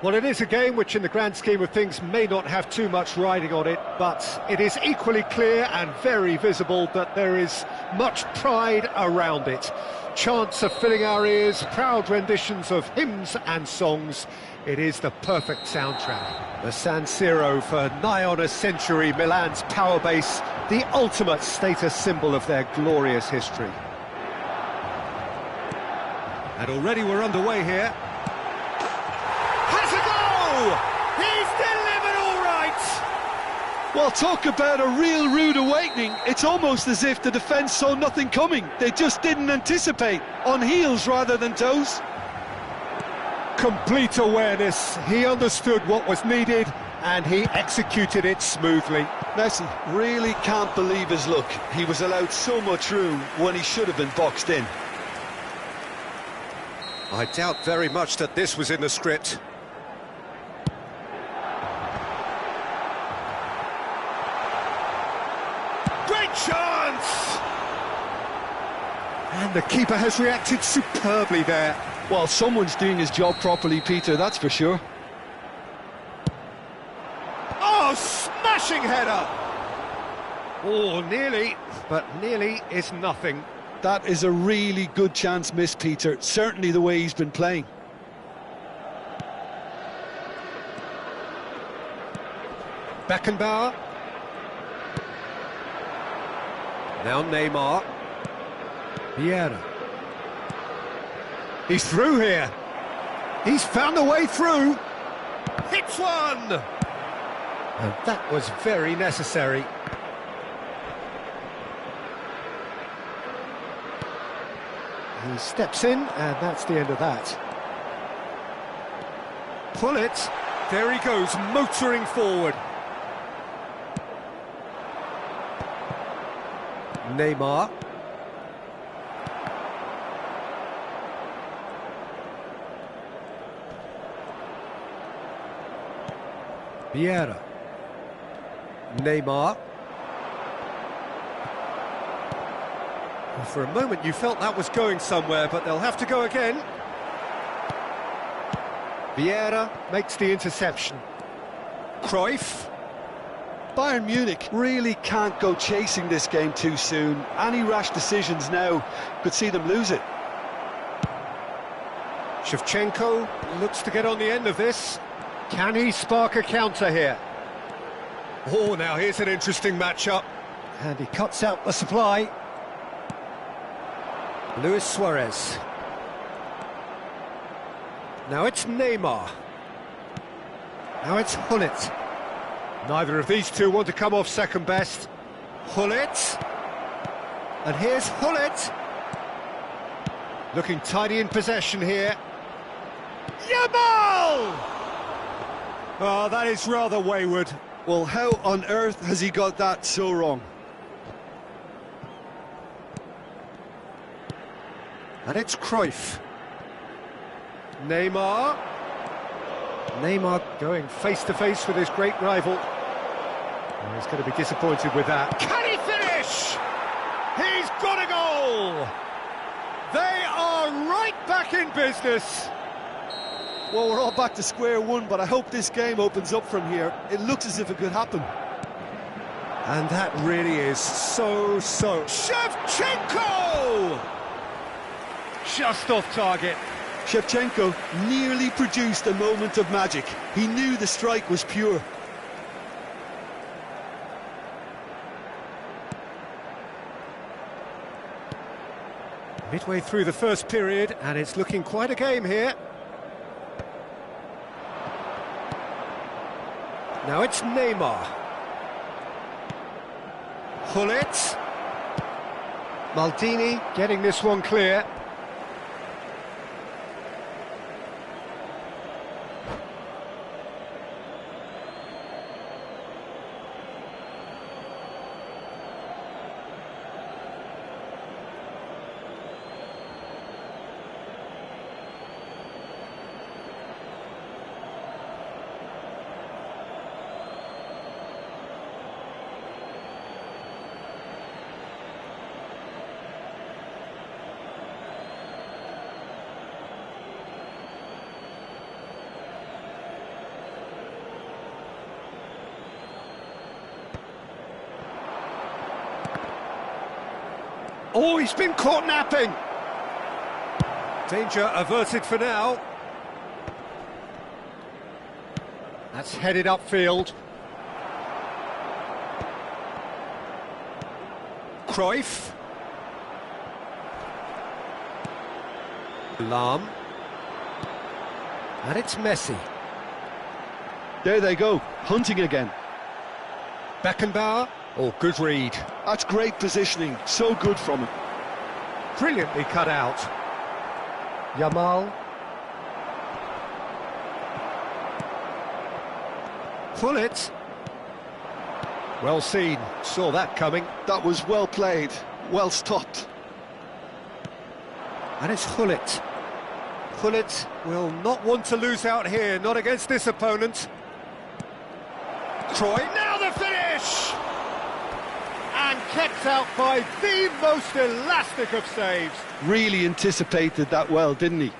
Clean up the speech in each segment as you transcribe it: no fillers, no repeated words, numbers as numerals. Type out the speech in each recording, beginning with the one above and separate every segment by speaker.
Speaker 1: Well, it is a game which, in the grand scheme of things, may not have too much riding on it, but it is equally clear and very visible that there is much pride around it. Chants are filling our ears, proud renditions of hymns and songs. It is the perfect soundtrack. The San Siro, for nigh on a century, Milan's power base, the ultimate status symbol of their glorious history. And already we're underway here. He's delivered all right!
Speaker 2: Well, talk about a real rude awakening. It's almost as if the defence saw nothing coming. They just didn't anticipate. On heels rather than toes.
Speaker 1: Complete awareness. He understood what was needed and he executed it smoothly.
Speaker 2: Messi really can't believe his luck. He was allowed so much room when he should have been boxed in.
Speaker 1: I doubt very much that this was in the script. Great chance! And the keeper has reacted superbly there.
Speaker 2: Well, someone's doing his job properly, Peter, that's for sure.
Speaker 1: Oh, smashing header! Oh, nearly, but nearly is nothing.
Speaker 2: That is a really good chance missed, Peter. Certainly the way he's been playing.
Speaker 1: Beckenbauer. Now Neymar. Vieira. He's through here. He's found a way through. Hits one! And that was very necessary. He steps in, and that's the end of that. Pull it. There he goes, motoring forward. Neymar. Vieira. Neymar. Well, for a moment you felt that was going somewhere, but they'll have to go again. Vieira makes the interception. Cruyff.
Speaker 2: Bayern Munich really can't go chasing this game too soon. Any rash decisions now could see them lose it.
Speaker 1: Shevchenko looks to get on the end of this. Can he spark a counter here? Oh, now here's an interesting matchup. And he cuts out the supply. Luis Suarez. Now it's Neymar. Now it's Hullet. Neither of these two want to come off second best. Hullet. And here's Hullet. Looking tidy in possession here. Yamal! Oh, that is rather wayward.
Speaker 2: Well, how on earth has he got that so wrong?
Speaker 1: And it's Cruyff. Neymar. Neymar going face-to-face with his great rival. Oh, he's going to be disappointed with that. Can he finish? He's got a goal! They are right back in business.
Speaker 2: Well, we're all back to square one, but I hope this game opens up from here. It looks as if it could happen.
Speaker 1: And that really is so... Shevchenko! Just off target.
Speaker 2: Shevchenko nearly produced a moment of magic. He knew the strike was pure.
Speaker 1: Midway through the first period, and it's looking quite a game here. Now it's Neymar. Hullet. Maldini getting this one clear. Oh, he's been caught napping. Danger averted for now. That's headed upfield. Cruyff. Lahm. And it's Messi.
Speaker 2: There they go, hunting again.
Speaker 1: Beckenbauer. Oh, good read.
Speaker 2: That's great positioning, so good from him.
Speaker 1: Brilliantly cut out. Yamal. Pull it. Well seen, saw that coming.
Speaker 2: That was well played, well stopped.
Speaker 1: And it's Gullit. Gullit will not want to lose out here, not against this opponent. Cruyff, now the finish! And kept out by the most elastic of saves.
Speaker 2: Really anticipated that well, didn't he?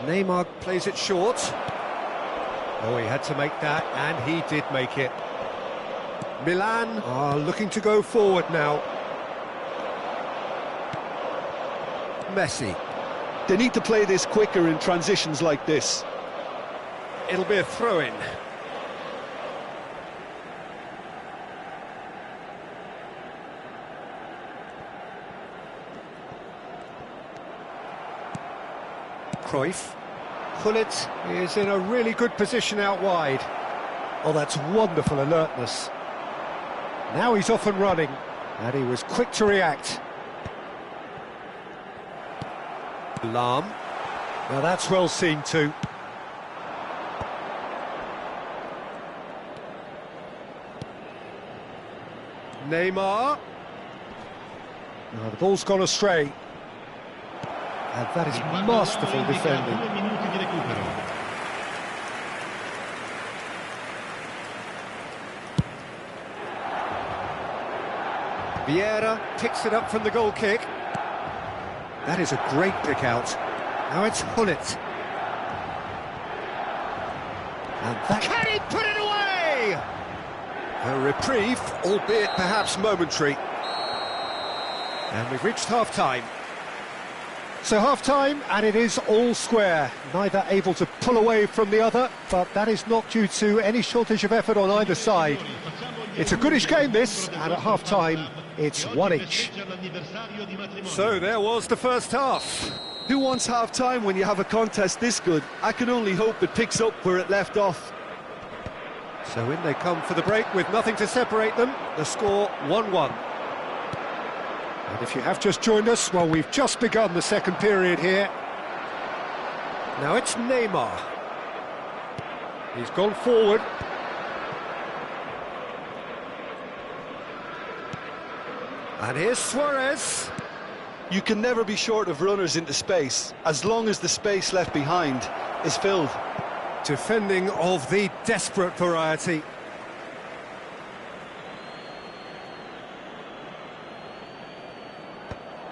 Speaker 1: Neymar plays it short. Oh, he had to make that, and he did make it. Milan are looking to go forward now. Messi.
Speaker 2: They need to play this quicker in transitions like this.
Speaker 1: It'll be a throw-in. Cruyff. Gullit is in a really good position out wide. Oh, that's wonderful alertness. Now he's off and running, and he was quick to react. Lahm. Now that's well seen too. Neymar. Now the ball's gone astray. And that is masterful defending. Vieira picks it up from the goal kick. That is a great pick out. Now it's Gullit. And that... Can he put it away? A reprieve, albeit perhaps momentary. And we've reached half-time. So half-time, and it is all square. Neither able to pull away from the other, but that is not due to any shortage of effort on either side. It's a goodish game, this, and at half-time, it's one each. So there was the first half.
Speaker 2: Who wants half-time when you have a contest this good? I can only hope it picks up where it left off.
Speaker 1: So in they come for the break with nothing to separate them. The score 1-1. And if you have just joined us, well, we've just begun the second period here. Now it's Neymar. He's gone forward. And here's Suarez.
Speaker 2: You can never be short of runners into space, as long as the space left behind is filled.
Speaker 1: Defending of the desperate variety.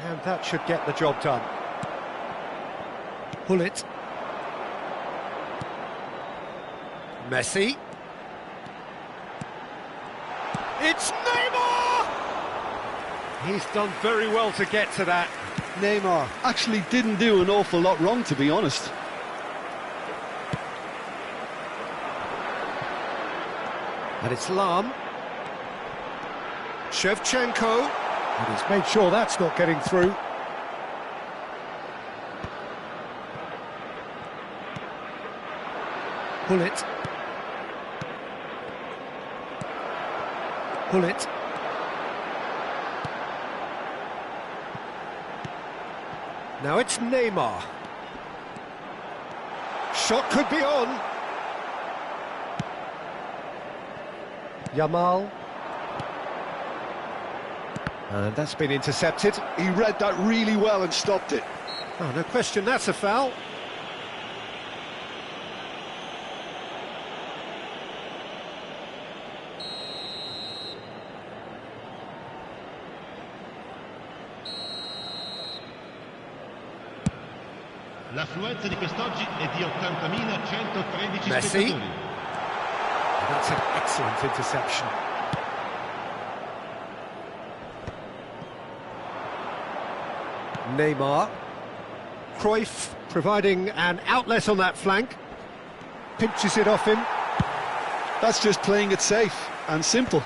Speaker 1: And that should get the job done. Gullit. Messi. It's Neymar! He's done very well to get to that.
Speaker 2: Neymar actually didn't do an awful lot wrong, to be honest.
Speaker 1: And it's Lahm. Shevchenko. And he's made sure that's not getting through. Gullit. Gullit. Now it's Neymar. Shot could be on. Yamal. And that's been intercepted.
Speaker 2: He read that really well and stopped it.
Speaker 1: Oh, no question, that's a foul.
Speaker 3: L'affluenza di quest'oggi è di 80.113
Speaker 1: Messi.
Speaker 3: spettatori.
Speaker 1: That's an excellent interception. Neymar. Cruyff providing an outlet on that flank. Pinches it off him.
Speaker 2: That's just playing it safe and simple.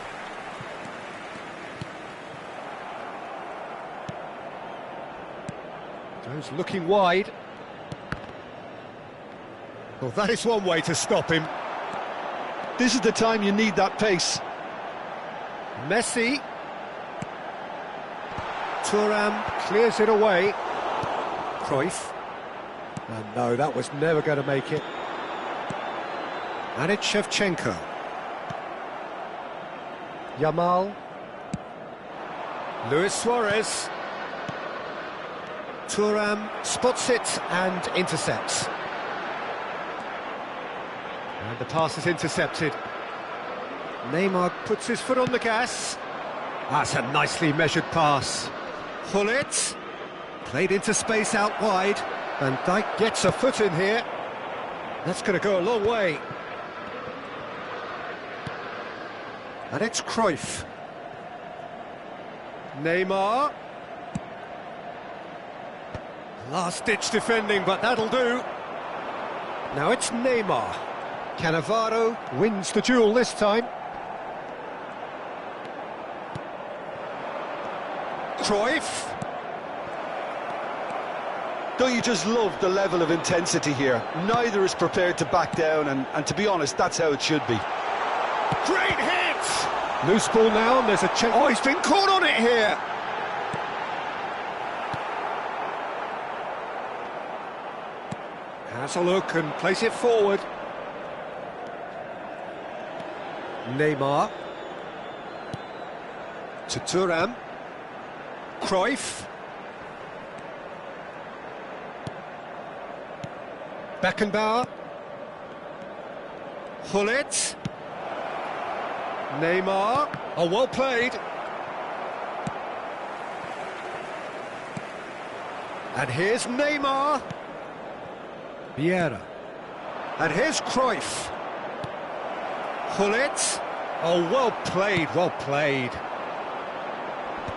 Speaker 1: Goes looking wide. Well, that is one way to stop him.
Speaker 2: This is the time you need that pace.
Speaker 1: Messi. Thuram clears it away. Cruyff. And no, that was never going to make it. And it's Shevchenko. Yamal. Luis Suarez. Thuram spots it and intercepts. And the pass is intercepted. Neymar puts his foot on the gas. That's a nicely measured pass. Gullit, played into space out wide. Van Dijk gets a foot in here. That's going to go a long way. And it's Cruyff. Neymar. Last-ditch defending, but that'll do. Now it's Neymar. Cannavaro wins the duel this time. Cruyff.
Speaker 2: Don't you just love the level of intensity here? Neither is prepared to back down, and to be honest, that's how it should be.
Speaker 1: Great hit! Loose ball now, and there's a chance. Oh, he's been caught on it here! Has a look and plays it forward. Neymar. To Thuram. Cruyff. Beckenbauer. Gullit. Neymar. Oh, well played. And here's Neymar. Vieira. And here's Cruyff. Gullit. Oh, well played, well played.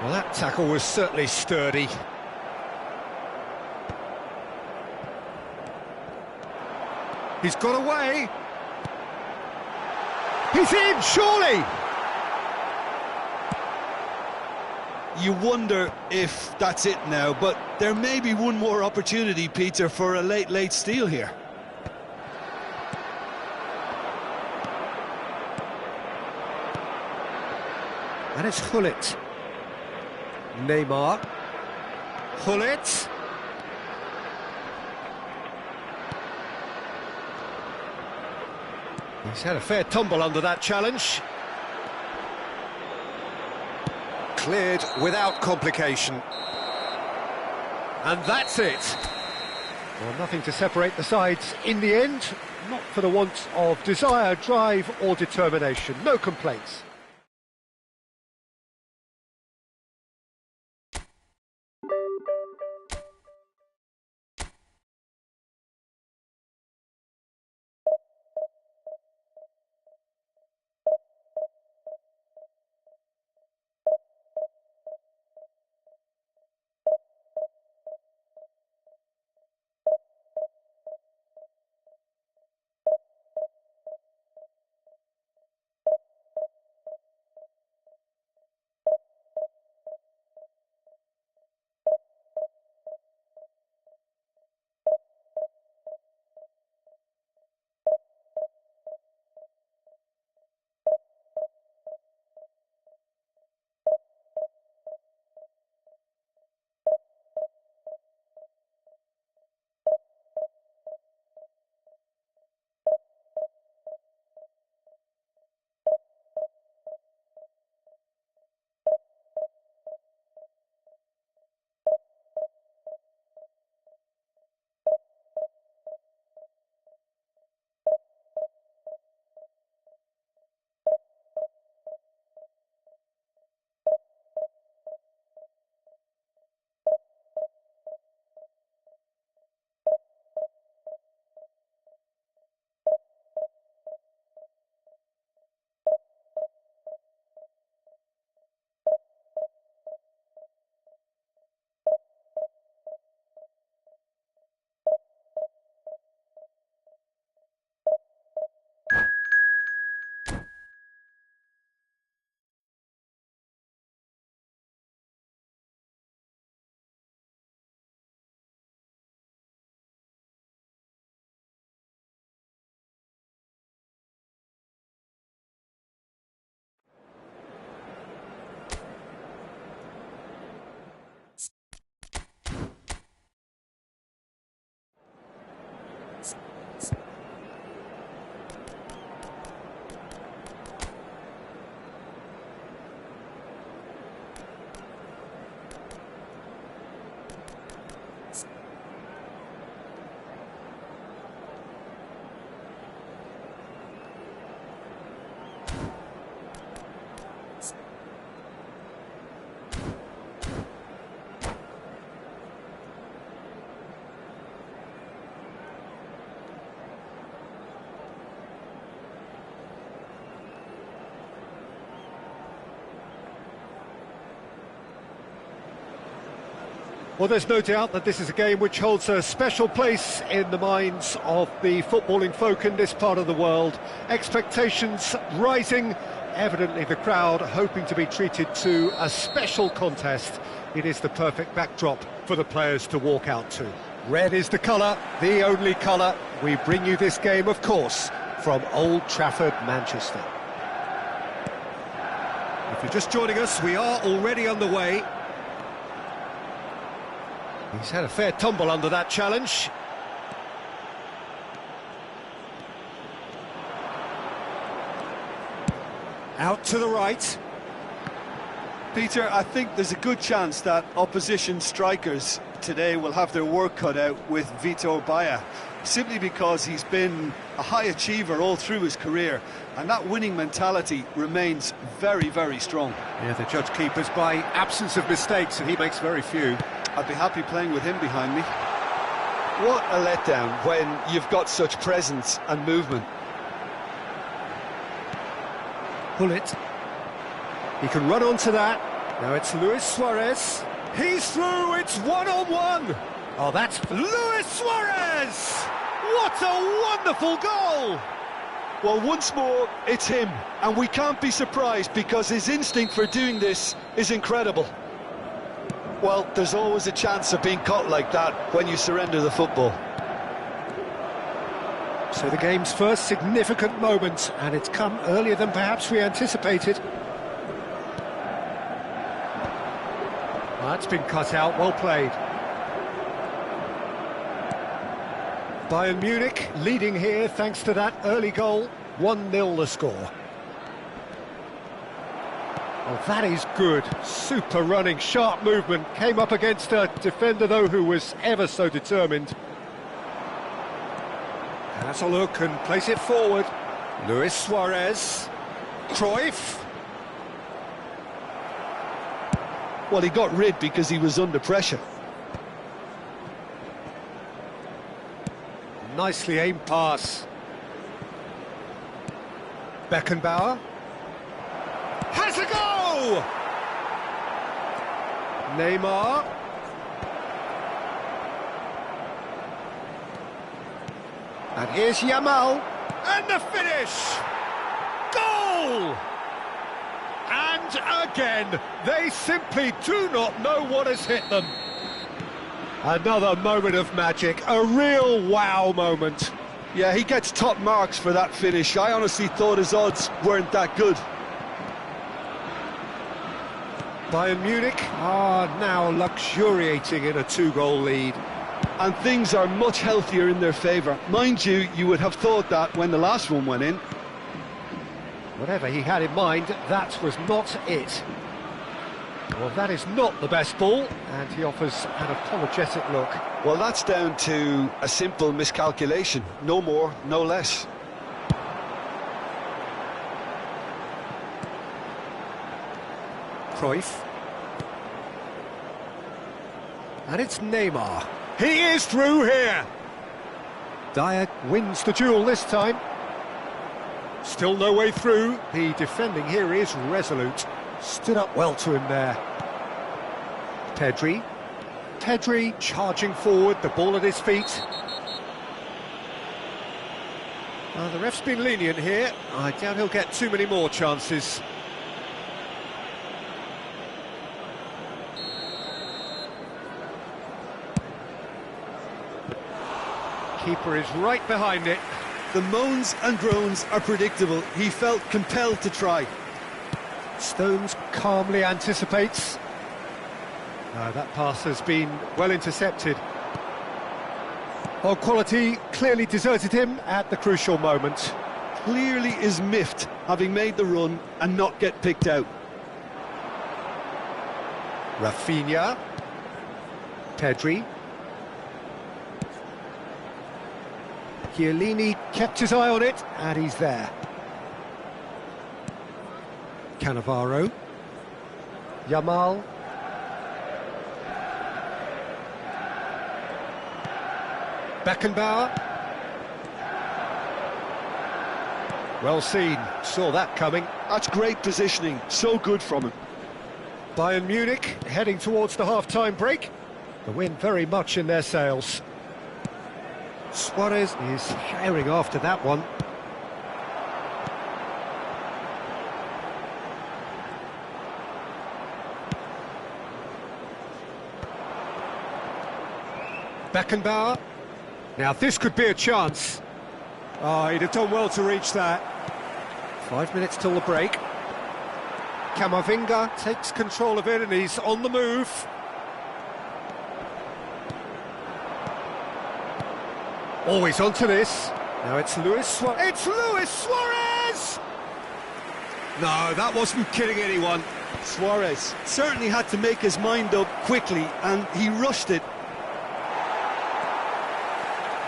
Speaker 1: Well, that tackle was certainly sturdy. He's got away. He's in, surely!
Speaker 2: You wonder if that's it now, but there may be one more opportunity, Peter, for a late steal here.
Speaker 1: And it's Gullit. Neymar. Gullit. He's had a fair tumble under that challenge. Cleared without complication. And that's it. Well, nothing to separate the sides in the end. Not for the want of desire, drive or determination. No complaints. Well, there's no doubt that this is a game which holds a special place in the minds of the footballing folk in this part of the world. Expectations rising, evidently the crowd hoping to be treated to a special contest. It is the perfect backdrop for the players to walk out to. Red is the colour, the only colour. We bring you this game, of course, from Old Trafford, Manchester. If you're just joining us, we are already underway. He's had a fair tumble under that challenge. Out to the right.
Speaker 2: Peter, I think there's a good chance that opposition strikers today will have their work cut out with Vitor Baia, simply because he's been a high achiever all through his career, and that winning mentality remains very, very strong.
Speaker 1: Yeah, they judge keepers by absence of mistakes, and he makes very few.
Speaker 2: I'd be happy playing with him behind me. What a letdown when you've got such presence and movement.
Speaker 1: Pull it. He can run onto that. Now it's Luis Suarez. He's through, it's one-on-one. Oh, that's Luis Suarez! What a wonderful goal!
Speaker 2: Well, once more, it's him, and we can't be surprised because his instinct for doing this is incredible. Well, there's always a chance of being caught like that when you surrender the football.
Speaker 1: So the game's first significant moment, and it's come earlier than perhaps we anticipated. That's been cut out, well played. Bayern Munich leading here thanks to that early goal. 1-0 the score. Oh, that is good. Super running, sharp movement. Came up against a defender, though, who was ever so determined. And that's a look and place it forward. Luis Suarez. Cruyff.
Speaker 2: Well, he got rid because he was under pressure.
Speaker 1: Nicely aimed pass. Beckenbauer. Has a go! Neymar. And here's Yamal. And the finish! Goal! And again, they simply do not know what has hit them. Another moment of magic, a real wow moment.
Speaker 2: Yeah, he gets top marks for that finish. I honestly thought his odds weren't that good.
Speaker 1: Bayern Munich are now luxuriating in a 2-goal lead.
Speaker 2: And things are much healthier in their favour. Mind you, you would have thought that when the last one went in.
Speaker 1: Whatever he had in mind, that was not it. Well, that is not the best ball, and he offers an apologetic look.
Speaker 2: Well, that's down to a simple miscalculation. No more, no less.
Speaker 1: Cruyff. And it's Neymar. He is through here! Dyer wins the duel this time. Still no way through. The defending here is resolute. Stood up well to him there. Pedri. Pedri charging forward, the ball at his feet. The ref's been lenient here. I doubt he'll get too many more chances. Keeper is right behind it.
Speaker 2: The moans and groans are predictable. He felt compelled to try.
Speaker 1: Stones calmly anticipates. That pass has been well intercepted. Well, quality clearly deserted him at the crucial moment.
Speaker 2: Clearly is miffed, having made the run and not get picked out.
Speaker 1: Rafinha. Pedri. Chiellini kept his eye on it, and he's there. Cannavaro. Yamal. Beckenbauer. Well seen, saw that coming.
Speaker 2: That's great positioning, so good from him.
Speaker 1: Bayern Munich heading towards the half-time break. The wind very much in their sails. Suarez is herring after that one. Beckenbauer. Now this could be a chance. Oh, he'd have done well to reach that. 5 minutes till the break. Camavinga takes control of it and he's on the move. Always onto this. Now it's Luis Suarez. It's Luis Suarez! No, that wasn't kidding anyone.
Speaker 2: Suarez certainly had to make his mind up quickly, and he rushed it.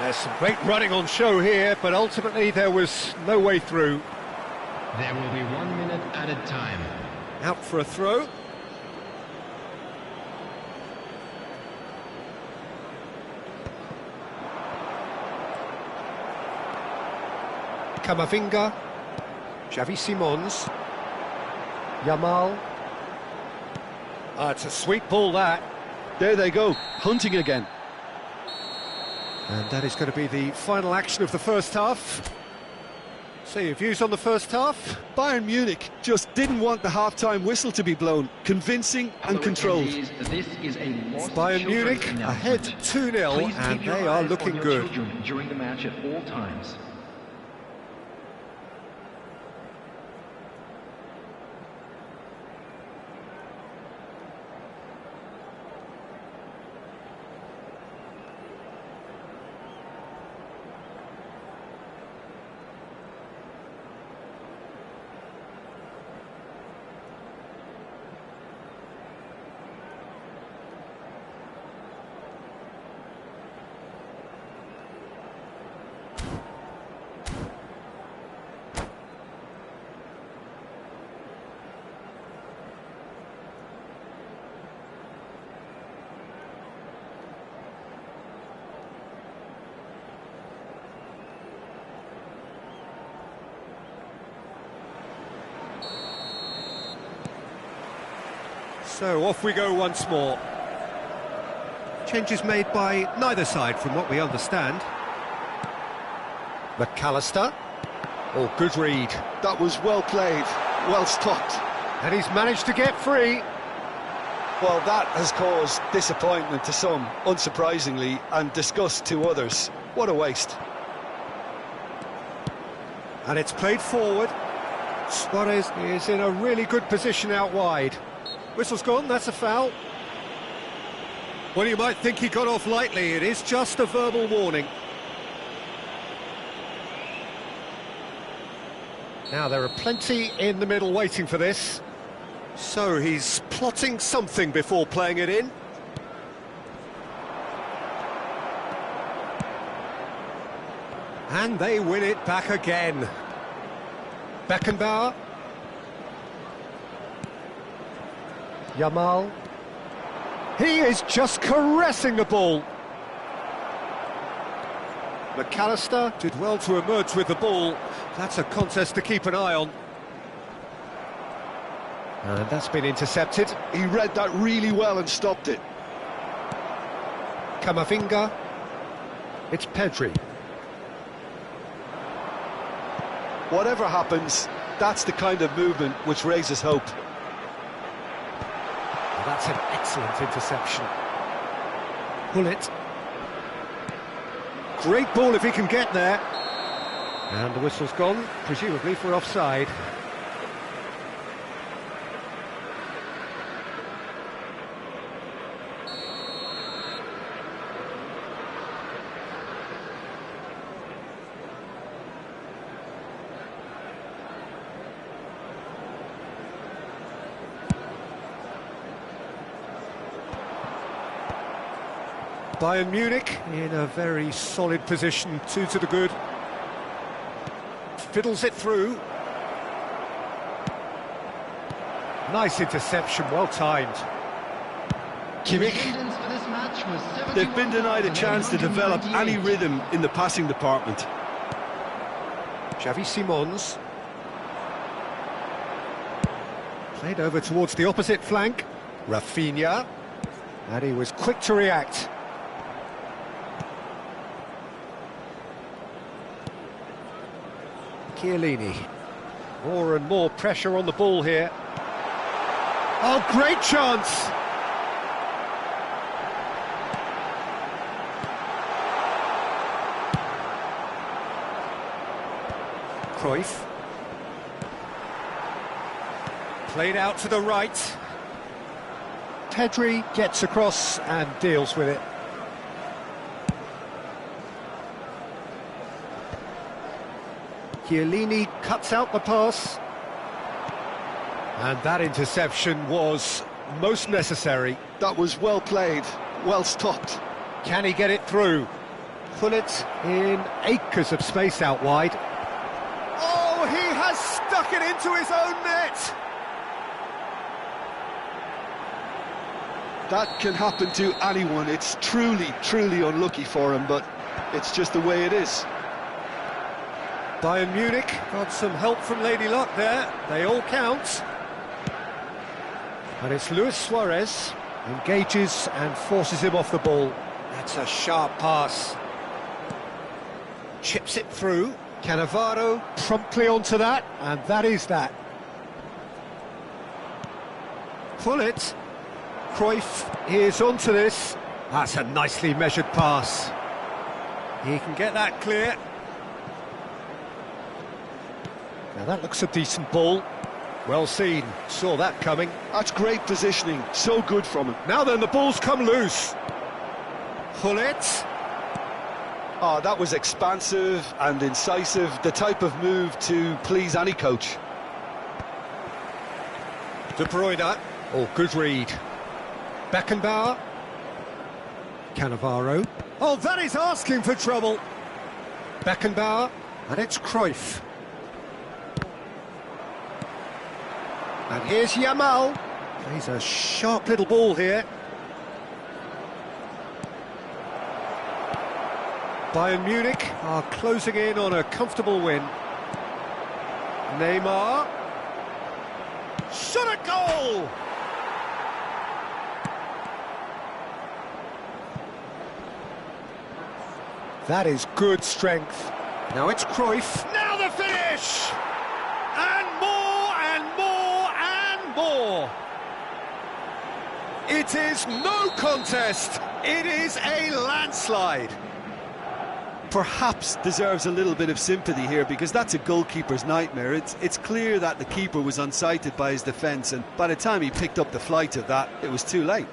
Speaker 1: There's some great running on show here, but ultimately there was no way through.
Speaker 3: There will be 1 minute added time.
Speaker 1: Out for a throw. Camavinga. Xavi Simons. Yamal. It's a sweet ball, that.
Speaker 2: There they go, hunting again.
Speaker 1: And that is going to be the final action of the first half. So your views on the first half?
Speaker 2: Bayern Munich just didn't want the half-time whistle to be blown. Convincing and controlled.
Speaker 4: This is a
Speaker 1: Bayern Munich ahead 2-0, and they are looking good.
Speaker 4: During the match at all times.
Speaker 1: So off we go once more. Changes made by neither side from what we understand. McAllister. Oh, good read.
Speaker 2: That was well played, well stopped.
Speaker 1: And he's managed to get free.
Speaker 2: Well, that has caused disappointment to some, unsurprisingly, and disgust to others. What a waste.
Speaker 1: And it's played forward. Suarez is in a really good position out wide. Whistle's gone, that's a foul. Well, you might think he got off lightly. It is just a verbal warning. Now, there are plenty in the middle waiting for this. So he's plotting something before playing it in. And they win it back again. Beckenbauer. Yamal. He is just caressing the ball. McAllister did well to emerge with the ball. That's a contest to keep an eye on. And that's been intercepted.
Speaker 2: He read that really well and stopped it.
Speaker 1: Camavinga. It's Pedri.
Speaker 2: Whatever happens, that's the kind of movement which raises hope.
Speaker 1: That's an excellent interception. Bullet. Great ball if he can get there. And the whistle's gone, presumably for offside. Bayern Munich in a very solid position, 2 to the good. Fiddles it through. Nice interception, well timed. Kimmich.
Speaker 2: They've been denied a chance to develop any rhythm in the passing department.
Speaker 1: Xavi Simons. Played over towards the opposite flank. Rafinha. And he was quick to react. Chiellini. More and more pressure on the ball here. Oh, great chance! Cruyff. Played out to the right. Pedri gets across and deals with it. Chiellini cuts out the pass. And that interception was most necessary.
Speaker 2: That was well played, well stopped.
Speaker 1: Can he get it through? Pullet in acres of space out wide. Oh, he has stuck it into his own net!
Speaker 2: That can happen to anyone. It's truly, truly unlucky for him, but it's just the way it is.
Speaker 1: Bayern Munich got some help from Lady Luck there. They all count. And it's Luis Suarez, engages and forces him off the ball. That's a sharp pass. Chips it through. Cannavaro promptly onto that, and that is that. Pullet. Cruyff is onto this. That's a nicely measured pass. He can get that clear. Now that looks a decent ball. Well seen, saw that coming.
Speaker 2: That's great positioning, so good from him.
Speaker 1: Now then, the ball's come loose. Pullet.
Speaker 2: Oh, that was expansive and incisive, the type of move to please any coach.
Speaker 1: De Bruyne. Oh, good read. Beckenbauer. Cannavaro. Oh, that is asking for trouble. Beckenbauer, and it's Cruyff. And here's Yamal. He's a sharp little ball here. Bayern Munich are closing in on a comfortable win. Neymar. Shot a goal! That is good strength. Now it's Cruyff. Now the finish! And more and more and more! It is no contest. It is a landslide.
Speaker 2: Perhaps deserves a little bit of sympathy here, because that's a goalkeeper's nightmare. It's clear that the keeper was unsighted by his defence, and by the time he picked up the flight of that, it was too late.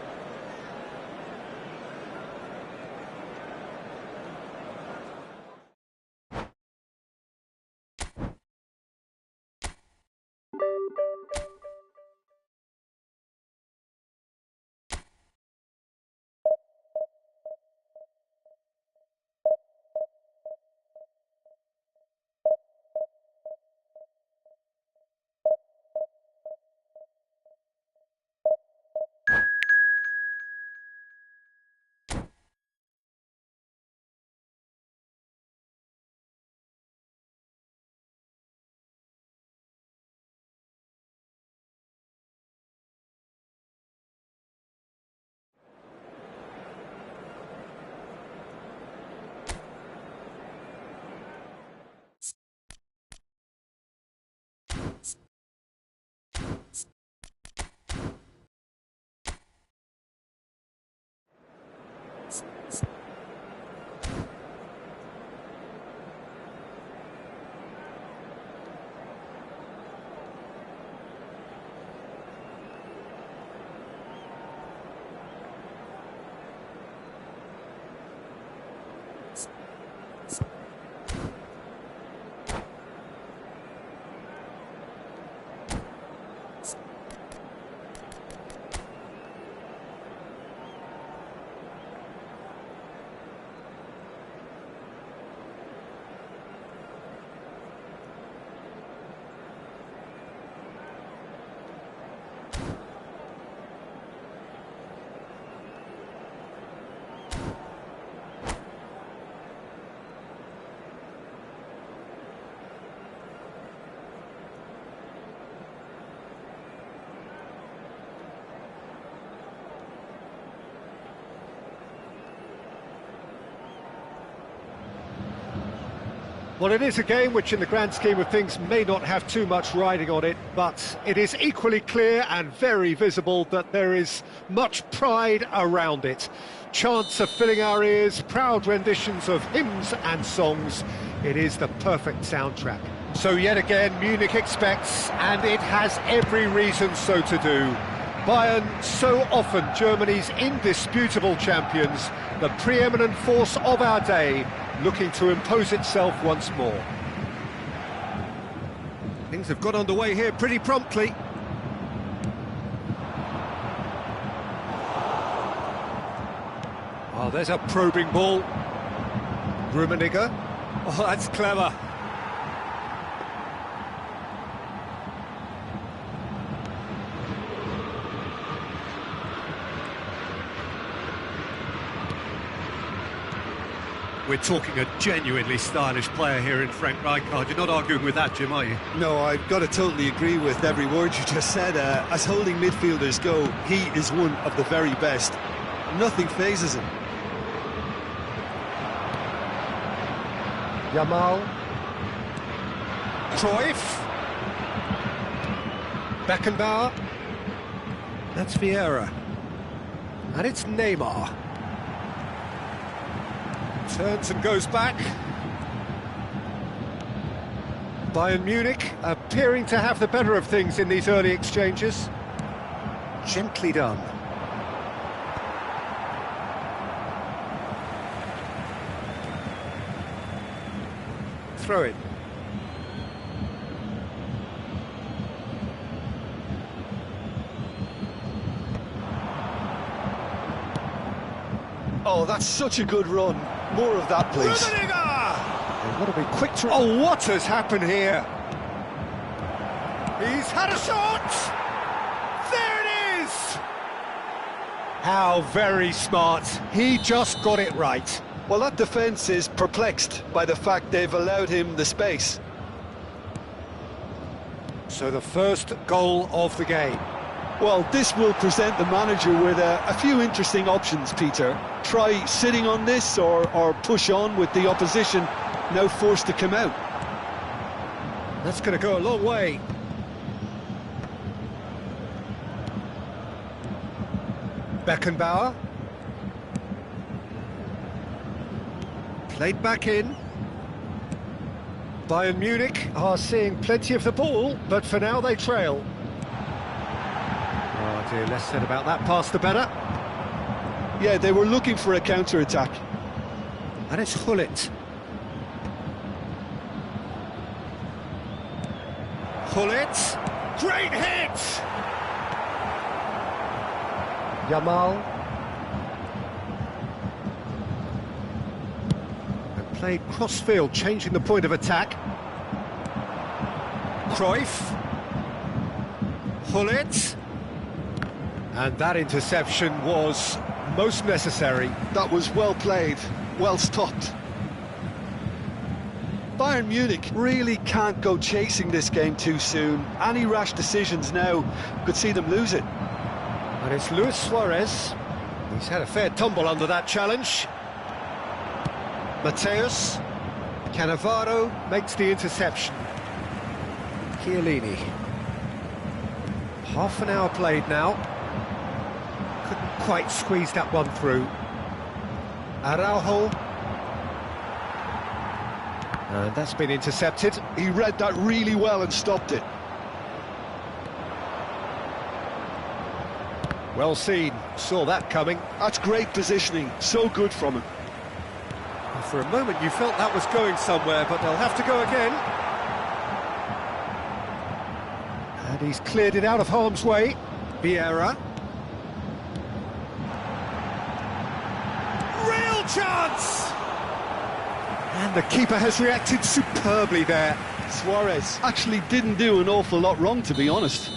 Speaker 1: Well, it is a game which in the grand scheme of things may not have too much riding on it, but it is equally clear and very visible that there is much pride around it. Chants are filling our ears, proud renditions of hymns and songs. It is the perfect soundtrack. So yet again, Munich expects, and it has every reason so to do. Bayern, so often Germany's indisputable champions, the preeminent force of our day, looking to impose itself once more. Things have got underway here pretty promptly. Oh, there's a probing ball. Rummenigge. Oh, that's clever. We're talking a genuinely stylish player here in Frank Rijkaard. You're not arguing with that, Jim, are you?
Speaker 2: No, I've got to totally agree with every word you just said. As holding midfielders go, he is one of the very best. Nothing phases him.
Speaker 1: Yamal. Cruyff. Beckenbauer. That's Vieira. And it's Neymar. Turns and goes back. Bayern Munich appearing to have the better of things in these early exchanges. Gently done. Throw it.
Speaker 2: Oh, that's such a good run. More of that, please.
Speaker 1: They've got to be quick to... Oh, what has happened here? He's had a shot! There it is! How very smart. He just got it right.
Speaker 2: Well, that defence is perplexed by the fact they've allowed him the space.
Speaker 1: So the first goal of the game.
Speaker 2: Well, this will present the manager with a few interesting options, Peter. Try sitting on this or push on with the opposition now forced to come out.
Speaker 1: That's going to go a long way. Beckenbauer. Played back in. Bayern Munich are seeing plenty of the ball, but for now they trail. Oh dear, less said about that pass the better.
Speaker 2: Yeah, they were looking for a counter-attack.
Speaker 1: And it's Hullet. Hullet. Great hit! Yamal. And played cross-field, changing the point of attack. Cruyff. Hullet. And that interception was most necessary.
Speaker 2: That was well played, well stopped. Bayern Munich really can't go chasing this game too soon. Any rash decisions now could see them lose it.
Speaker 1: And it's Luis Suarez. He's had a fair tumble under that challenge. Mateus. Cannavaro makes the interception. Chiellini. Half an hour played now. Couldn't quite squeeze that one through. Araujo. And that's been intercepted.
Speaker 2: He read that really well and stopped it.
Speaker 1: Well seen, saw that coming.
Speaker 2: That's great positioning, so good from him.
Speaker 1: For a moment you felt that was going somewhere, but they'll have to go again. And he's cleared it out of harm's way. Vieira. Real chance! And the keeper has reacted superbly there.
Speaker 2: Suarez actually didn't do an awful lot wrong, to be honest.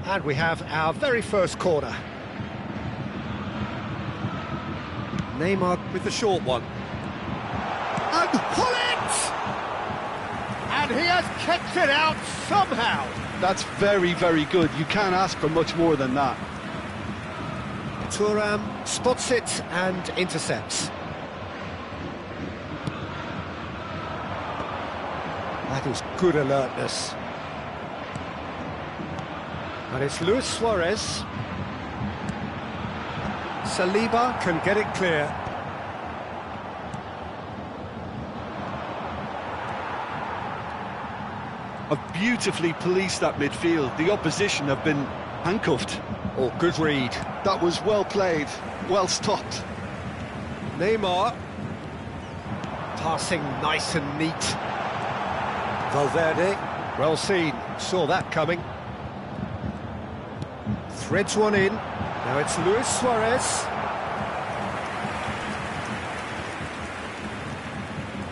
Speaker 1: And we have our very first corner. Neymar with the short one. And Hullet! And he has kept it out somehow.
Speaker 2: That's very, very good. You can't ask for much more than that.
Speaker 1: Thuram spots it and intercepts. That is good alertness. And it's Luis Suarez. Saliba can get it clear.
Speaker 2: Have beautifully policed that midfield. The opposition have been handcuffed.
Speaker 1: Oh, good read.
Speaker 2: That was well played, well stopped.
Speaker 1: Neymar. Passing nice and neat. Valverde. Well seen. Saw that coming. Threads one in. Now it's Luis Suarez.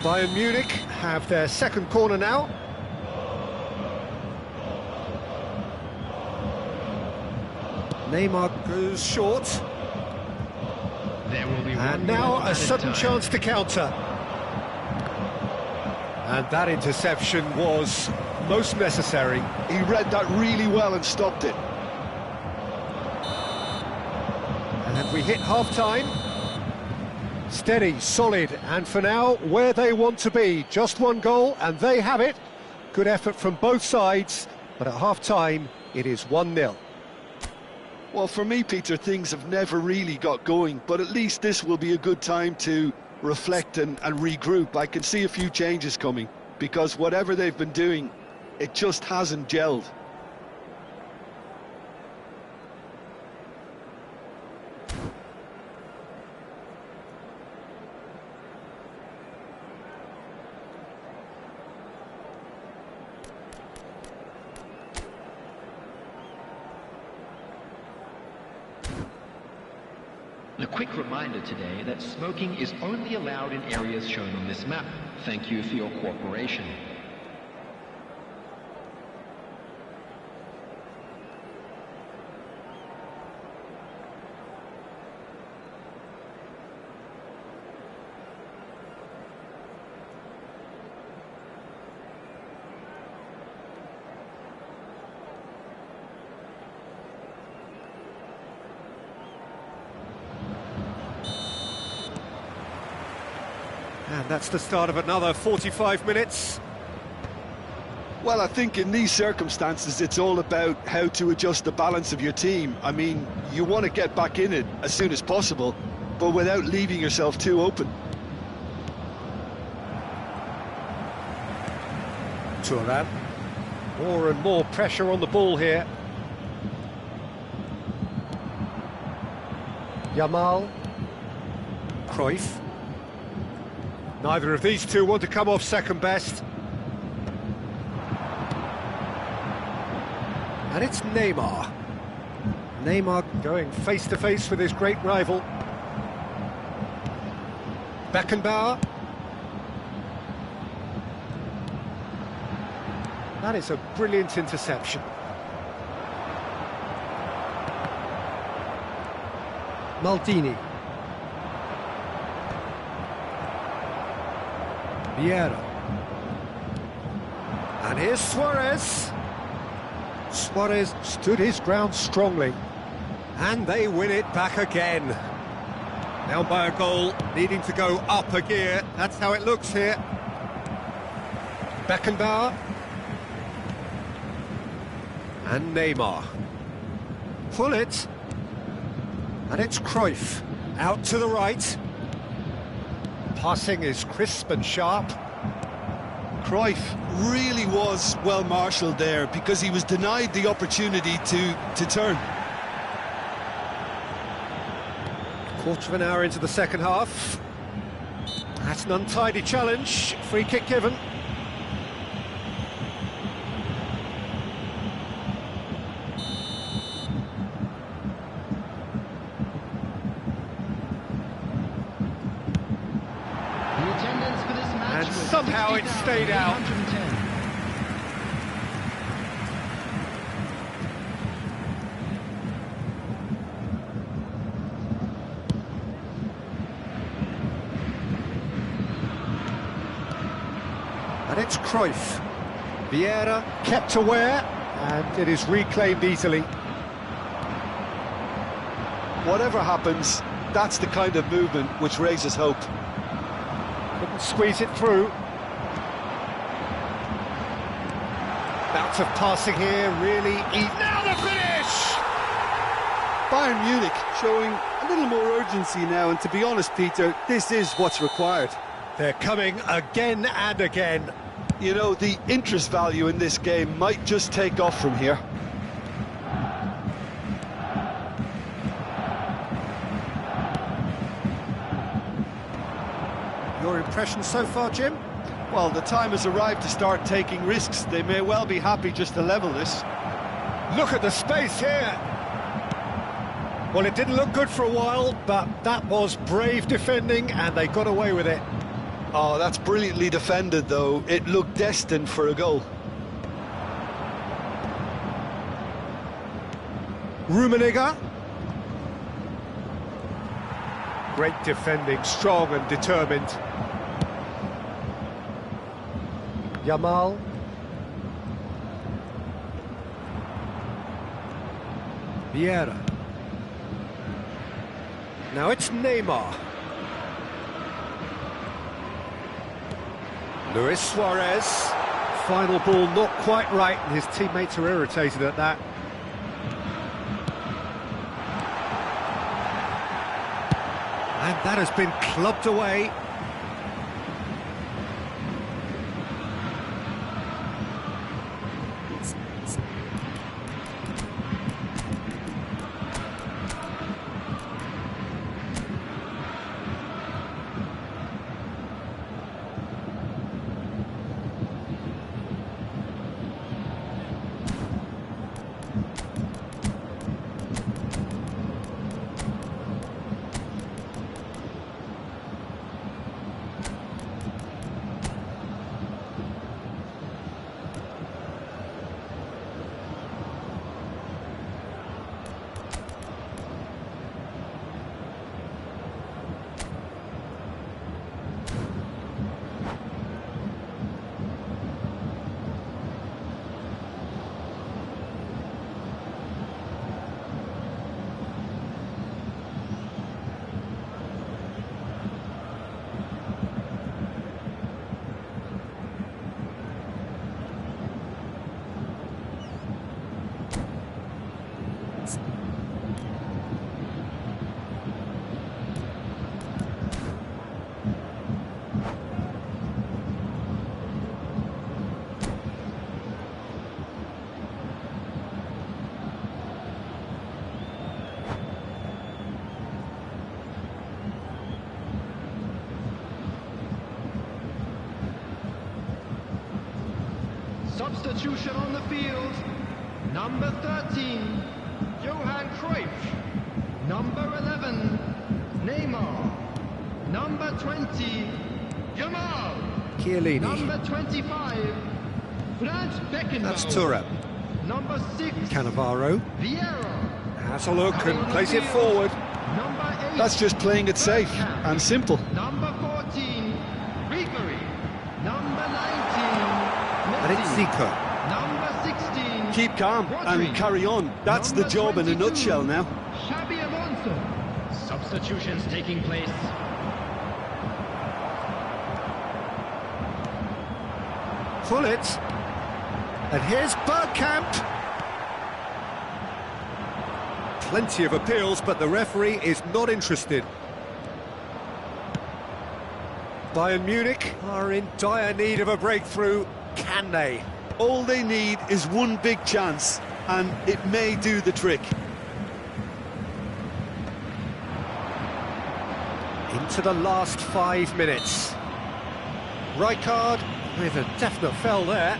Speaker 1: Bayern Munich have their second corner now. Neymar goes short.
Speaker 3: There will be
Speaker 1: And now a sudden chance to counter. And that interception was most necessary.
Speaker 2: He read that really well and stopped it.
Speaker 1: And we hit half-time. Steady, solid, and for now, where they want to be. Just one goal, and they have it. Good effort from both sides, but at half-time, it is 1-0.
Speaker 2: Well, for me, Peter, things have never really got going, but at least this will be a good time to reflect and regroup. I can see a few changes coming, because whatever they've been doing, it just hasn't gelled.
Speaker 4: A quick reminder today that smoking is only allowed in areas shown on this map. Thank you for your cooperation.
Speaker 1: And that's the start of another 45 minutes.
Speaker 2: Well, I think in these circumstances, it's all about how to adjust the balance of your team. I mean, you want to get back in it as soon as possible, but without leaving yourself too open.
Speaker 1: Thuram. More and more pressure on the ball here. Yamal. Cruyff. Neither of these two want to come off second best. And it's Neymar. Neymar going face-to-face with his great rival. Beckenbauer. That is a brilliant interception. Maldini. Vieira. And here's Suarez. Suarez stood his ground strongly. And they win it back again. Down by a goal, needing to go up a gear. That's how it looks here. Beckenbauer. And Neymar. Pull it. And it's Cruyff. Out to the right. Passing is crisp and sharp.
Speaker 2: Cruyff really was well marshalled there because he was denied the opportunity to turn.
Speaker 1: Quarter of an hour into the second half. That's an untidy challenge. Free kick given. And somehow it stayed out. And it's Cruyff. Vieira kept aware, and it is reclaimed easily.
Speaker 2: Whatever happens, that's the kind of movement which raises hope.
Speaker 1: Couldn't squeeze it through. Bouts of passing here, really easy. Now the finish!
Speaker 2: Bayern Munich showing a little more urgency now, and to be honest, Peter, this is what's required.
Speaker 1: They're coming again and again.
Speaker 2: You know, the interest value in this game might just take off from here.
Speaker 1: Your impression so far, Jim?
Speaker 2: Well, the time has arrived to start taking risks. They may well be happy just to level this.
Speaker 1: Look at the space here. Well, it didn't look good for a while, but that was brave defending, and they got away with it.
Speaker 2: Oh, that's brilliantly defended, though. It looked destined for a goal.
Speaker 1: Rummenigge. Great defending, strong and determined. Yamal. Vieira. Now it's Neymar. Luis Suarez. Final ball not quite right, and his teammates are irritated at that. And that has been clubbed away.
Speaker 4: Substitution on the field. Number 13, Johan Cruyff. Number 11, Neymar. Number 20, Yamal.
Speaker 1: Chiellini.
Speaker 4: Number 25, Franz Beckenbauer.
Speaker 1: That's Thuram.
Speaker 4: Number 6,
Speaker 1: Cannavaro.
Speaker 4: Vieira.
Speaker 1: Has a look and plays it forward.
Speaker 4: Number 8,
Speaker 2: That's just playing it safe and simple.
Speaker 4: Number 14, Ribery. Number 19,
Speaker 1: And it's Zico.
Speaker 4: Number 16,
Speaker 2: Keep calm and carry on. That's the job in a nutshell now.
Speaker 4: Xabi Alonso. Substitutions taking place.
Speaker 1: Gullit. And here's Bergkamp. Plenty of appeals, but the referee is not interested. Bayern Munich are in dire need of a breakthrough. Can they?
Speaker 2: All they need is one big chance, and it may do the trick.
Speaker 1: Into the last 5 minutes. Rijkaard with a definite foul there.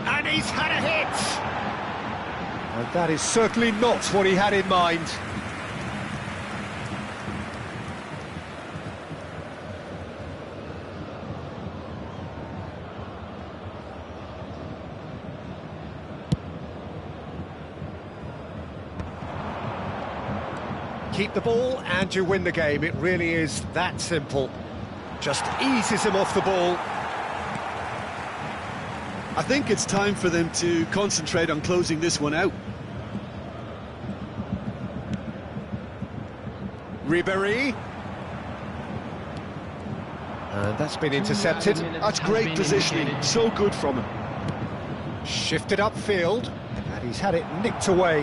Speaker 1: And he's had a hit! And that is certainly not what he had in mind. Keep the ball and you win the game. It really is that simple. Just eases him off the ball.
Speaker 2: I think it's time for them to concentrate on closing this one out.
Speaker 1: Ribéry. And that's been intercepted.
Speaker 2: That's great positioning, so good from him.
Speaker 1: Shifted upfield, and he's had it nicked away.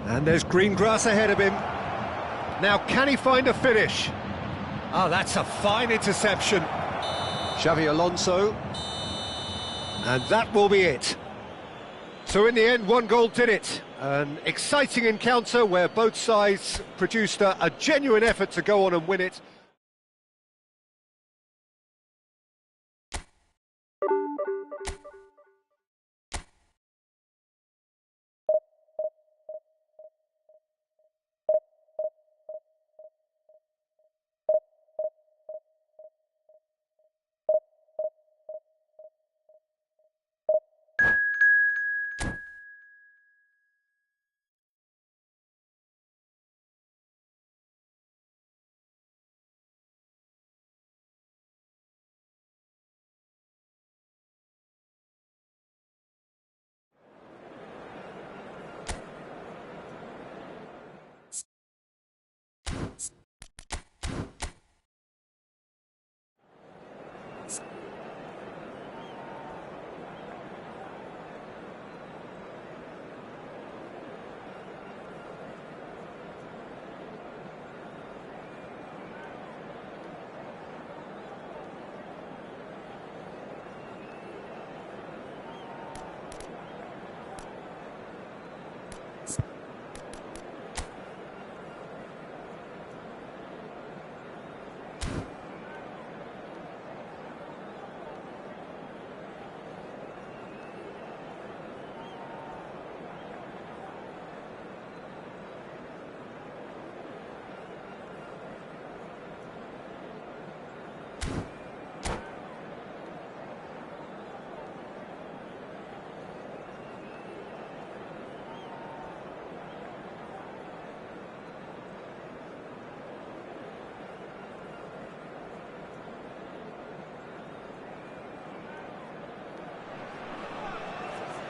Speaker 1: And there's green grass ahead of him. Now, can he find a finish? Oh, that's a fine interception. Xavi Alonso. And that will be it. So in the end, one goal did it. An exciting encounter where both sides produced a genuine effort to go on and win it.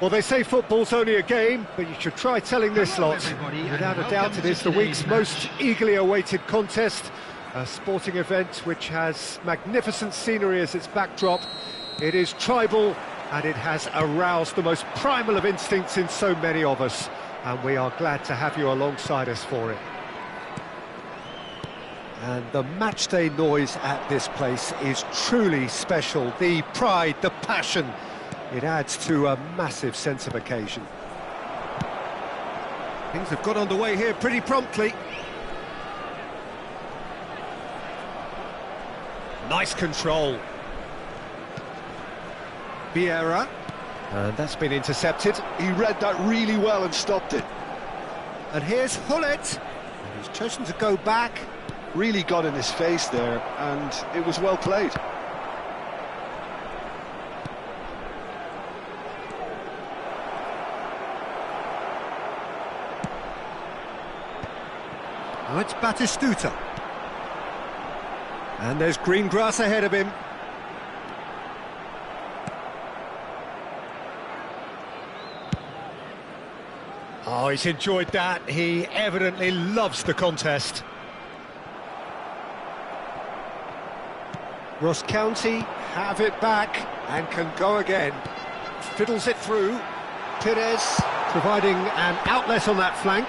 Speaker 1: Well, they say football's only a game, but you should try telling this lot. Without a doubt, it is the week's most eagerly awaited contest, a sporting event which has magnificent scenery as its backdrop. It is tribal, and it has aroused the most primal of instincts in so many of us, and we are glad to have you alongside us for it. And the matchday noise at this place is truly special. The pride, the passion. It adds to a massive sense of occasion. Things have got underway here pretty promptly. Nice control. Vieira. And that's been intercepted.
Speaker 2: He read that really well and stopped it.
Speaker 1: And here's Hullet. And he's chosen to go back.
Speaker 2: Really got in his face there, and it was well played.
Speaker 1: Now it's Batistuta. And there's green grass ahead of him. Oh, he's enjoyed that. He evidently loves the contest. Ross County have it back and can go again. Fiddles it through. Pires providing an outlet on that flank.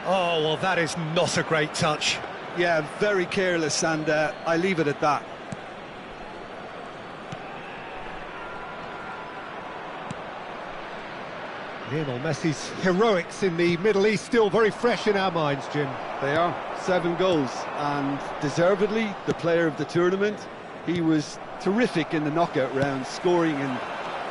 Speaker 1: Oh, well, that is not a great touch.
Speaker 2: Yeah, very careless, and I leave it at that.
Speaker 1: Lionel Messi's heroics in the Middle East still very fresh in our minds, Jim.
Speaker 2: They are. 7 goals, and deservedly the player of the tournament. He was terrific in the knockout round, scoring in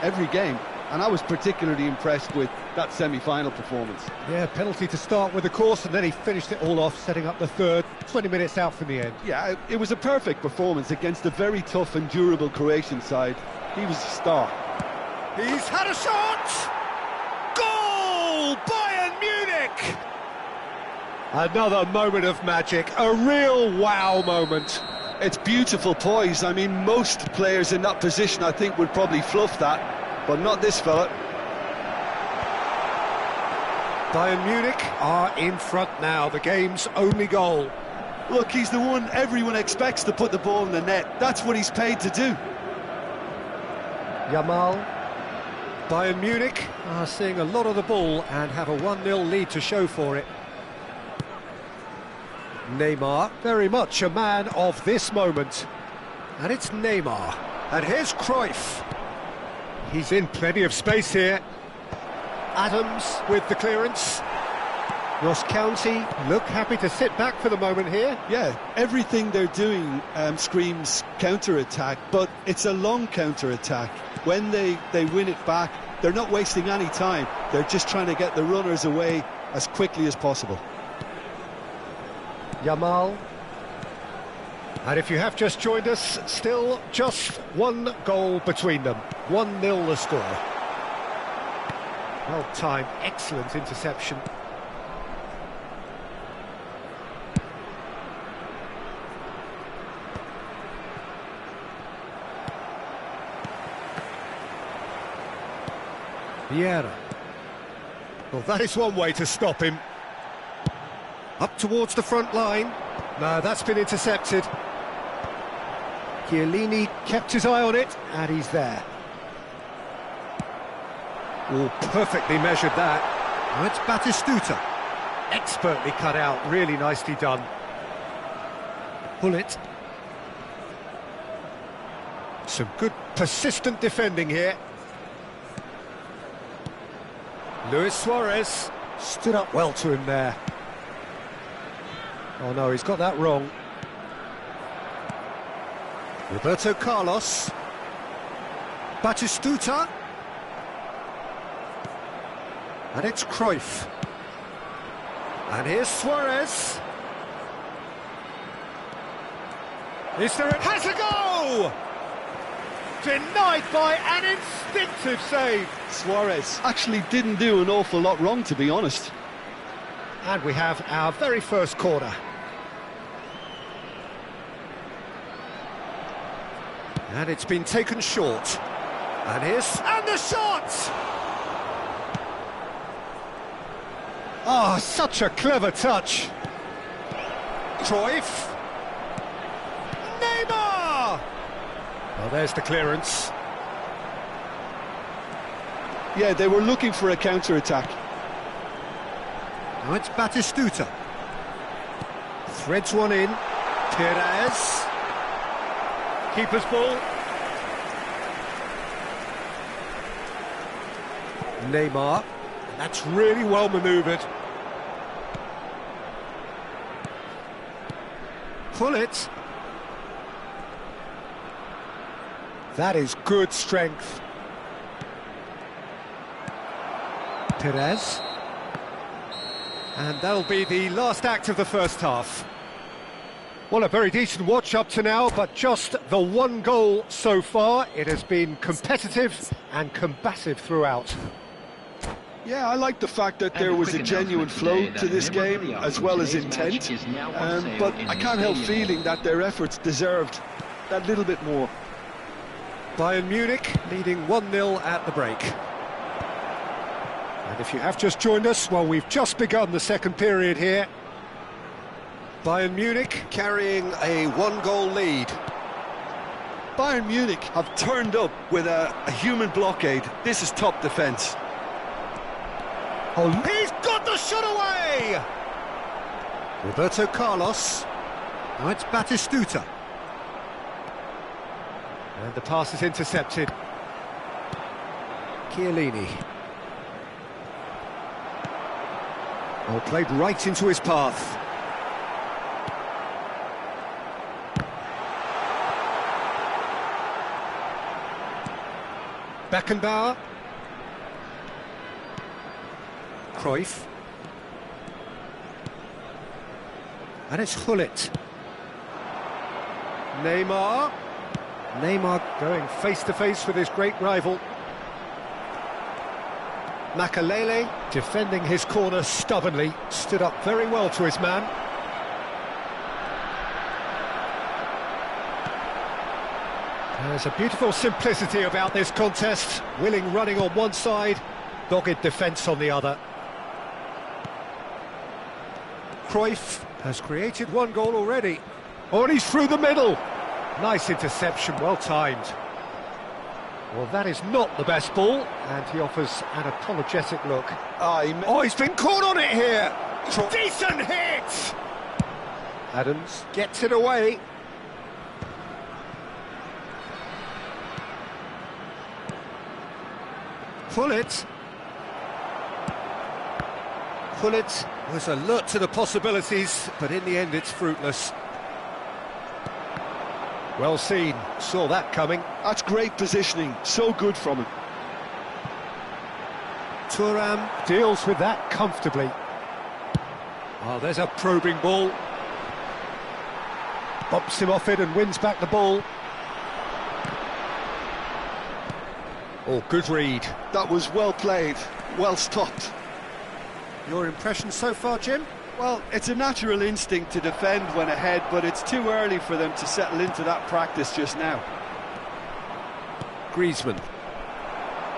Speaker 2: every game, and I was particularly impressed with that semi-final performance.
Speaker 1: Yeah, penalty to start with, of course, and then he finished it all off, setting up the third, 20 minutes out from the end.
Speaker 2: Yeah, it was a perfect performance against a very tough and durable Croatian side. He was a star.
Speaker 1: He's had a shot! Goal! Bayern Munich! Another moment of magic, a real wow moment.
Speaker 2: It's beautiful poise. I mean, most players in that position, I think, would probably fluff that, but not this fella.
Speaker 1: Bayern Munich are in front now, the game's only goal.
Speaker 2: Look, he's the one everyone expects to put the ball in the net. That's what he's paid to do.
Speaker 1: Yamal. Bayern Munich are seeing a lot of the ball and have a 1-0 lead to show for it. Neymar, very much a man of this moment. And it's Neymar. And here's Cruyff. He's in plenty of space here. Adams with the clearance. Ross County look happy to sit back for the moment here.
Speaker 2: Yeah, everything they're doing screams counter-attack, but it's a long counter-attack. When they win it back, they're not wasting any time. They're just trying to get the runners away as quickly as possible.
Speaker 1: Yamal. And if you have just joined us, still just one goal between them. 1-0 the score. Well timed, excellent interception. Vieira. Well, that is one way to stop him. Up towards the front line. No, that's been intercepted. Chiellini kept his eye on it, and he's there. Oh, perfectly measured that. Now it's Batistuta. Expertly cut out, really nicely done. Pull it. Some good persistent defending here. Luis Suarez stood up well to him there. Oh no, he's got that wrong. Roberto Carlos. Batistuta. And it's Cruyff. And here's Suarez. Is there a... Has a go! Denied by an instinctive save.
Speaker 2: Suarez actually didn't do an awful lot wrong, to be honest.
Speaker 1: And we have our very first corner. And it's been taken short. And here's... And the shot! Oh, such a clever touch. Cruyff. Neymar! Well, there's the clearance.
Speaker 2: Yeah, they were looking for a counter-attack.
Speaker 1: Now it's Batistuta. Threads one in. Perez. Keeper's ball. Neymar. And that's really well manoeuvred. Pull it. That is good strength. Perez. And that'll be the last act of the first half. Well, a very decent watch up to now, but just the one goal so far. It has been competitive and combative throughout.
Speaker 2: Yeah, I like the fact that there was a genuine flow to this game, as well as intent. But I can't help feeling that their efforts deserved that little bit more.
Speaker 1: Bayern Munich leading 1-0 at the break. And if you have just joined us, well, we've just begun the second period here. Bayern Munich carrying a one-goal lead.
Speaker 2: Bayern Munich have turned up with a human blockade. This is top defence.
Speaker 1: Oh, he's got the shot away! Roberto Carlos. Now it's Batistuta. And the pass is intercepted. Chiellini. Oh, played right into his path. Beckenbauer. Cruyff. And it's Hullet. Neymar. Neymar going face-to-face with his great rival. Makalele, defending his corner stubbornly, stood up very well to his man. There's a beautiful simplicity about this contest. Willing running on one side, dogged defence on the other. Cruyff has created one goal already. Oh, and he's through the middle. Nice interception, well timed. Well, that is not the best ball, and he offers an apologetic look.
Speaker 2: Oh, he's been caught on it here!
Speaker 1: Decent hit! Adams gets it away. Pullet was alert to the possibilities, but in the end it's fruitless. Well seen, saw that coming.
Speaker 2: That's great positioning, so good from him.
Speaker 1: Thuram deals with that comfortably. Oh, there's a probing ball. Bumps him off it and wins back the ball. Oh, good read.
Speaker 2: That was well played, well stopped.
Speaker 1: Your impression so far, Jim?
Speaker 2: Well, it's a natural instinct to defend when ahead, but it's too early for them to settle into that practice just now.
Speaker 1: Griezmann.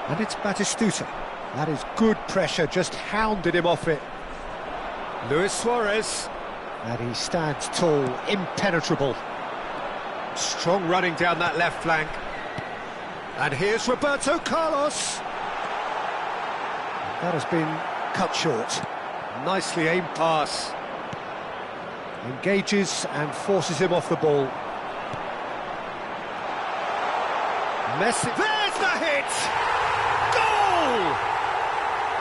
Speaker 1: And it's Batistuta. That is good pressure, just hounded him off it. Luis Suarez. And he stands tall, impenetrable. Strong running down that left flank. And here's Roberto Carlos. That has been cut short. Nicely aimed pass. Engages and forces him off the ball. Messi. There's the hit! Goal!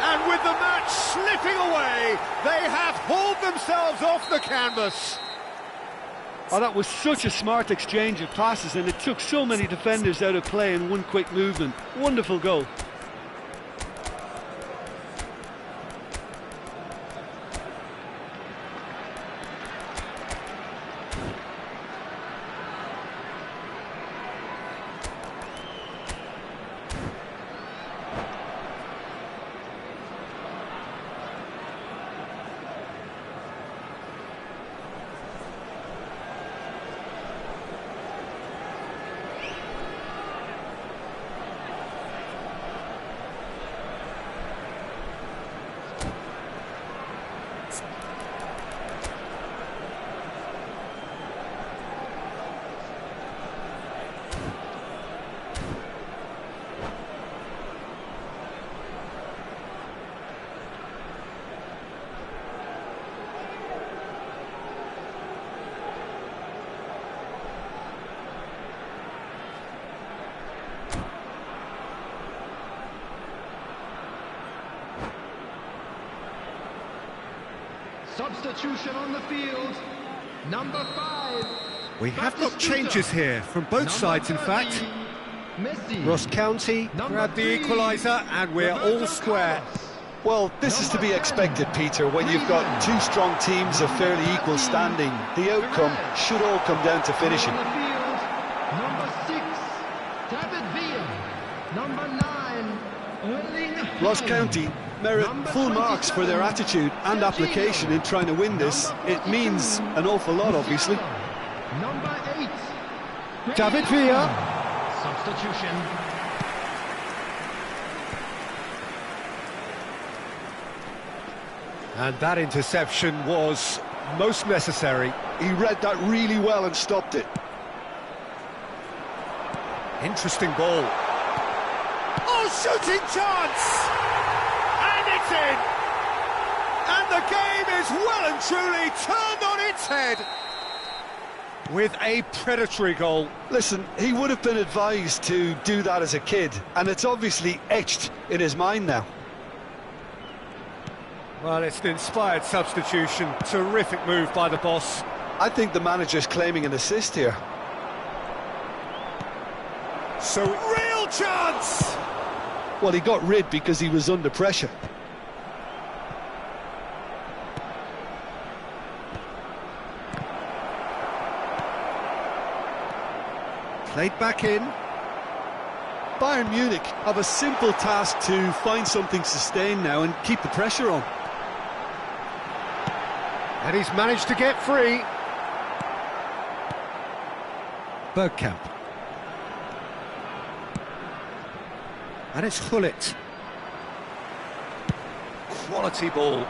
Speaker 1: And with the match slipping away, they have hauled themselves off the canvas.
Speaker 2: Oh, that was such a smart exchange of passes, and it took so many defenders out of play in one quick movement. Wonderful goal.
Speaker 4: Substitution on the field, number 5.
Speaker 1: We have got changes here from both sides, in fact. Ross County grabbed the equaliser, and we're all square.
Speaker 2: Well, this is to be expected, Peter, when you've got two strong teams of fairly equal standing. The outcome should all come down to finishing.
Speaker 4: Number 6, David Villa. Number 9, Erling.
Speaker 2: Ross County merit full marks for their attitude and application in trying to win this. It means an awful lot, obviously.
Speaker 4: Number 8,
Speaker 1: David Villa.
Speaker 4: substitution.
Speaker 1: And that interception was most necessary.
Speaker 2: He read that really well and stopped it.
Speaker 1: Interesting ball. Oh, shooting chance! And it's in! And the game is well and truly turned on its head with a predatory goal.
Speaker 2: Listen, he would have been advised to do that as a kid, and it's obviously etched in his mind now.
Speaker 1: Well, it's an inspired substitution. Terrific move by the boss.
Speaker 2: I think the manager's claiming an assist here.
Speaker 1: So, real chance!
Speaker 2: Well, he got rid because he was under pressure.
Speaker 1: Played back in.
Speaker 2: Bayern Munich have a simple task to find something sustained now and keep the pressure on.
Speaker 1: And he's managed to get free. Bergkamp. And it's Hullet. Quality ball.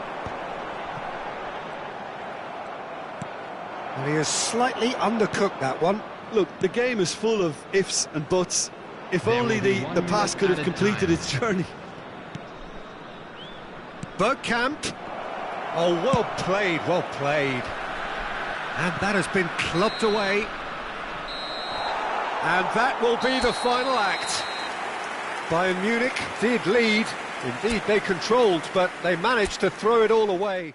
Speaker 1: And he has slightly undercooked that one.
Speaker 2: Look, the game is full of ifs and buts. If
Speaker 4: There
Speaker 2: only
Speaker 4: will be
Speaker 2: the
Speaker 4: 1
Speaker 2: pass
Speaker 4: minute
Speaker 2: could have
Speaker 4: added
Speaker 2: completed
Speaker 4: time.
Speaker 2: its journey.
Speaker 1: Bergkamp. Oh, well played, well played. And that has been clubbed away. And that will be the final act. Bayern Munich did lead. Indeed, they controlled, but they managed to throw it all away.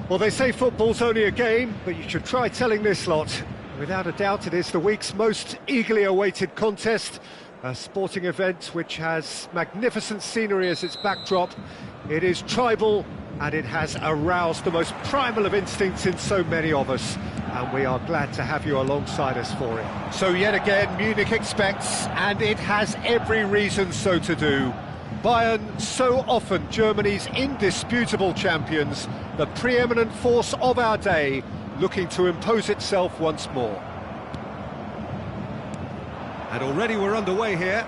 Speaker 1: Well, they say football's only a game, but you should try telling this lot. Without a doubt, it is the week's most eagerly awaited contest, a sporting event which has magnificent scenery as its backdrop. It is tribal, and it has aroused the most primal of instincts in so many of us, and we are glad to have you alongside us for it. So yet again, Munich expects, and it has every reason so to do. Bayern, so often Germany's indisputable champions, the preeminent force of our day, looking to impose itself once more. And already we're underway here.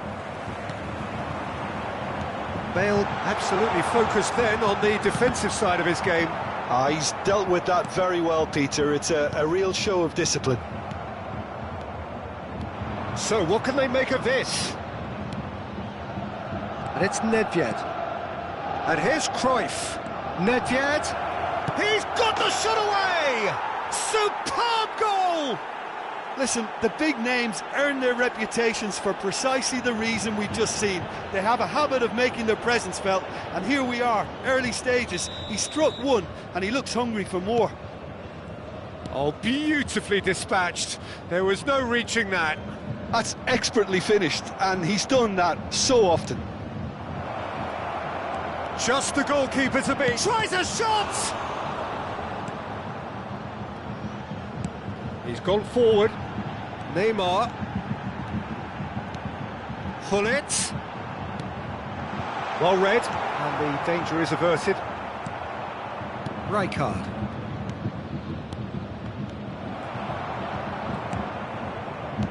Speaker 1: Bale absolutely focused then on the defensive side of his game.
Speaker 2: He's dealt with that very well, Peter. It's a real show of discipline.
Speaker 1: So what can they make of this? And it's Nedved. And here's Cruyff. Nedved. He's got the shot away! Superb goal!
Speaker 2: Listen, the big names earn their reputations for precisely the reason we've just seen. They have a habit of making their presence felt, and here we are, early stages. He struck one, and he looks hungry for more.
Speaker 1: Oh, beautifully dispatched. There was no reaching that.
Speaker 2: That's expertly finished, and he's done that so often.
Speaker 1: Just the goalkeeper to beat. Tries a shot! He's gone forward. Neymar. Hullet. Well read, and the danger is averted. Rijkaard.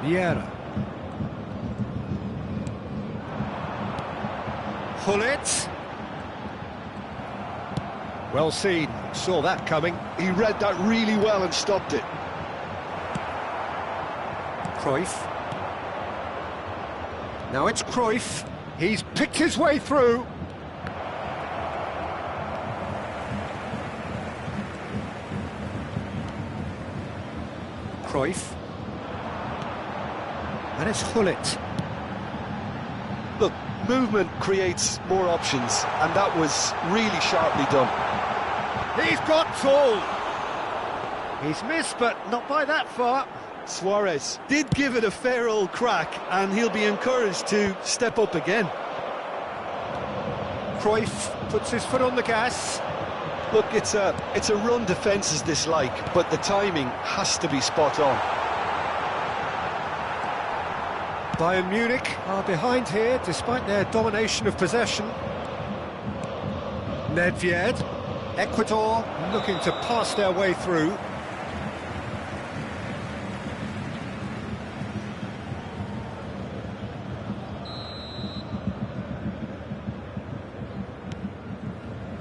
Speaker 1: Vieira. Hullet. Well seen, saw that coming.
Speaker 2: He read that really well and stopped it.
Speaker 1: Cruyff. Now it's Cruyff. He's picked his way through. Cruyff. And it's Hullet.
Speaker 2: Look, movement creates more options, and that was really sharply done.
Speaker 1: He's got tall. He's missed, but not by that far.
Speaker 2: Suarez did give it a fair old crack, and he'll be encouraged to step up again.
Speaker 1: Cruyff puts his foot on the gas.
Speaker 2: Look, it's a run defences dislike, but the timing has to be spot on.
Speaker 1: Bayern Munich are behind here, despite their domination of possession. Nedved. Ecuador looking to pass their way through.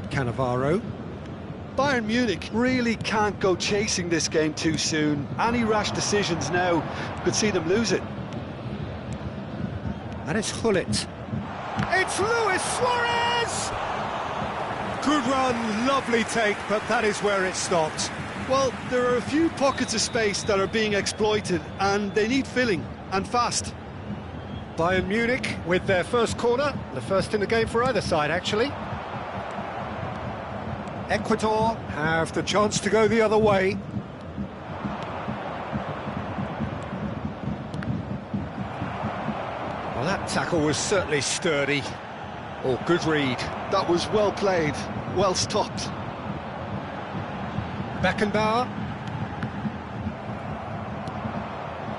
Speaker 1: Cannavaro.
Speaker 2: Bayern Munich really can't go chasing this game too soon. Any rash decisions now could see them lose it.
Speaker 1: And it's Hullet. It's Luis Suarez! Good run, lovely take, but that is where it stopped.
Speaker 2: Well, there are a few pockets of space that are being exploited, and they need filling, and fast.
Speaker 1: Bayern Munich with their first corner, the first in the game for either side, actually. Ecuador have the chance to go the other way. Well, that tackle was certainly sturdy. Oh, good read.
Speaker 2: That was well played, well stopped.
Speaker 1: Beckenbauer.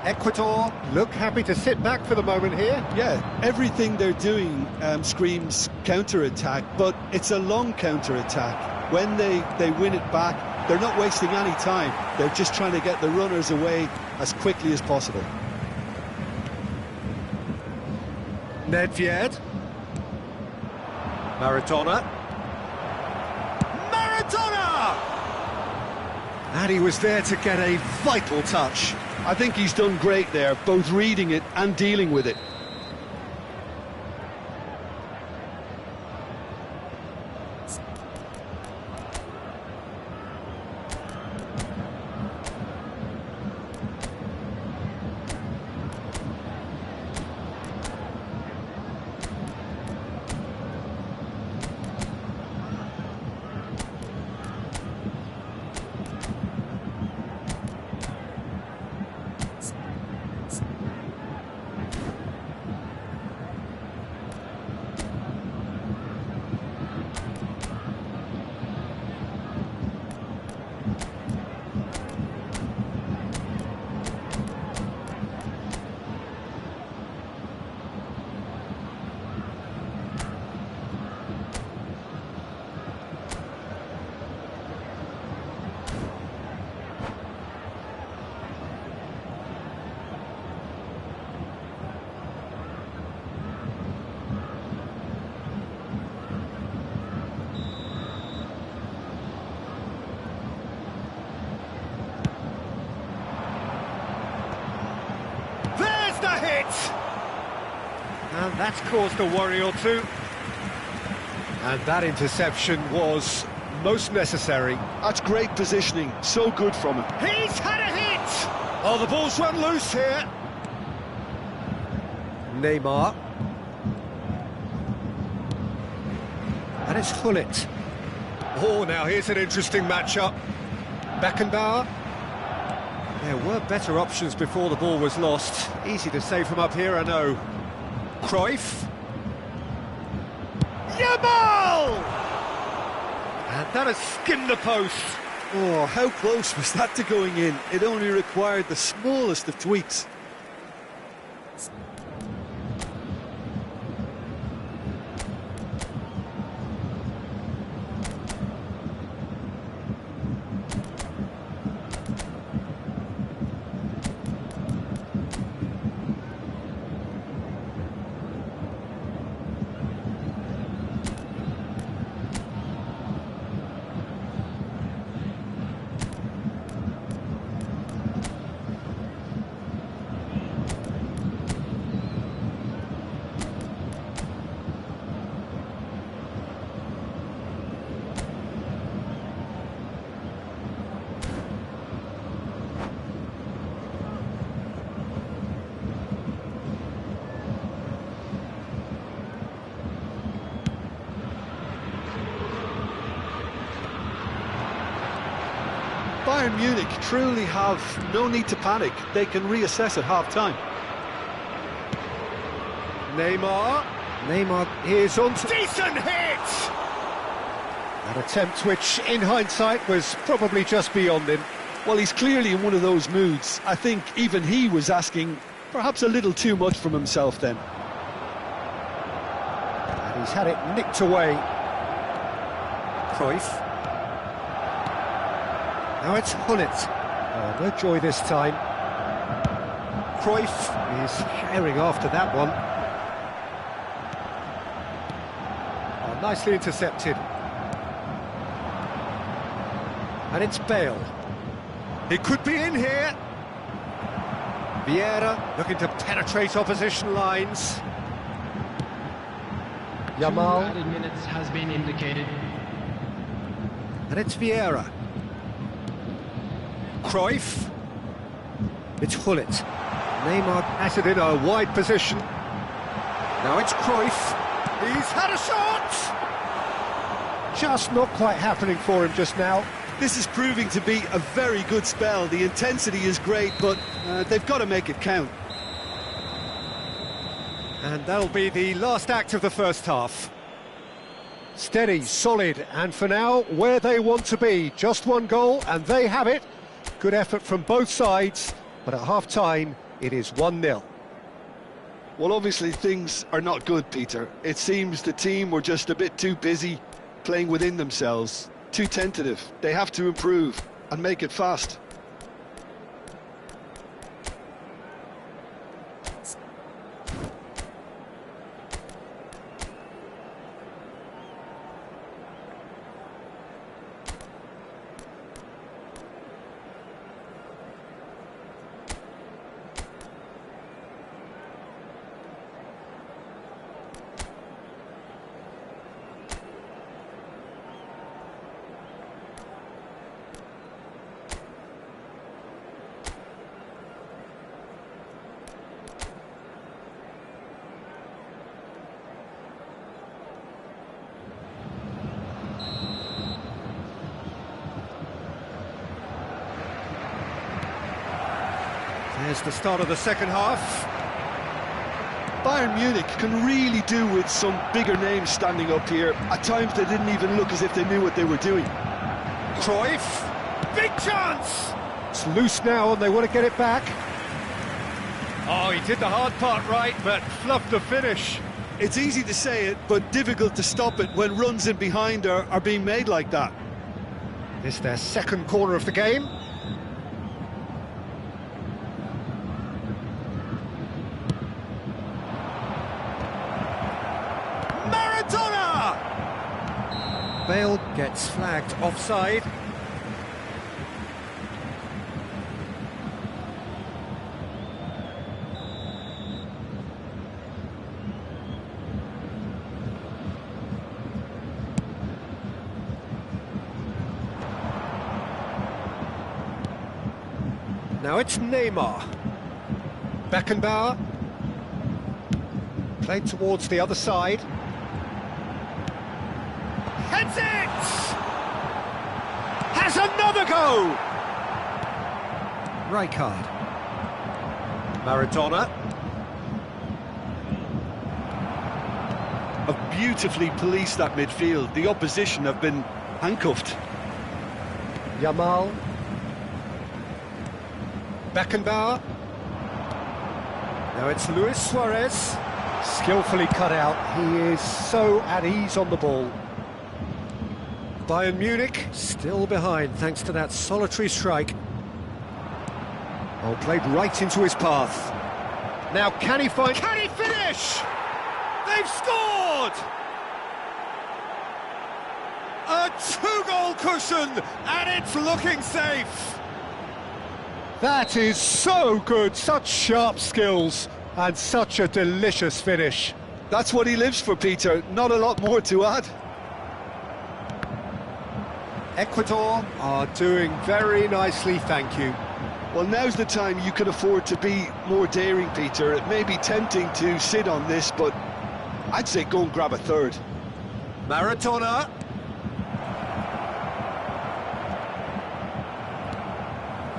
Speaker 1: Ecuador look happy to sit back for the moment here.
Speaker 2: Yeah, everything they're doing screams counter-attack, but it's a long counter-attack. When they win it back, they're not wasting any time. They're just trying to get the runners away as quickly as possible.
Speaker 1: Nedved. Maradona. Maradona! And he was there to get a vital touch.
Speaker 2: I think he's done great there, both reading it and dealing with it.
Speaker 1: And that's caused a worry or two. And that interception was most necessary.
Speaker 2: That's great positioning, so good from him.
Speaker 1: He's had a hit! Oh, the ball's run loose here. Neymar. And it's Hullet. Oh, now here's an interesting matchup. Beckenbauer. There were better options before the ball was lost. Easy to say from up here, I know. Cruyff. Yamal! And that has skimmed the post.
Speaker 2: Oh, how close was that to going in? It only required the smallest of tweaks. Bayern Munich truly have no need to panic. They can reassess at half-time.
Speaker 1: Neymar. Neymar is on. Decent hit! An attempt which, in hindsight, was probably just beyond him.
Speaker 2: Well, he's clearly in one of those moods. I think even he was asking perhaps a little too much from himself then.
Speaker 1: And he's had it nicked away. Cruyff. Now it's Hullet. Oh, no joy this time. Cruyff is herring after that one. Oh, nicely intercepted. And it's Bale. He could be in here. Vieira looking to penetrate opposition lines. Yamal.
Speaker 4: 2 added minutes has been indicated.
Speaker 1: And it's Vieira. Cruyff. It's Hullet. Neymar has it in a wide position. Now it's Cruyff. He's had a shot! Just not quite happening for him just now.
Speaker 2: This is proving to be a very good spell. The intensity is great, but they've got to make it count.
Speaker 1: And that'll be the last act of the first half. Steady, solid, and for now, where they want to be. Just one goal, and they have it. Good effort from both sides, but at half-time, It is 1-0.
Speaker 2: Well, obviously things are not good, Peter. It seems the team were just a bit too busy playing within themselves, too tentative. They have to improve and make it fast.
Speaker 1: There's the start of the second half.
Speaker 2: Bayern Munich can really do with some bigger names standing up here. At times they didn't even look as if they knew what they were doing.
Speaker 1: Cruyff, big chance! It's loose now and they want to get it back. Oh, he did the hard part right, but fluffed the finish.
Speaker 2: It's easy to say it, but difficult to stop it when runs in behind are being made like that.
Speaker 1: This is their second corner of the game. Bale gets flagged offside. Now it's Neymar. Beckenbauer. Played towards the other side. Heads it! Has another go! Rijkaard. Maradona.
Speaker 2: Have beautifully policed that midfield. The opposition have been handcuffed.
Speaker 1: Yamal. Beckenbauer. Now it's Luis Suarez. Skillfully cut out. He is so at ease on the ball. Bayern Munich still behind thanks to that solitary strike. Oh, played right into his path. Now can he finish? They've scored! A two-goal cushion, and it's looking safe. That is so good, such sharp skills, and such a delicious finish.
Speaker 2: That's what he lives for, Peter. Not a lot more to add.
Speaker 1: Ecuador are doing very nicely, thank you.
Speaker 2: Well, now's the time you can afford to be more daring, Peter. It may be tempting to sit on this, but I'd say go and grab a third.
Speaker 1: Maradona.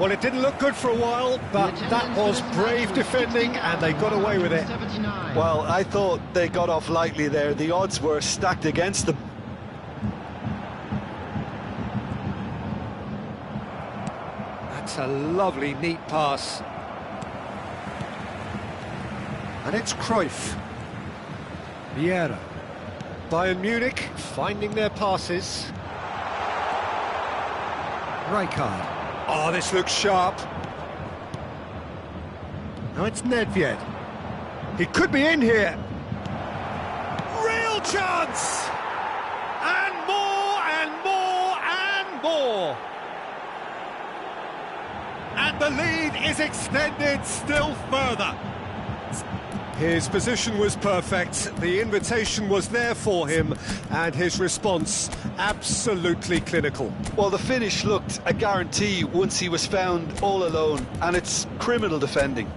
Speaker 1: Well, it didn't look good for a while, but that was brave defending, and they got away with it.
Speaker 2: Well, I thought they got off lightly there. The odds were stacked against them.
Speaker 1: That's a lovely, neat pass. And it's Cruyff. Vieira. Bayern Munich finding their passes. Rijkaard. Oh, this looks sharp. Now it's Nedved. He could be in here. Real chance! And more, and more, and more! And the lead is extended still further. His position was perfect, the invitation was there for him, and his response absolutely clinical.
Speaker 2: Well, the finish looked a guarantee once he was found all alone, and it's criminal defending.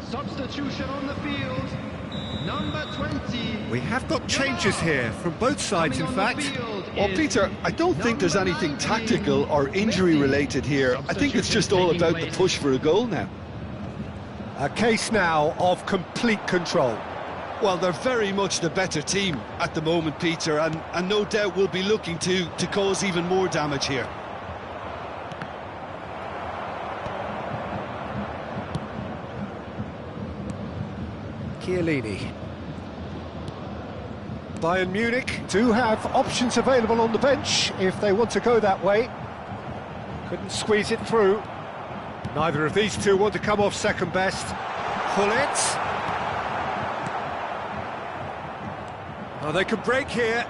Speaker 4: Substitution on the field.
Speaker 3: Number 20.
Speaker 1: We have got changes here from both sides, in fact.
Speaker 2: Well, Peter, I don't think there's anything tactical or injury related here. I think it's just all about the push for a goal now.
Speaker 1: A case now of complete control.
Speaker 2: Well, they're very much the better team at the moment, Peter, and no doubt will be looking to cause even more damage here.
Speaker 1: Chiellini. Bayern Munich do have options available on the bench if they want to go that way. Couldn't squeeze it through. Neither of these two want to come off second best. Gullit. Oh, they could break here.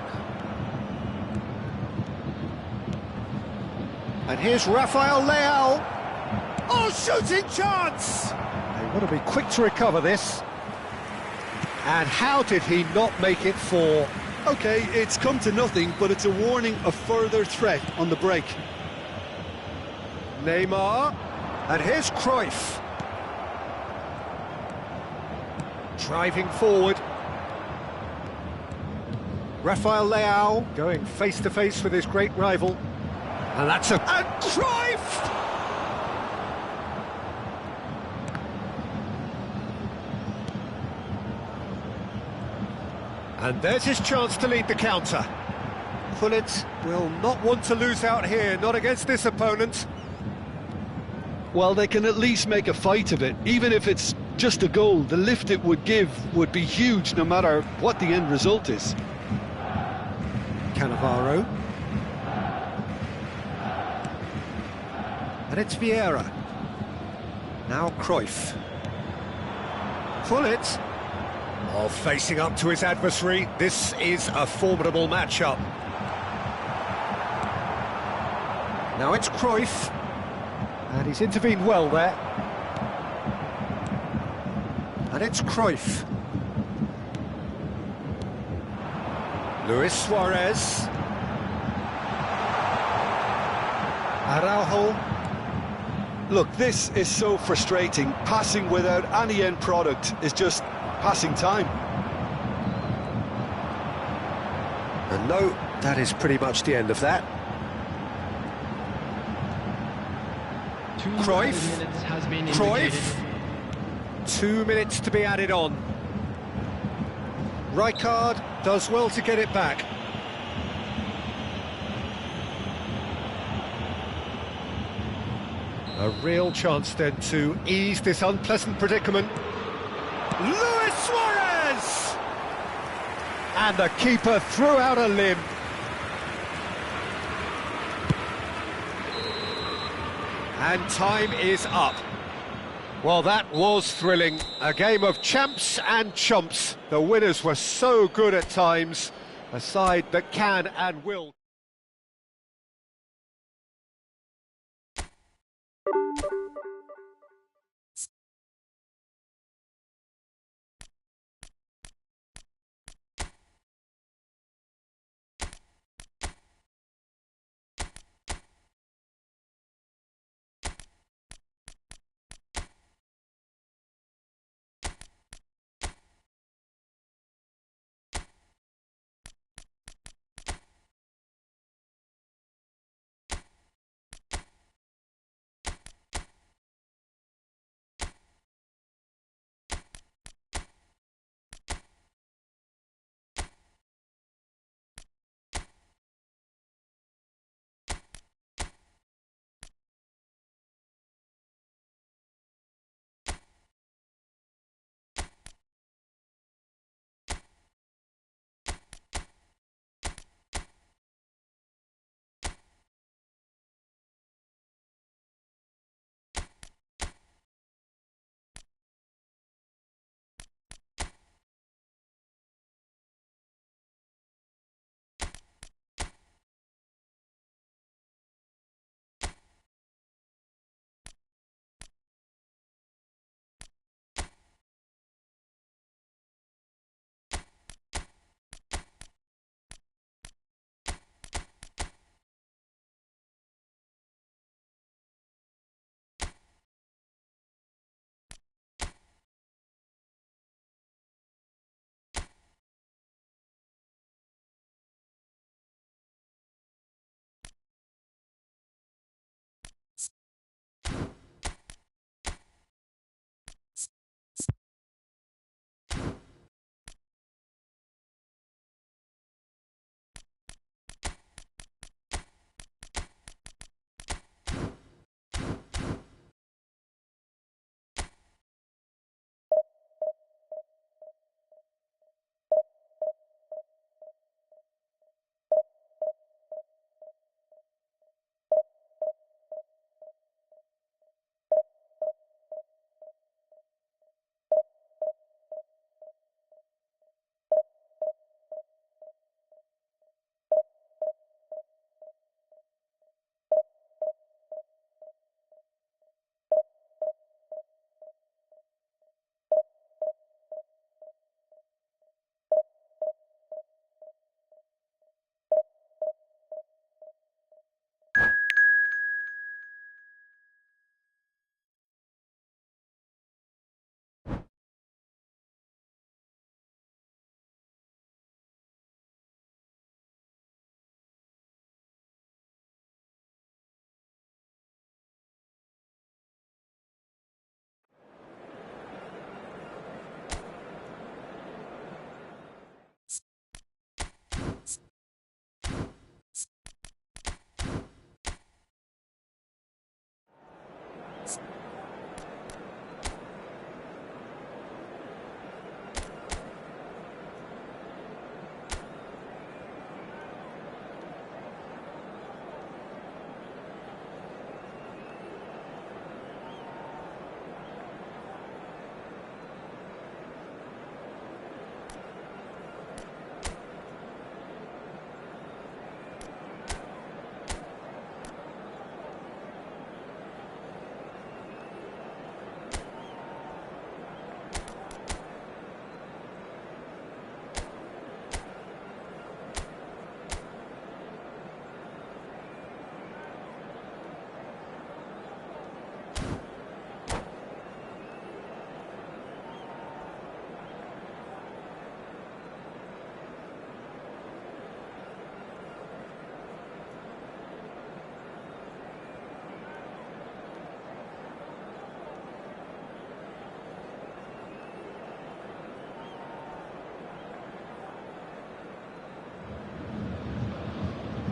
Speaker 1: And here's Rafael Leao. Oh, shooting chance! They want to be quick to recover this. And how did he not make it four?
Speaker 2: OK, it's come to nothing, but it's a warning of further threat on the break.
Speaker 1: Neymar. And here's Cruyff. Driving forward. Rafael Leao going face-to-face with his great rival. And that's a... And Cruyff! And there's his chance to lead the counter. Gullit will not want to lose out here, not against this opponent.
Speaker 2: Well, they can at least make a fight of it. Even if it's just a goal, the lift it would give would be huge no matter what the end result is.
Speaker 1: Cannavaro. And it's Vieira. Now Cruyff. Gullit. Oh, facing up to his adversary. This is a formidable matchup. Now it's Cruyff. And he's intervened well there. And it's Cruyff. Luis Suarez. Araujo.
Speaker 2: Look, this is so frustrating. Passing without any end product is just passing time.
Speaker 1: And no, that is pretty much the end of that. Cruyff. Cruyff. 2 minutes to be added on. Rijkaard does well to get it back. A real chance then to ease this unpleasant predicament. Luis Suarez! And the keeper threw out a limb. And time is up. Well, that was thrilling. A game of champs and chumps. The winners were so good at times. A side that can and will.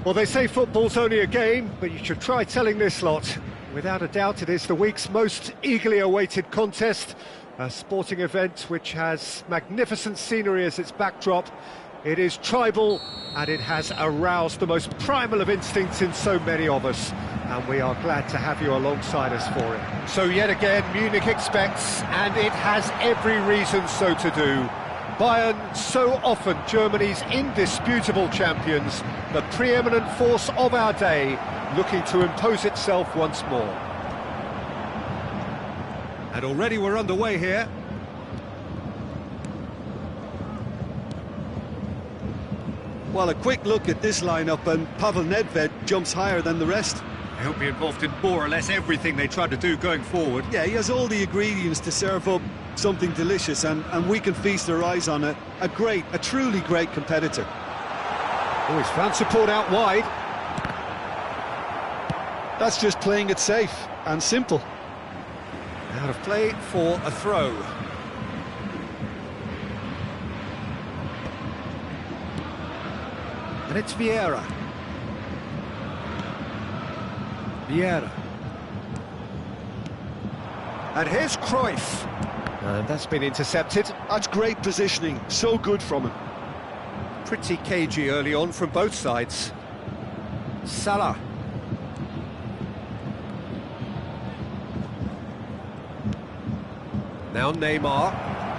Speaker 1: Well, they say football's only a game, but you should try telling this lot. Without a doubt, it is the week's most eagerly awaited contest, a sporting event which has magnificent scenery as its backdrop. It is tribal, and it has aroused the most primal of instincts in so many of us, and we are glad to have you alongside us for it. So yet again, Munich expects, and it has every reason so to do. Bayern, so often Germany's indisputable champions, the preeminent force of our day, looking to impose itself once more. And already we're underway here.
Speaker 2: Well, a quick look at this lineup, and Pavel Nedved jumps higher than the rest.
Speaker 1: He'll be involved in more or less everything they try to do going forward.
Speaker 2: Yeah, he has all the ingredients to serve up something delicious, and we can feast our eyes on it. A truly great competitor.
Speaker 1: Oh, he's found support out wide.
Speaker 2: That's just playing it safe and simple.
Speaker 1: Out of play for a throw. And it's Vieira. Vieira. And here's Cruyff. And that's been intercepted.
Speaker 2: That's great positioning, so good from him.
Speaker 1: Pretty cagey early on from both sides. Salah. Now Neymar.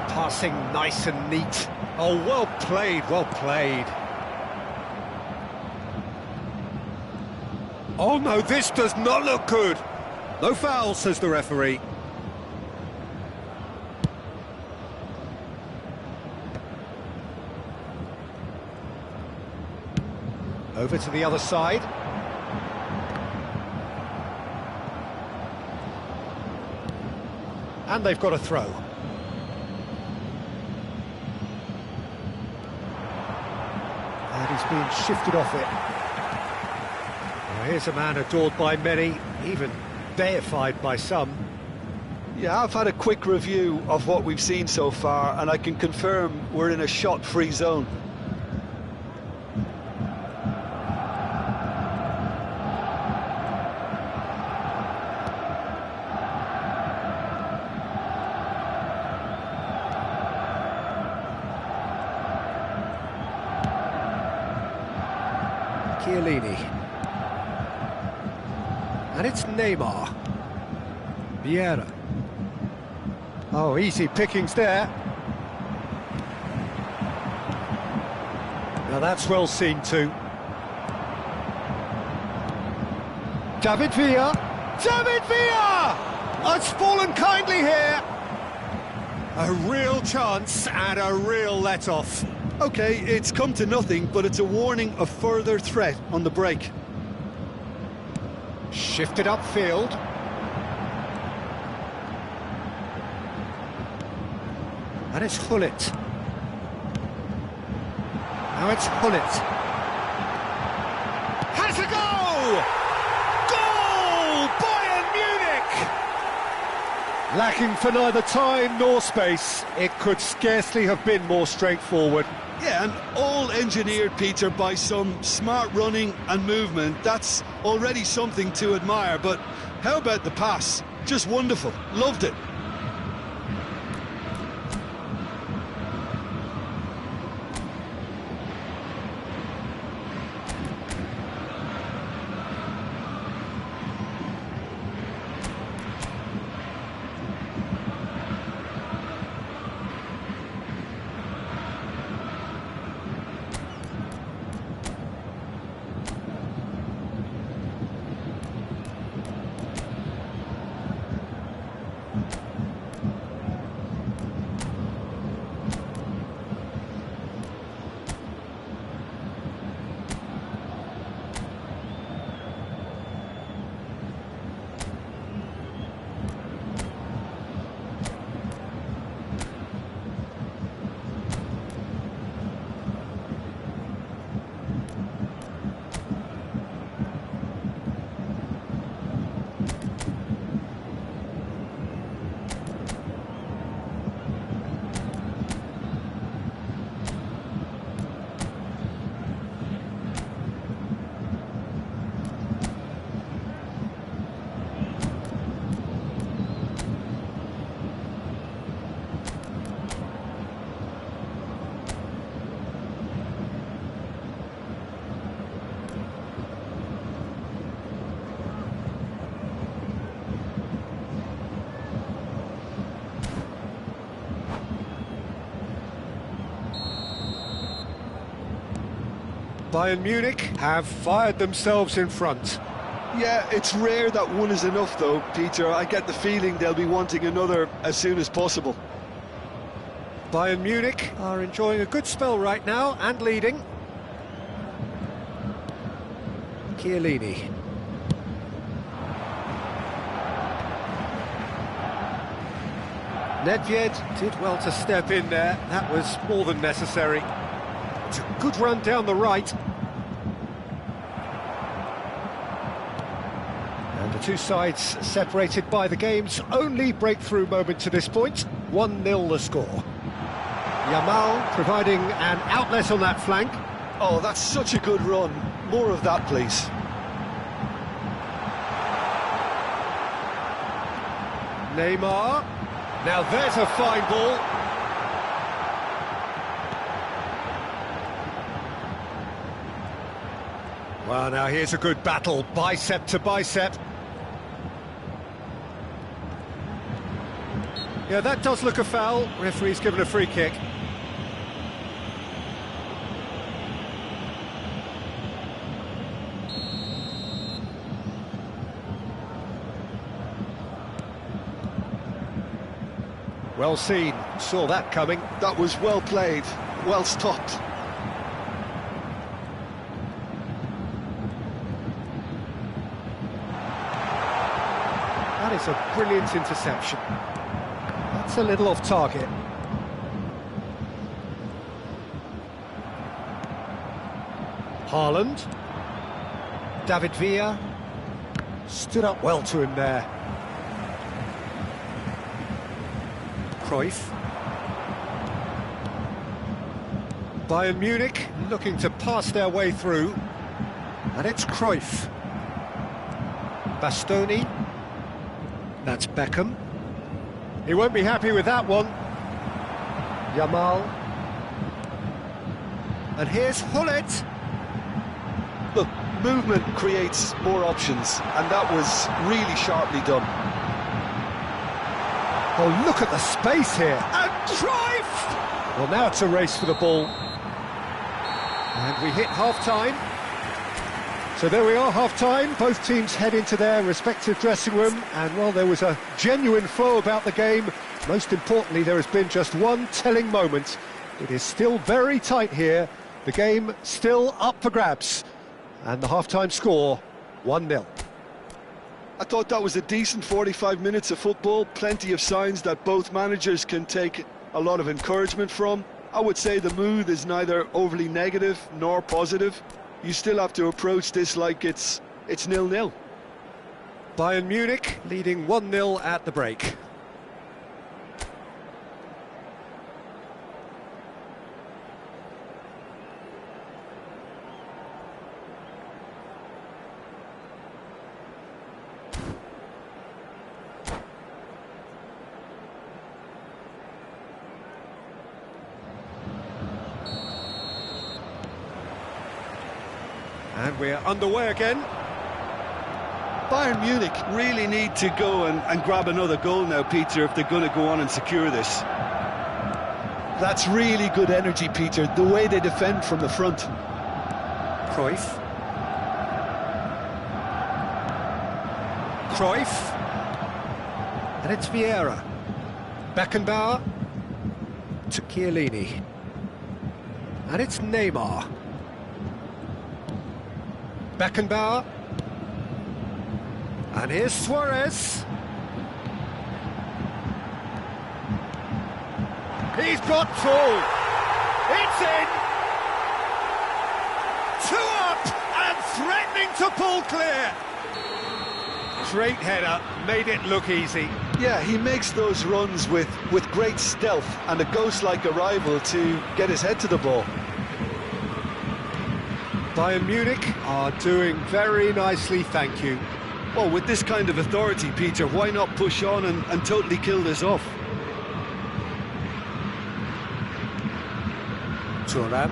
Speaker 1: Passing nice and neat. Oh, well played, well played. Oh no, this does not look good. No foul, says the referee. Over to the other side. And they've got a throw. And he's being shifted off it. Well, here's a man adored by many, even deified by some.
Speaker 2: Yeah, I've had a quick review of what we've seen so far, and I can confirm we're in a shot-free zone.
Speaker 1: Chiellini. And it's Neymar. Vieira. Oh, easy pickings there. Now that's well seen too. David Villa. David Villa! Oh, it's fallen kindly here. A real chance and a real let-off.
Speaker 2: Okay, it's come to nothing, but it's a warning of further threat on the break.
Speaker 1: Shifted upfield. And it's Hullet. Now it's Hullet. Has a goal! Goal! Bayern Munich! Lacking for neither time nor space, it could scarcely have been more straightforward.
Speaker 2: Yeah, and all engineered, Peter, by some smart running and movement. That's already something to admire, but how about the pass? Just wonderful. Loved it.
Speaker 1: Bayern Munich have fired themselves in front.
Speaker 2: Yeah, it's rare that one is enough though, Peter. I get the feeling they'll be wanting another as soon as possible.
Speaker 1: Bayern Munich are enjoying a good spell right now and leading. Chiellini. Nedved did well to step in there. That was more than necessary. It's a good run down the right. And the two sides separated by the game's only breakthrough moment to this point. 1-0 the score. Yamal providing an outlet on that flank.
Speaker 2: Oh, that's such a good run. More of that, please.
Speaker 1: Neymar. Now there's a fine ball. Well, now here's a good battle, bicep to bicep. Yeah, that does look a foul. Referee's given a free kick. Well seen, saw that coming.
Speaker 2: That was well played, well stopped.
Speaker 1: That is a brilliant interception. That's a little off target. Haaland. David Villa. Stood up well to him there. Cruyff. Bayern Munich looking to pass their way through. And it's Cruyff. Bastoni. That's Beckham. He won't be happy with that one. Yamal. And here's Hullet.
Speaker 2: Look, movement creates more options, and that was really sharply done.
Speaker 1: Oh, look at the space here. And Cruyff! Well, now it's a race for the ball. And we hit half-time. So there we are, half-time. Both teams head into their respective dressing room. And, well, there was a genuine flow about the game. Most importantly, there has been just one telling moment. It is still very tight here. The game still up for grabs. And the half-time score, 1-0.
Speaker 2: I thought that was a decent 45 minutes of football. Plenty of signs that both managers can take a lot of encouragement from. I would say the mood is neither overly negative nor positive. You still have to approach this like it's 0-0.
Speaker 1: Bayern Munich leading 1-0 at the break. And we're underway again.
Speaker 2: Bayern Munich really need to go and grab another goal now, Peter, if they're going to go on and secure this. That's really good energy, Peter, the way they defend from the front.
Speaker 1: Cruyff. Cruyff. And it's Vieira. Beckenbauer to Chiellini. And it's Neymar. Beckenbauer. And here's Suarez. He's got full. It's in. 2 up and threatening to pull clear. Great header, made it look easy.
Speaker 2: Yeah, he makes those runs with great stealth and a ghost-like arrival to get his head to the ball.
Speaker 1: Bayern Munich are doing very nicely, thank you.
Speaker 2: Well, with this kind of authority, Peter, why not push on and totally kill this off?
Speaker 1: Thuram.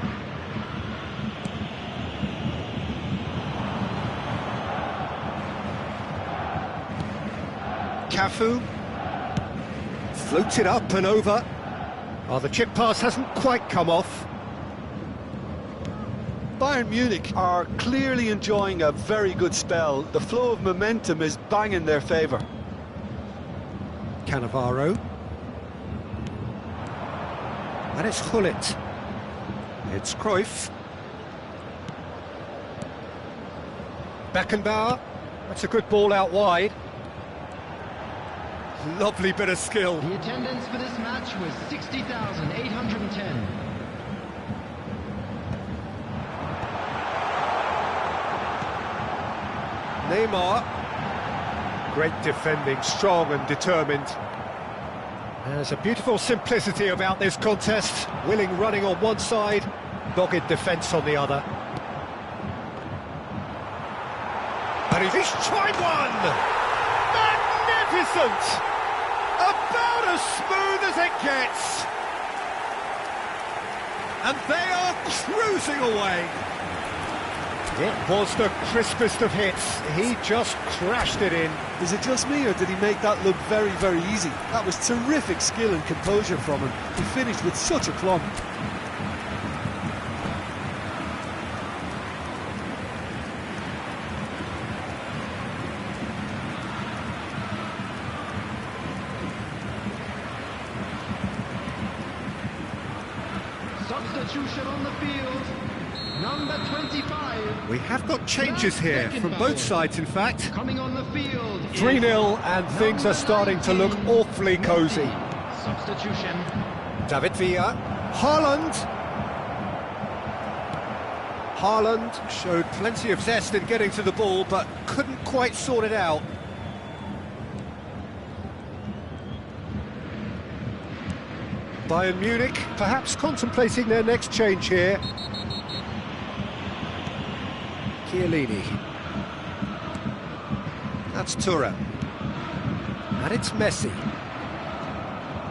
Speaker 1: Cafu. Floats it up and over. Oh, the chip pass hasn't quite come off.
Speaker 2: Bayern Bayern Munich are clearly enjoying a very good spell. The flow of momentum is bang in their favour.
Speaker 1: Cannavaro. And it's Gullit. It's Cruyff. Beckenbauer. That's a good ball out wide. Lovely bit of skill.
Speaker 4: The attendance for this match was 60,810.
Speaker 1: Neymar. Great defending, strong and determined. There's a beautiful simplicity about this contest. Willing running on one side, dogged defence on the other. And he's tried one! Magnificent! About as smooth as it gets. And they are cruising away. It was the crispest of hits. He just crashed it in.
Speaker 2: Is it just me, or did he make that look very, very easy? That was terrific skill and composure from him. He finished with such aplomb.
Speaker 4: Substitution on the field. Number 25.
Speaker 1: We have got changes here from both sides, in fact.
Speaker 4: Coming on the field.
Speaker 1: 3-0, and things are starting to look awfully cosy.
Speaker 4: Substitution.
Speaker 1: David Villa. Haaland. Haaland showed plenty of zest in getting to the ball, but couldn't quite sort it out. Bayern Munich perhaps contemplating their next change here. Chiellini. That's Thuram. And it's Messi.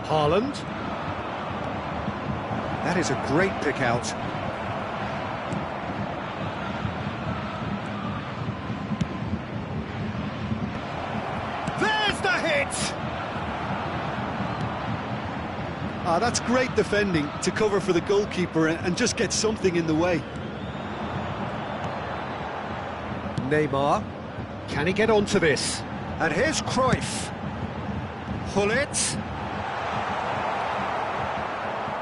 Speaker 1: Haaland. That is a great pick out. There's the hit!
Speaker 2: That's great defending to cover for the goalkeeper and just get something in the way.
Speaker 1: Neymar. Can he get onto this? And here's Cruyff. Gullit.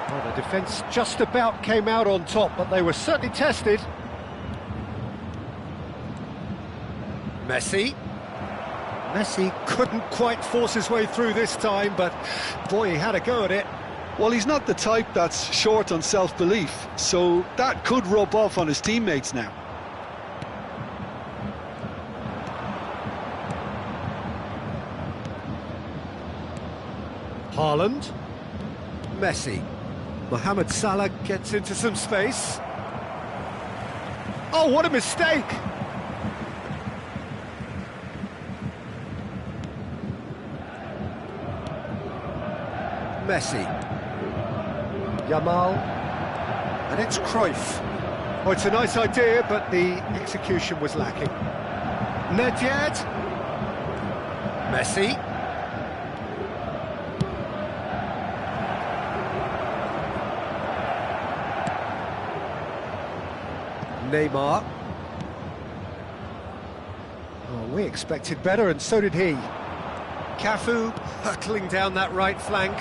Speaker 1: Well, the defence just about came out on top, but they were certainly tested. Messi. Messi couldn't quite force his way through this time, but boy, he had a go at it.
Speaker 2: Well, he's not the type that's short on self-belief, so that could rub off on his teammates now.
Speaker 1: Haaland. Messi. Mohamed Salah gets into some space. Oh, what a mistake! Messi. Yamal. And it's Cruyff. Oh, it's a nice idea, but the execution was lacking. Nedved. Messi. Neymar. Oh, we expected better, and so did he. Cafu hurtling down that right flank.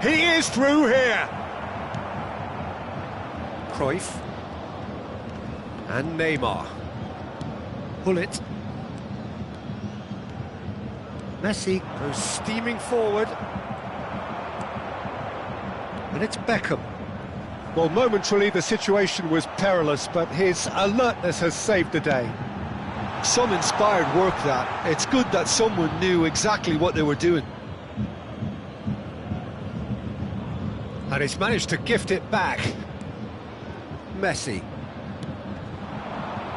Speaker 1: He is through here! Cruyff. And Neymar. Gullit. Messi goes steaming forward. And it's Beckham. Well, momentarily the situation was perilous, but his alertness has saved the day.
Speaker 2: Some inspired work, that. It's good that someone knew exactly what they were doing.
Speaker 1: And he's managed to gift it back. Messi.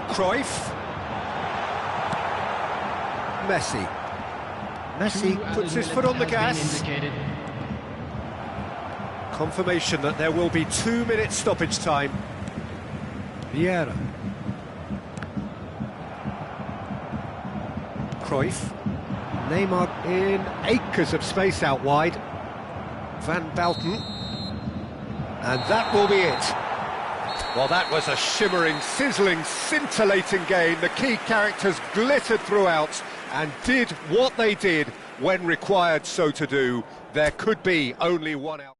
Speaker 1: Cruyff. Messi. Messi puts his foot on the gas. Confirmation that there will be 2 minutes stoppage time. Vieira. Cruyff. Neymar in acres of space out wide. Van Bauten. And that will be it. Well, that was a shimmering, sizzling, scintillating game. The key characters glittered throughout and did what they did when required so to do. There could be only one out.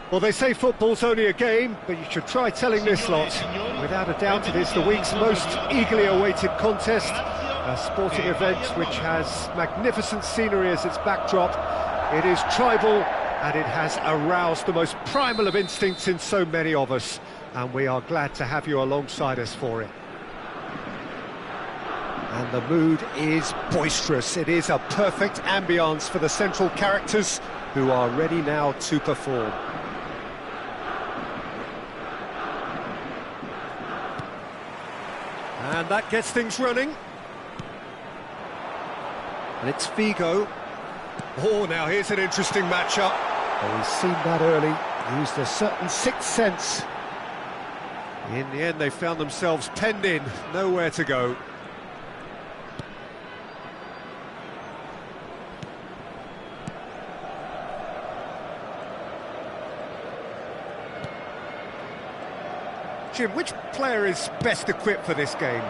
Speaker 1: Well, they say football's only a game, but you should try telling this lot. Without a doubt, it is the week's most eagerly awaited contest, a sporting event which has magnificent scenery as its backdrop. It is tribal, and it has aroused the most primal of instincts in so many of us, and we are glad to have you alongside us for it. And the mood is boisterous. It is a perfect ambience for the central characters, who are ready now to perform. And that gets things running. And it's Figo. Oh, now here's an interesting matchup. Oh, he's seen that early, used a certain sixth sense. In the end, they found themselves penned in, nowhere to go. Jim, which player is best equipped for this game?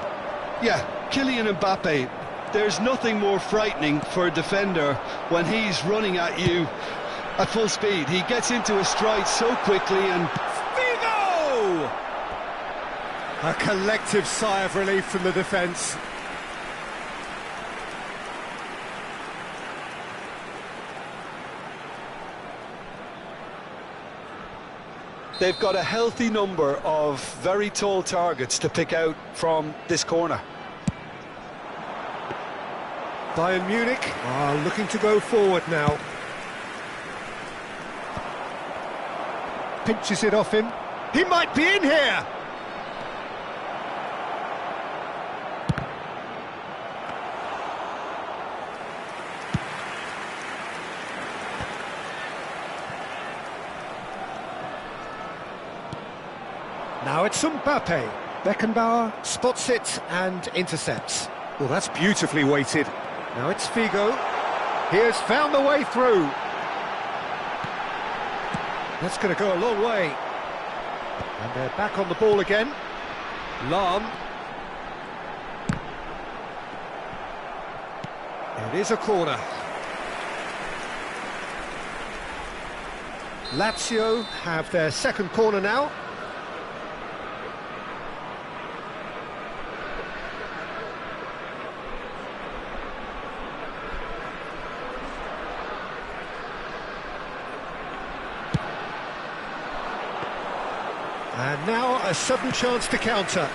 Speaker 2: Yeah, Kylian Mbappe. There's nothing more frightening for a defender when he's running at you at full speed. He gets into a stride so quickly and...
Speaker 1: Figo! A collective sigh of relief from the defence.
Speaker 2: They've got a healthy number of very tall targets to pick out from this corner.
Speaker 1: Bayern Munich are looking to go forward now. Pinches it off him. He might be in here! Now it's Mbappe. Beckenbauer spots it and intercepts. Well, that's beautifully weighted. Now it's Figo. He has found the way through. That's going to go a long way. And they're back on the ball again. Lahm. It is a corner. Lazio have their second corner now. And now a sudden chance to counter.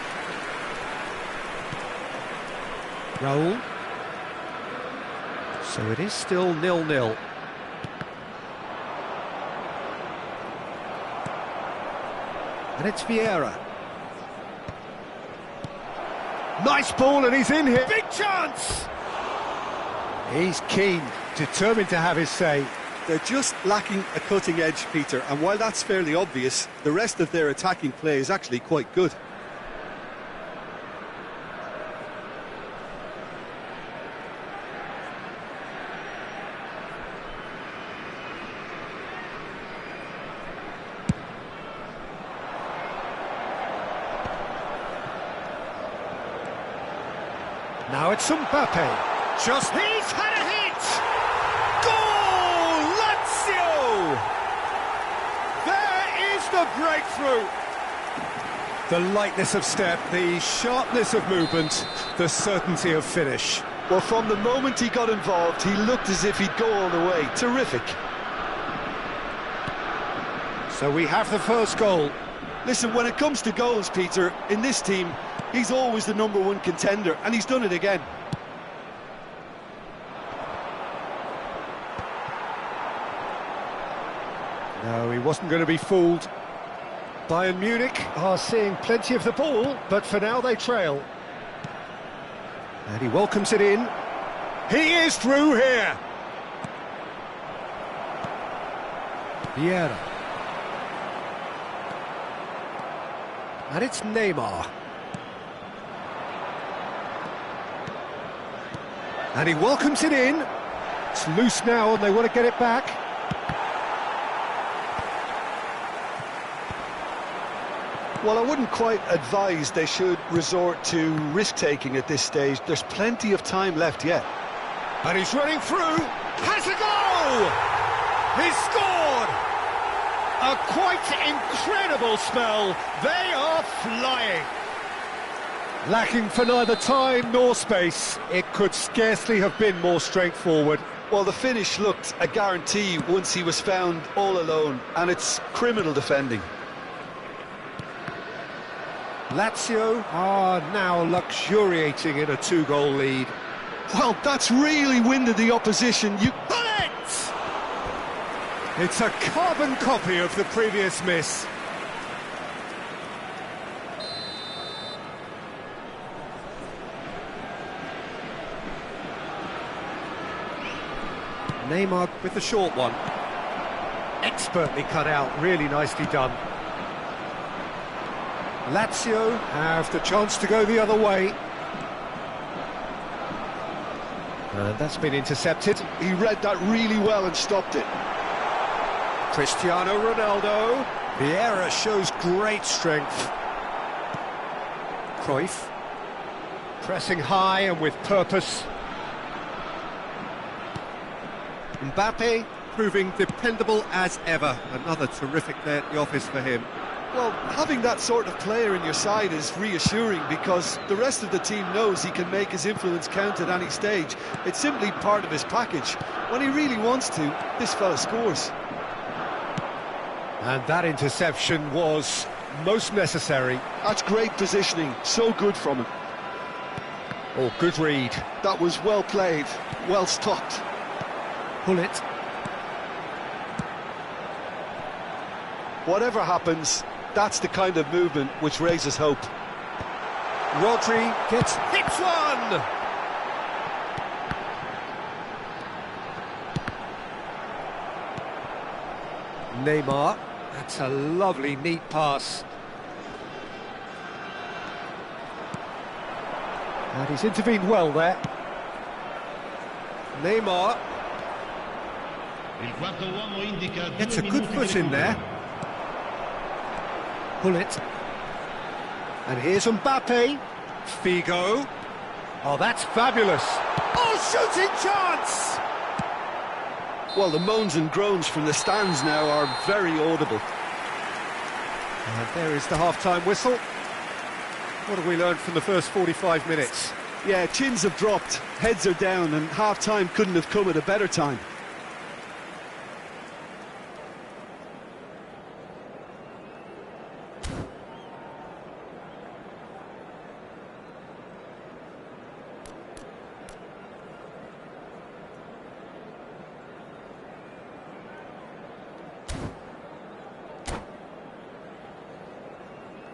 Speaker 1: Raul. So it is still 0-0. And it's Vieira. Nice ball, and he's in here. Big chance! He's keen, determined to have his say.
Speaker 2: They're just lacking a cutting edge, Peter, and while that's fairly obvious, the rest of their attacking play is actually quite good.
Speaker 1: Now it's Mbappe. Just he's had a hit! Goal! Lazio! There is the breakthrough! The lightness of step, the sharpness of movement, the certainty of finish.
Speaker 2: Well, from the moment he got involved, he looked as if he'd go all the way. Terrific.
Speaker 1: So we have the first goal.
Speaker 2: Listen, when it comes to goals, Peter, in this team, he's always the #1 contender, and he's done it again.
Speaker 1: No, he wasn't going to be fooled. Bayern Munich are seeing plenty of the ball, but for now they trail. And he welcomes it in. He is through here. Vieira. And it's Neymar. And he welcomes it in. It's loose now and they want to get it back.
Speaker 2: Well, I wouldn't quite advise they should resort to risk-taking at this stage. There's plenty of time left yet.
Speaker 1: And he's running through. Has a goal! He's scored! A quite incredible spell. They are flying. Lacking for neither time nor space. It could scarcely have been more straightforward.
Speaker 2: Well, the finish looked a guarantee once he was found all alone, and it's criminal defending.
Speaker 1: Lazio are now luxuriating in a 2-goal lead.
Speaker 2: Well, that's really winded the opposition. You
Speaker 1: Bullet! It's a carbon copy of the previous miss. Neymar with the short one. Expertly cut out, really nicely done. Lazio have the chance to go the other way. And that's been intercepted.
Speaker 2: He read that really well and stopped it.
Speaker 1: Cristiano Ronaldo. Vieira shows great strength. Cruyff. Pressing high and with purpose. Mbappe proving dependable as ever. Another terrific day at the office for him.
Speaker 2: Well, having that sort of player in your side is reassuring because the rest of the team knows he can make his influence count at any stage. It's simply part of his package. When he really wants to, this fella scores.
Speaker 1: And that interception was most necessary.
Speaker 2: That's great positioning, so good from him.
Speaker 1: Oh, good read.
Speaker 2: That was well played, well stopped.
Speaker 1: Pull it.
Speaker 2: Whatever happens, that's the kind of movement which raises hope.
Speaker 1: Rodri hits one! Neymar, that's a lovely, neat pass. And he's intervened well there. Neymar gets a good foot in there. Pull it. And here's Mbappe. Figo. Oh, that's fabulous. Oh, shooting chance!
Speaker 2: Well, the moans and groans from the stands now are very audible.
Speaker 1: And there is the half-time whistle. What have we learned from the first 45 minutes?
Speaker 2: Yeah, chins have dropped, heads are down, and half-time couldn't have come at a better time.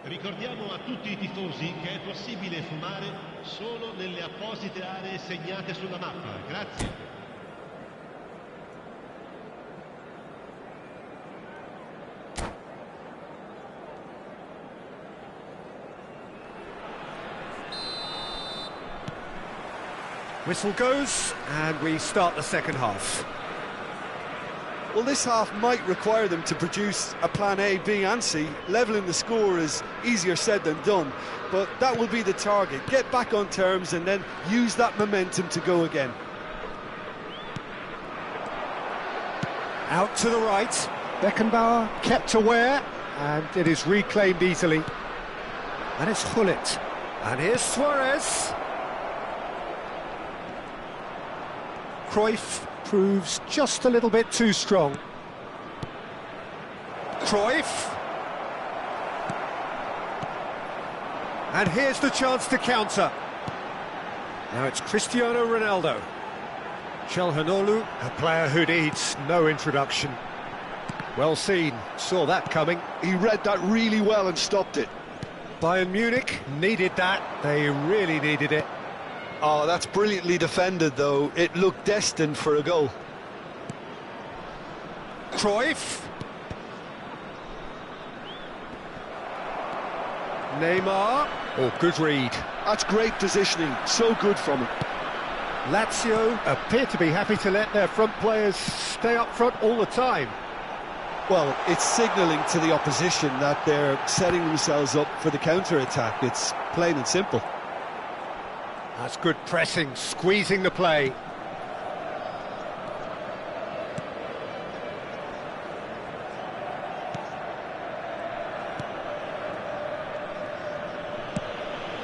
Speaker 3: Ricordiamo a tutti i tifosi che è possibile fumare solo nelle apposite aree segnate sulla mappa. Grazie.
Speaker 1: Whistle goes, and we start the second half.
Speaker 2: Well, this half might require them to produce a plan A, B and C. Levelling the score is easier said than done, but that will be the target. Get back on terms and then use that momentum to go again.
Speaker 1: Out to the right, Beckenbauer kept aware, and it is reclaimed easily. And it's Gullit. And here's Suarez. Cruyff proves just a little bit too strong. Cruyff. And here's the chance to counter. Now it's Cristiano Ronaldo. Çalhanoğlu, a player who needs no introduction. Well seen, saw that coming.
Speaker 2: He read that really well and stopped it.
Speaker 1: Bayern Munich needed that, they really needed it.
Speaker 2: Oh, that's brilliantly defended, though. It looked destined for a goal.
Speaker 1: Cruyff. Neymar. Oh, good read.
Speaker 2: That's great positioning. So good from him.
Speaker 1: Lazio appear to be happy to let their front players stay up front all the time.
Speaker 2: Well, it's signalling to the opposition that they're setting themselves up for the counter-attack. It's plain and simple.
Speaker 1: That's good pressing, squeezing the play.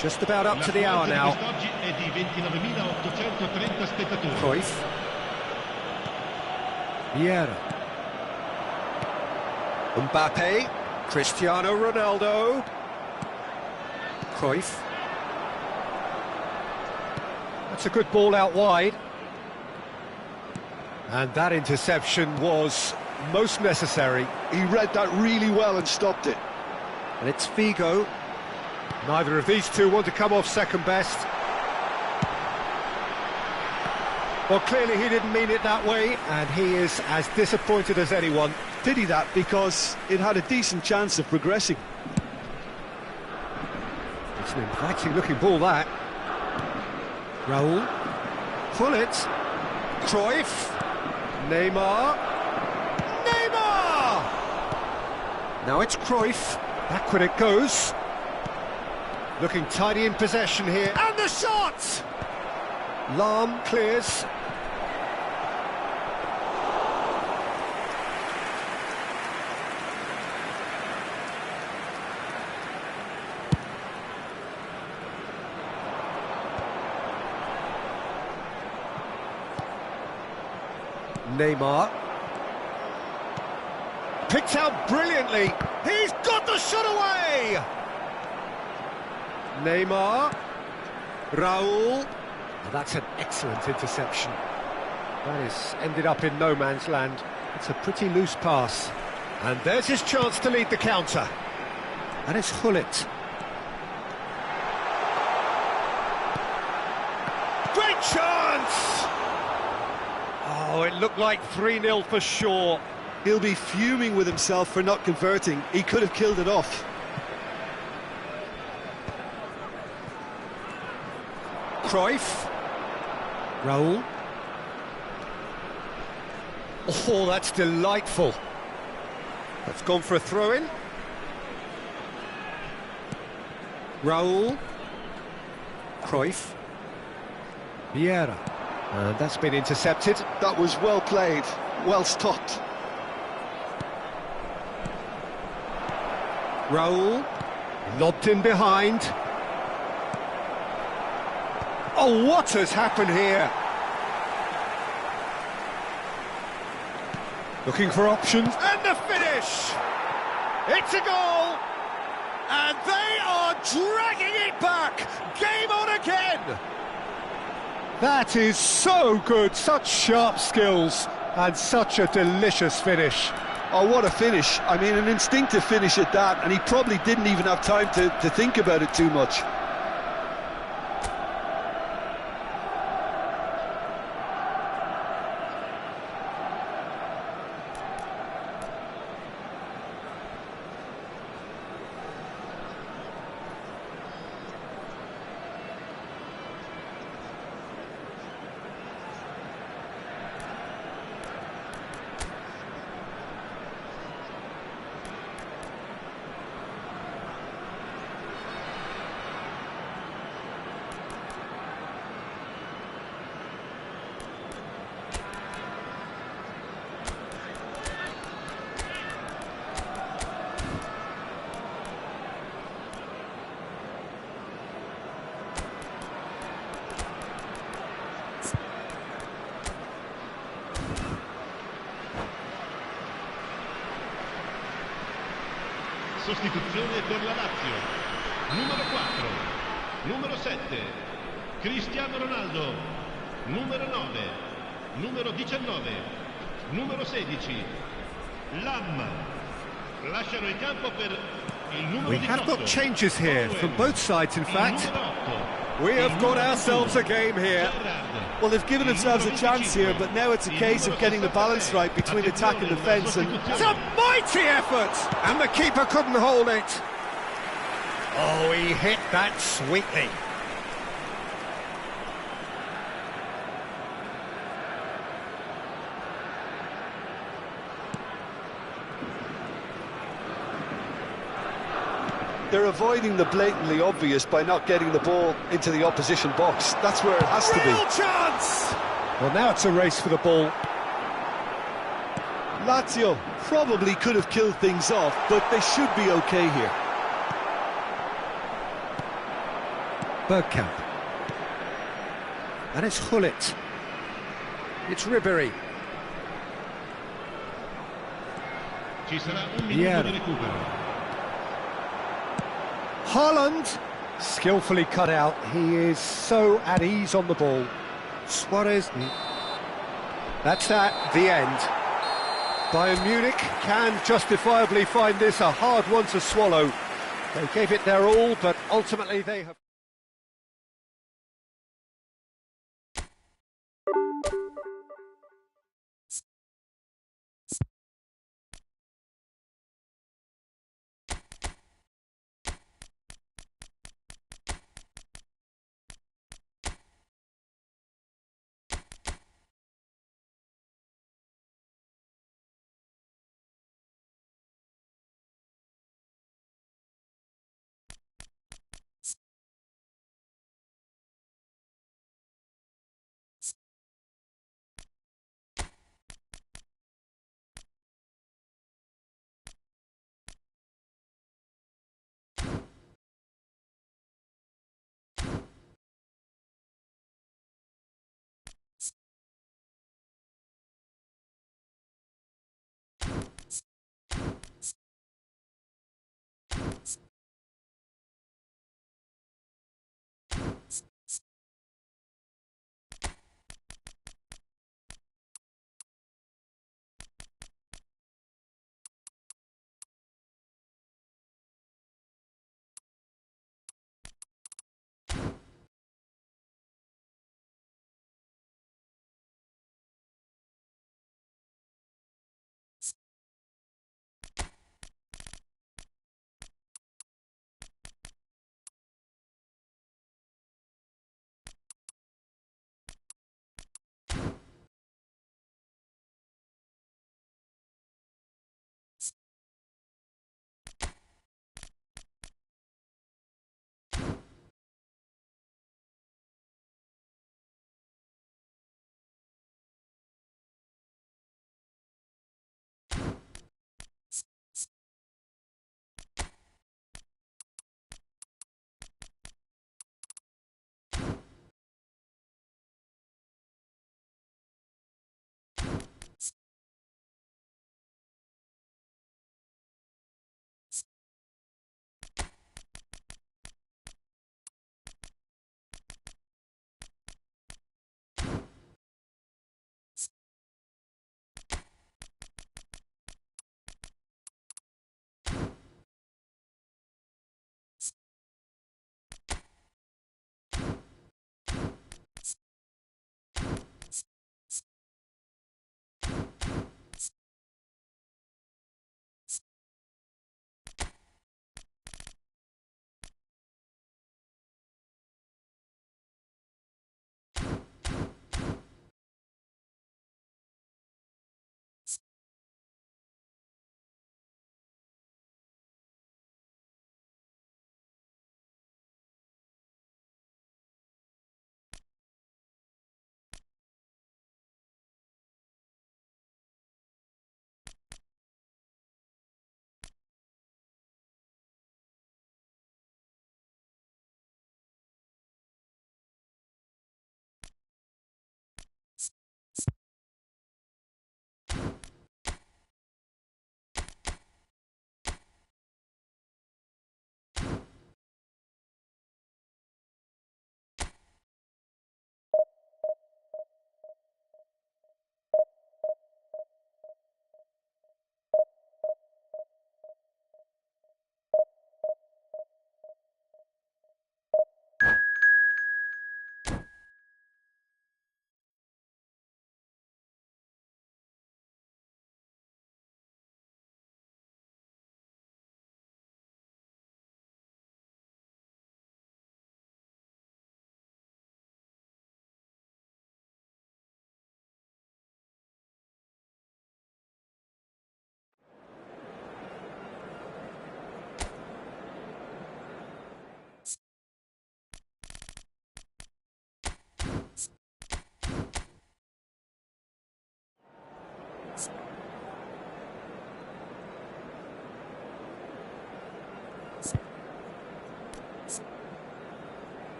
Speaker 1: Just about up to the hour now. Cruyff. Vieira. Mbappe. Cristiano Ronaldo. Cruyff. That's a good ball out wide. And that interception was most necessary.
Speaker 2: He read that really well and stopped it.
Speaker 1: And it's Figo. Neither of these two want to come off second best. Well, clearly he didn't mean it that way, and he is as disappointed as anyone.
Speaker 2: Pity that, because it had a decent chance of progressing.
Speaker 1: It's an inviting looking ball, that. Raul. Gullit. Cruyff. Neymar. Neymar! Now it's Cruyff. Backward it goes. Looking tidy in possession here. And the shot! Lahm clears. Neymar. Picked out brilliantly. He's got the shot away! Neymar. Raul. That's an excellent interception. That is ended up in no man's land. It's a pretty loose pass. And there's his chance to lead the counter. And it's Gullit. Great chance! Oh, it looked like 3-0 for sure.
Speaker 2: He'll be fuming with himself for not converting. He could have killed it off.
Speaker 1: Cruyff. Raul. Oh, that's delightful. That's gone for a throw-in. Raul. Cruyff. Vieira. And that's been intercepted.
Speaker 2: That was well played, well stopped.
Speaker 1: Raul. Lobbed in behind. Oh, what has happened here? Looking for options. And the finish! It's a goal! And they are dragging it back! Game on again! That is so good, such sharp skills, and such a delicious finish.
Speaker 2: Oh, what a finish. I mean, an instinctive finish at that, and he probably didn't even have time to think about it too much.
Speaker 3: Sostituzione per la Lazio. Numero 4, numero 7, Cristiano Ronaldo. Numero 9, numero 19, numero 16, Lam. Lasciano il campo per il numero 18.
Speaker 1: We have got changes here from both sides, in fact.
Speaker 3: Numero 8.
Speaker 1: We have got ourselves a game here.
Speaker 2: Well, they've given themselves a chance here, but now it's a case of getting the balance right between attack and defence. And
Speaker 1: it's a mighty effort! And the keeper couldn't hold it. Oh, he hit that sweetly.
Speaker 2: they're avoiding the blatantly obvious by not getting the ball into the opposition box. That's where it has to be.
Speaker 1: Real chance! Well, now it's a race for the ball.
Speaker 2: Lazio probably could have killed things off, but they should be okay here.
Speaker 1: Bergkamp. And it's Hullet. It's Ribery.
Speaker 3: Ci sarà un minuto di recupero.
Speaker 1: Haaland, skillfully cut out. He is so at ease on the ball. Suarez. That's that, the end. Bayern Munich can justifiably find this a hard one to swallow. They gave it their all, but ultimately they have...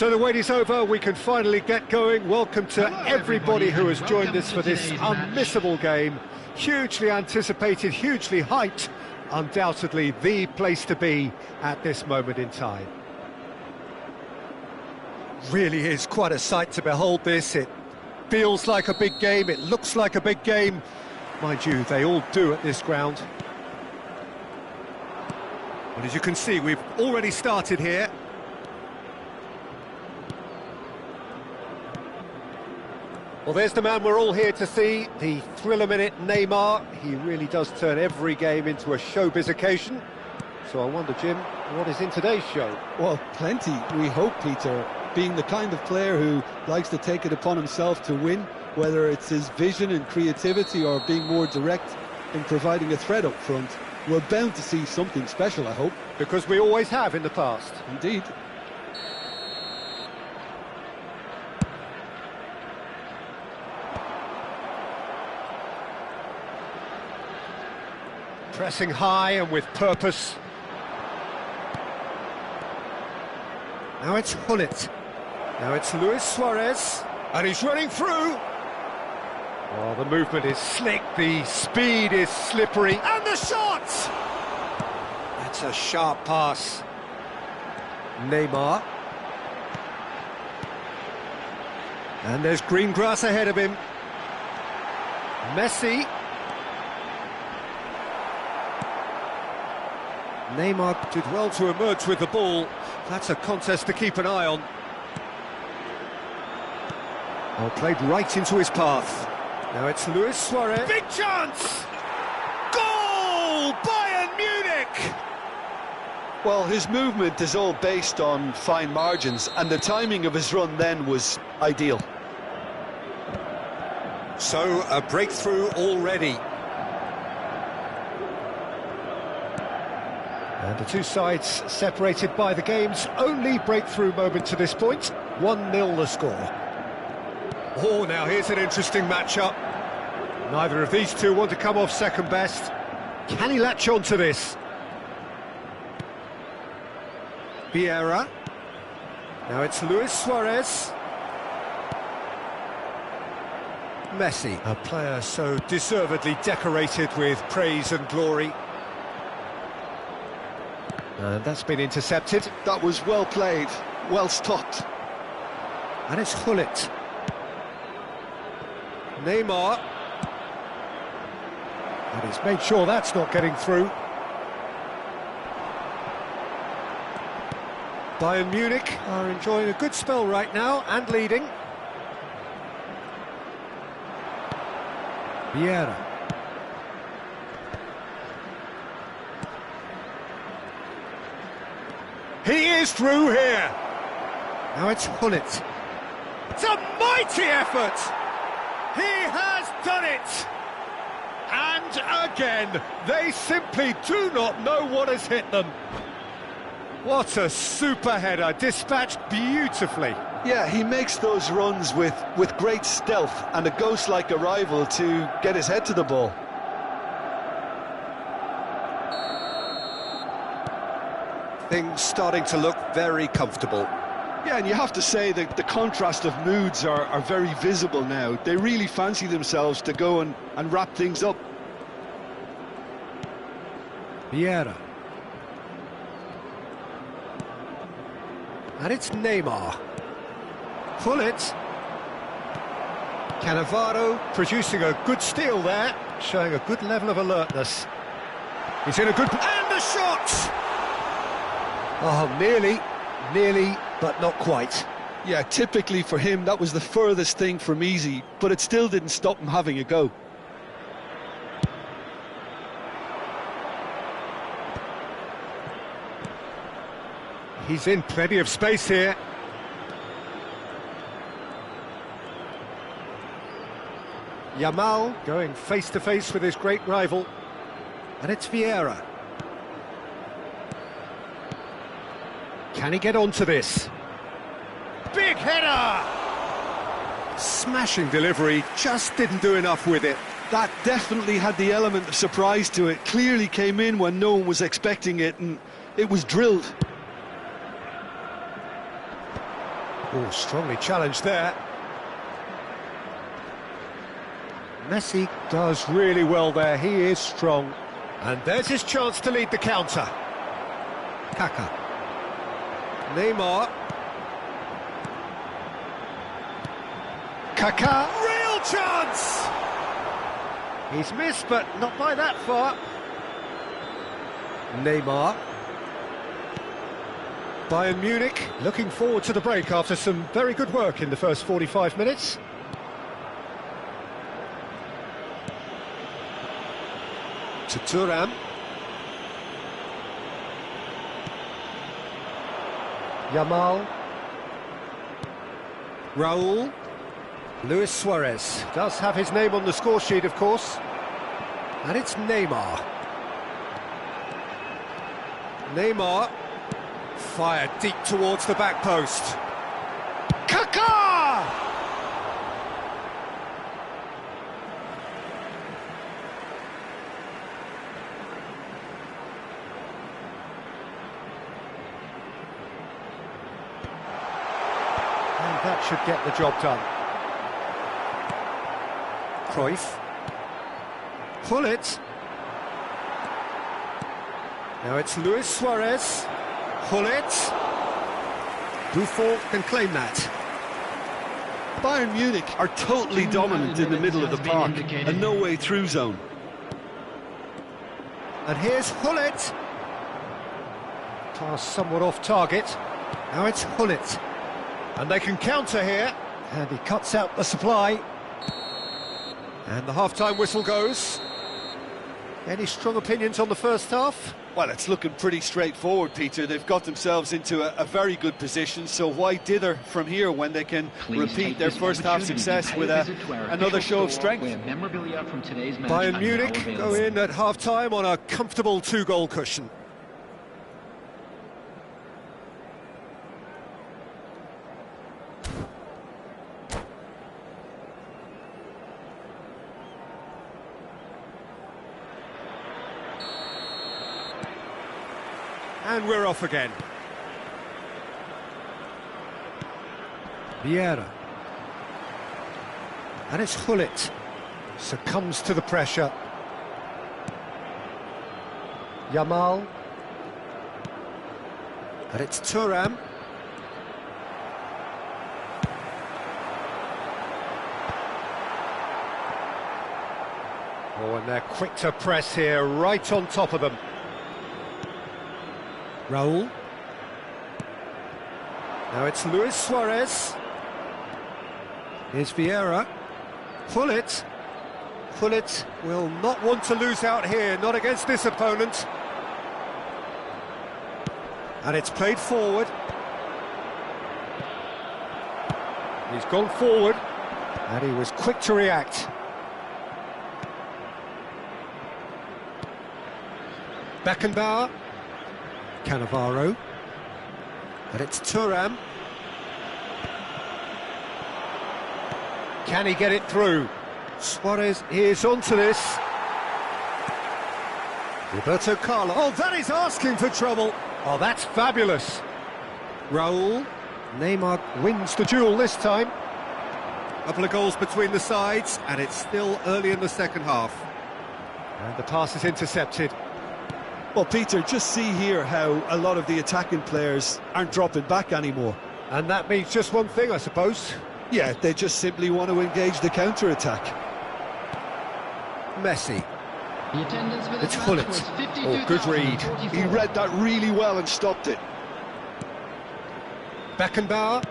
Speaker 1: So the wait is over, we can finally get going. Welcome to everybody who has joined us for this unmissable game. Hugely anticipated, hugely hyped, undoubtedly the place to be at this moment in time. Really is quite a sight to behold this. It feels like a big game, it looks like a big game. Mind you, they all do at this ground. But as you can see, we've already started here. Well, there's the man we're all here to see, the thriller-minute Neymar. He really does turn every game into a showbiz occasion. So I wonder, Jim, what is in today's show?
Speaker 2: Well, plenty, we hope, Peter. Being the kind of player who likes to take it upon himself to win, whether it's his vision and creativity or being more direct in providing a threat up front, we're bound to see something special, I hope.
Speaker 1: Because we always have in the past.
Speaker 2: Indeed.
Speaker 1: Pressing high and with purpose. Now it's Hullet. Now it's Luis Suarez. And he's running through. Oh, the movement is slick, the speed is slippery. And the shot! That's a sharp pass. Neymar. And there's green grass ahead of him. Messi. Neymar did well to emerge with the ball. That's a contest to keep an eye on. Oh, played right into his path. Now it's Luis Suarez. Big chance! Goal! Bayern Munich!
Speaker 2: Well, his movement is all based on fine margins, and the timing of his run then was ideal.
Speaker 1: So, a breakthrough already. And the two sides separated by the game's only breakthrough moment to this point. 1-0 the score. Oh, now here's an interesting matchup. Neither of these two want to come off second best. Can he latch on to this? Vieira. Now it's Luis Suarez. Messi, a player so deservedly decorated with praise and glory. And that's been intercepted.
Speaker 2: That was well played, well stopped.
Speaker 1: And it's Hullet. Neymar. And he's made sure that's not getting through. Bayern Munich are enjoying a good spell right now and leading. Vieira. He is through here. Now it's Hullet. It's a mighty effort. He has done it. And again, they simply do not know what has hit them. What a super header, dispatched beautifully.
Speaker 2: Yeah, he makes those runs with great stealth and a ghost-like arrival to get his head to the ball.
Speaker 1: Things starting to look very comfortable.
Speaker 2: Yeah, and you have to say that the contrast of moods are very visible now. They really fancy themselves to go and wrap things up.
Speaker 1: Vieira. And it's Neymar. Hullet. Cannavaro producing a good steal there, showing a good level of alertness. He's in a good... And the shot! Oh, nearly, but not quite.
Speaker 2: Yeah, typically for him, that was the furthest thing from easy, but it still didn't stop him having a go.
Speaker 1: He's in plenty of space here. Yamal going face-to-face with his great rival. And it's Vieira. Can he get onto this? Big header! Smashing delivery, just didn't do enough with it.
Speaker 2: That definitely had the element of surprise to it. Clearly came in when no one was expecting it, and it was drilled.
Speaker 1: Oh, strongly challenged there. Messi does really well there, he is strong. And there's his chance to lead the counter. Kaka. Neymar. Kaka, real chance! He's missed, but not by that far. Neymar. Bayern Munich looking forward to the break after some very good work in the first 45 minutes. To Thuram. Yamal. Raul. Luis Suarez does have his name on the score sheet, of course. And it's Neymar. Neymar. Fired deep towards the back post. Kaka! And that should get the job done. Cruyff. Pull it. Now it's Luis Suarez. Pull it. Buffon can claim that.
Speaker 2: Bayern Munich are totally dominant in the middle of the park, a no-way through zone.
Speaker 1: And here's Hullet. Pass somewhat off target. Now it's Hullet. And they can counter here. And he cuts out the supply. And the half-time whistle goes. Any strong opinions on the first half?
Speaker 2: Well, it's looking pretty straightforward, Peter. They've got themselves into a very good position, so why dither from here when they can repeat their first half success with another show of strength?
Speaker 1: Bayern Munich go in at half-time on a comfortable 2-goal cushion. And we're off again. Vieira. And it's Hullet. Succumbs to the pressure. Yamal. And it's Thuram. Oh, and they're quick to press here, right on top of them. Raul. Now it's Luis Suarez. Here's Vieira. Hullet. Hullet will not want to lose out here, not against this opponent. And it's played forward. He's gone forward, and he was quick to react. Beckenbauer. Cannavaro. And it's Thuram. Can he get it through? Suarez is onto this. Roberto Carlos. Oh, that is asking for trouble. Oh, that's fabulous. Raul. Neymar wins the duel this time. A couple of goals between the sides, and it's still early in the second half. And the pass is intercepted.
Speaker 2: Well, Peter, just see here how a lot of the attacking players aren't dropping back anymore.
Speaker 1: And that means just one thing, I suppose.
Speaker 2: Yeah, they just simply want to engage the counter-attack.
Speaker 1: Messi. It's Hullet. Oh, good read.
Speaker 2: He read that really well and stopped it.
Speaker 1: Beckenbauer.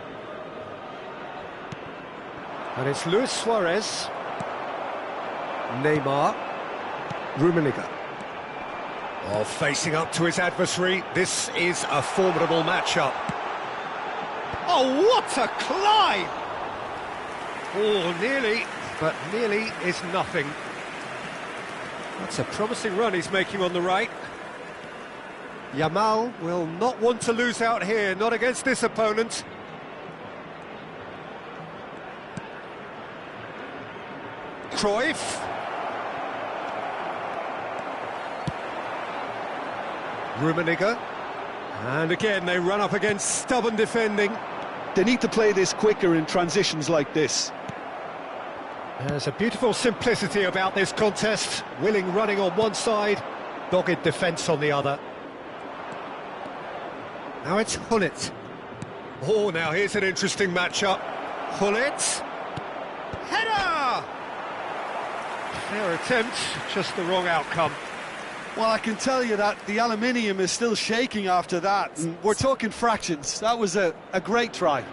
Speaker 1: And it's Luis Suarez. Neymar. Rummenigge. Oh, facing up to his adversary, this is a formidable matchup. Oh, what a climb! Oh, nearly, but nearly is nothing. That's a promising run he's making on the right. Yamal will not want to lose out here, not against this opponent. Cruyff. Rummenigge. And again, they run up against stubborn defending.
Speaker 2: They need to play this quicker in transitions like this.
Speaker 1: There's a beautiful simplicity about this contest. Willing running on one side, dogged defence on the other. Now it's Hullet. Oh, now here's an interesting matchup. Hullet. Header! Fair attempt, just the wrong outcome.
Speaker 2: Well, I can tell you that the aluminium is still shaking after that. And we're talking fractions. That was a great try.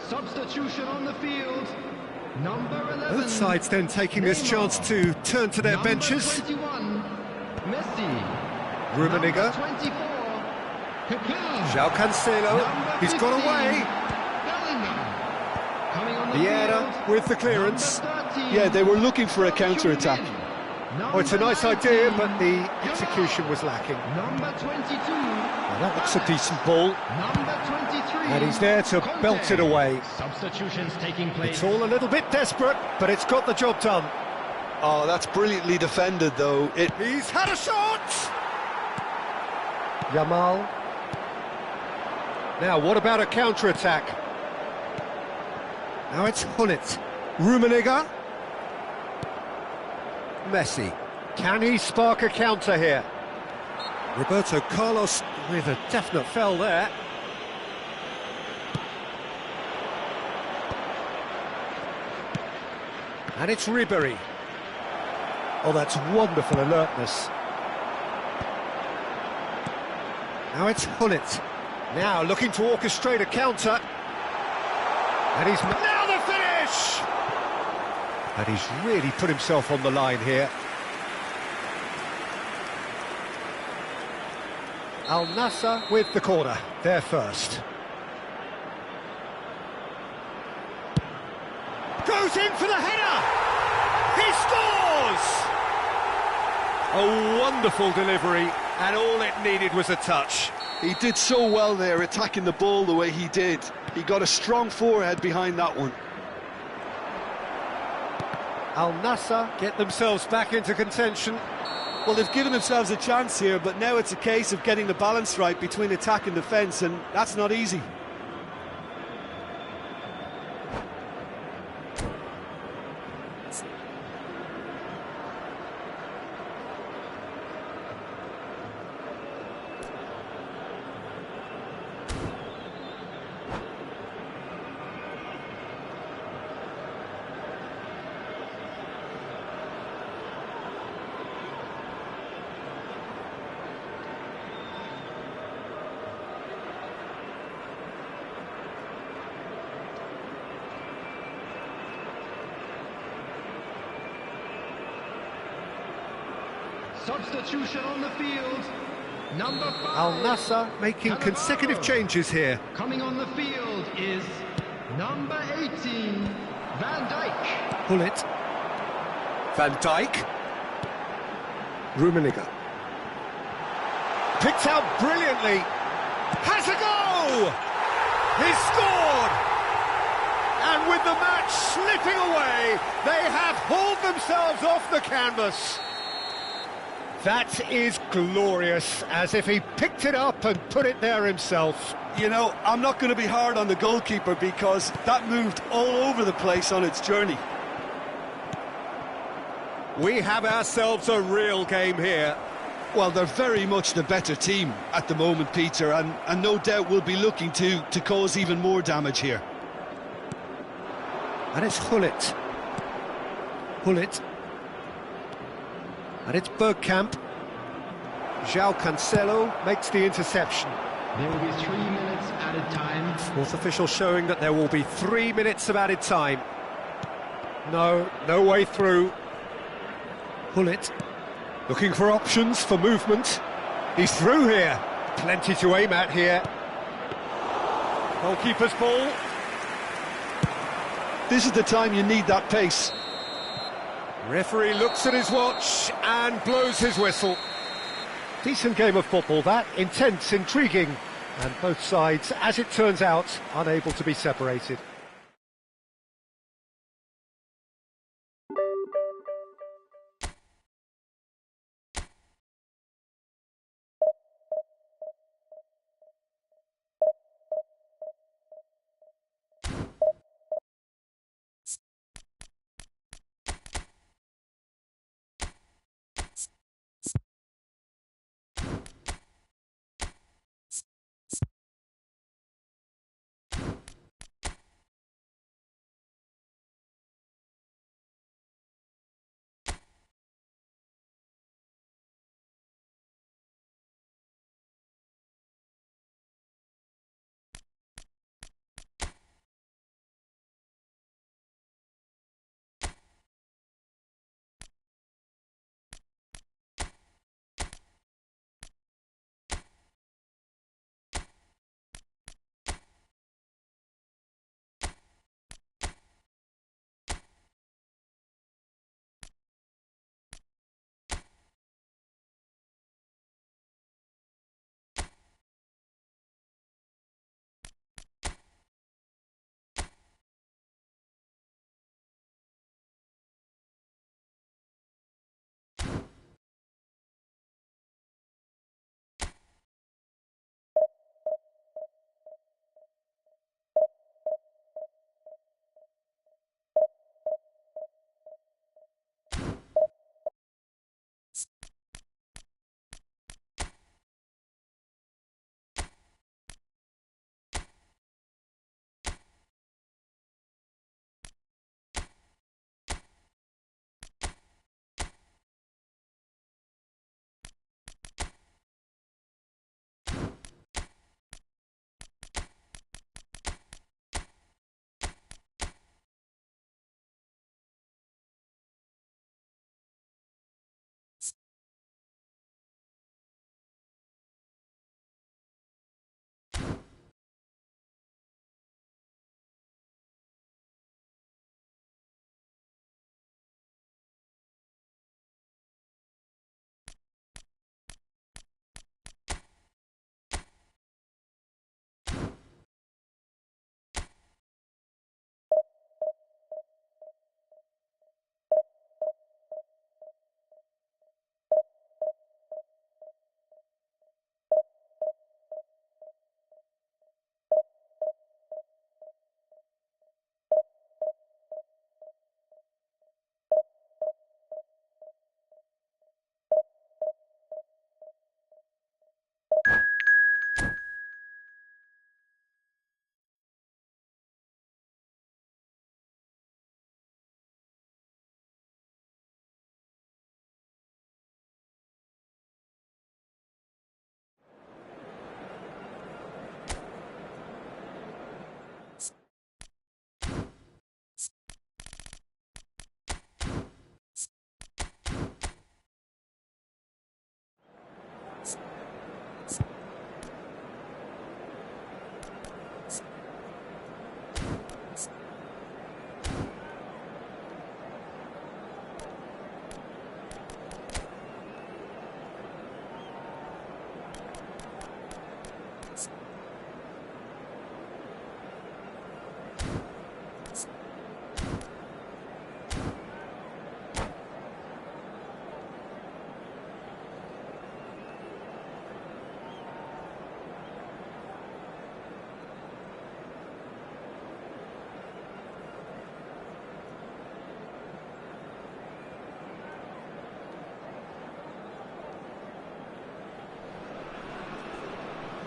Speaker 4: Substitution on the field. Number 11.
Speaker 1: Both sides then taking this chance to turn to their benches.
Speaker 4: 21, Messi.
Speaker 1: Rummenigge.
Speaker 4: 24, Kaká.
Speaker 1: João Cancelo. He's got away.
Speaker 4: Bellingham. Coming on the
Speaker 1: Vieira
Speaker 4: field.
Speaker 1: with the clearance.
Speaker 4: Number 13,
Speaker 2: Yeah, they were looking for a counter-attack.
Speaker 1: Oh, it's a nice idea, but the execution was lacking.
Speaker 4: Number 22.
Speaker 1: Well, that looks a decent ball.
Speaker 4: Number 23.
Speaker 1: And he's there to belt it away.
Speaker 3: Substitutions taking place.
Speaker 1: It's all a little bit desperate, but it's got the job done.
Speaker 2: Oh, that's brilliantly defended, though.
Speaker 1: He's had a shot! Yamal. Now, what about a counter-attack? Now it's Hullet. Rummenigge. Messi. Can he spark a counter here? Roberto Carlos with a definite foul there. And it's Ribéry. Oh, that's wonderful alertness. Now it's Hullet. Now looking to orchestrate a counter. And he's... Now the finish! And he's really put himself on the line here. Al Nassr with the corner, there first. Goes in for the header! He scores! A wonderful delivery, and all it needed was a touch.
Speaker 2: He did so well there, attacking the ball the way he did. He got a strong forehead behind that one.
Speaker 1: Al Nassr get themselves back into contention.
Speaker 2: Well, they've given themselves a chance here, but now it's a case of getting the balance right between attack and defence, and that's not easy.
Speaker 4: Substitution on the field. Number 5.
Speaker 1: Al Nassr making consecutive changes here.
Speaker 4: Coming on the field is number 18, Van Dijk.
Speaker 1: Hullet. Van Dijk. Rummenigge. Picked out brilliantly. Has a go! He scored! And with the match slipping away, they have hauled themselves off the canvas. That is glorious, as if he picked it up and put it there himself.
Speaker 2: You know, I'm not going to be hard on the goalkeeper because that moved all over the place on its journey.
Speaker 1: We have ourselves a real game here.
Speaker 2: Well, they're very much the better team at the moment, Peter, and no doubt will be looking to cause even more damage here.
Speaker 1: And it's Hullet. Hullet. And it's Bergkamp. João Cancelo makes the interception.
Speaker 4: There will be 3 minutes added time.
Speaker 1: Fourth official showing that there will be 3 minutes of added time. No way through. Hullet. Looking for options for movement. He's through here. Plenty to aim at here. Goalkeeper's ball.
Speaker 2: This is the time you need that pace.
Speaker 1: Referee looks at his watch and blows his whistle. Decent game of football that, intense, intriguing, and both sides, as it turns out, unable to be separated.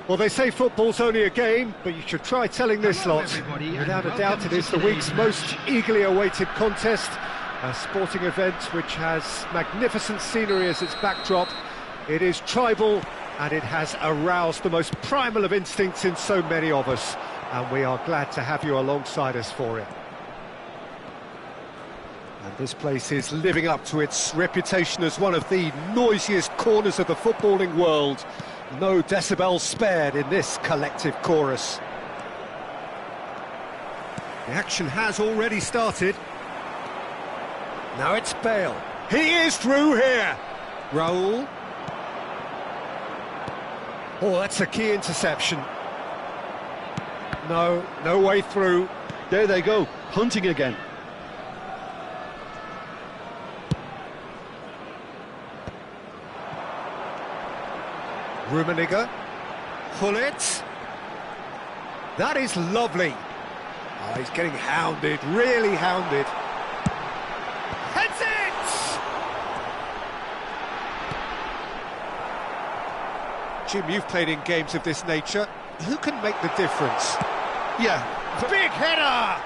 Speaker 1: Well, they say football's only a game, but you should try telling this lot. Without a doubt, it is the week's most eagerly awaited contest, a sporting event which has magnificent scenery as its backdrop. It is tribal, and it has aroused the most primal of instincts in so many of us, and we are glad to have you alongside us for it. And this place is living up to its reputation as one of the noisiest corners of the footballing world. No decibels spared in this collective chorus. The action has already started. Now it's Bale. He is through here. Raul. Oh, that's a key interception. No way through.
Speaker 2: There they go, hunting again.
Speaker 1: Rummenigge. Hullet. That is lovely. Oh, he's getting hounded, really hounded. Heads it! Jim, you've played in games of this nature. Who can make the difference?
Speaker 2: Yeah.
Speaker 1: Big header!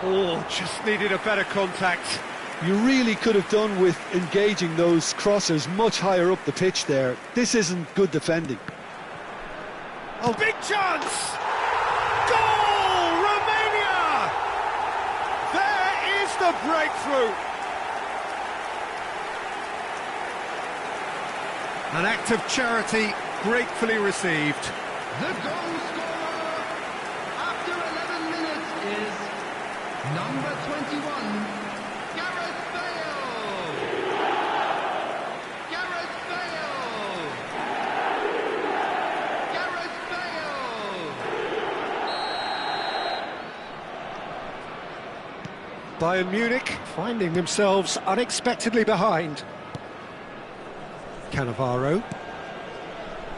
Speaker 1: Oh, just needed a better contact.
Speaker 2: You really could have done with engaging those crossers much higher up the pitch there. This isn't good defending.
Speaker 1: Oh, big chance! Goal! Romania! There is the breakthrough! An act of charity gratefully received.
Speaker 4: The goal scorer after 11 minutes is number 21, Gareth Bale. Gareth Bale. Gareth Bale.
Speaker 1: Bayern Munich finding themselves unexpectedly behind. Cannavaro.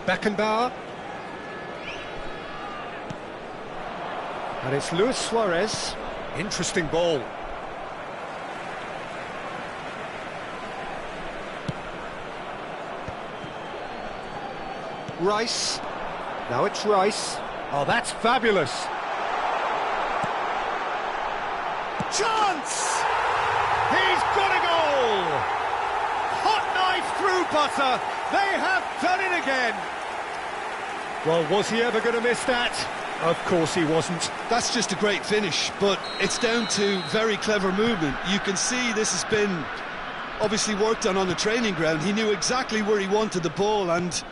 Speaker 1: Beckenbauer. And it's Luis Suarez. Interesting ball. Rice. Now it's Rice. Oh, that's fabulous. Chance! He's got a goal! Hot knife through butter. They have done it again. Well, was he ever going to miss that? Of course he wasn't.
Speaker 2: That's just a great finish, but it's down to very clever movement. You can see this has been obviously worked on the training ground. He knew exactly where he wanted the ball, and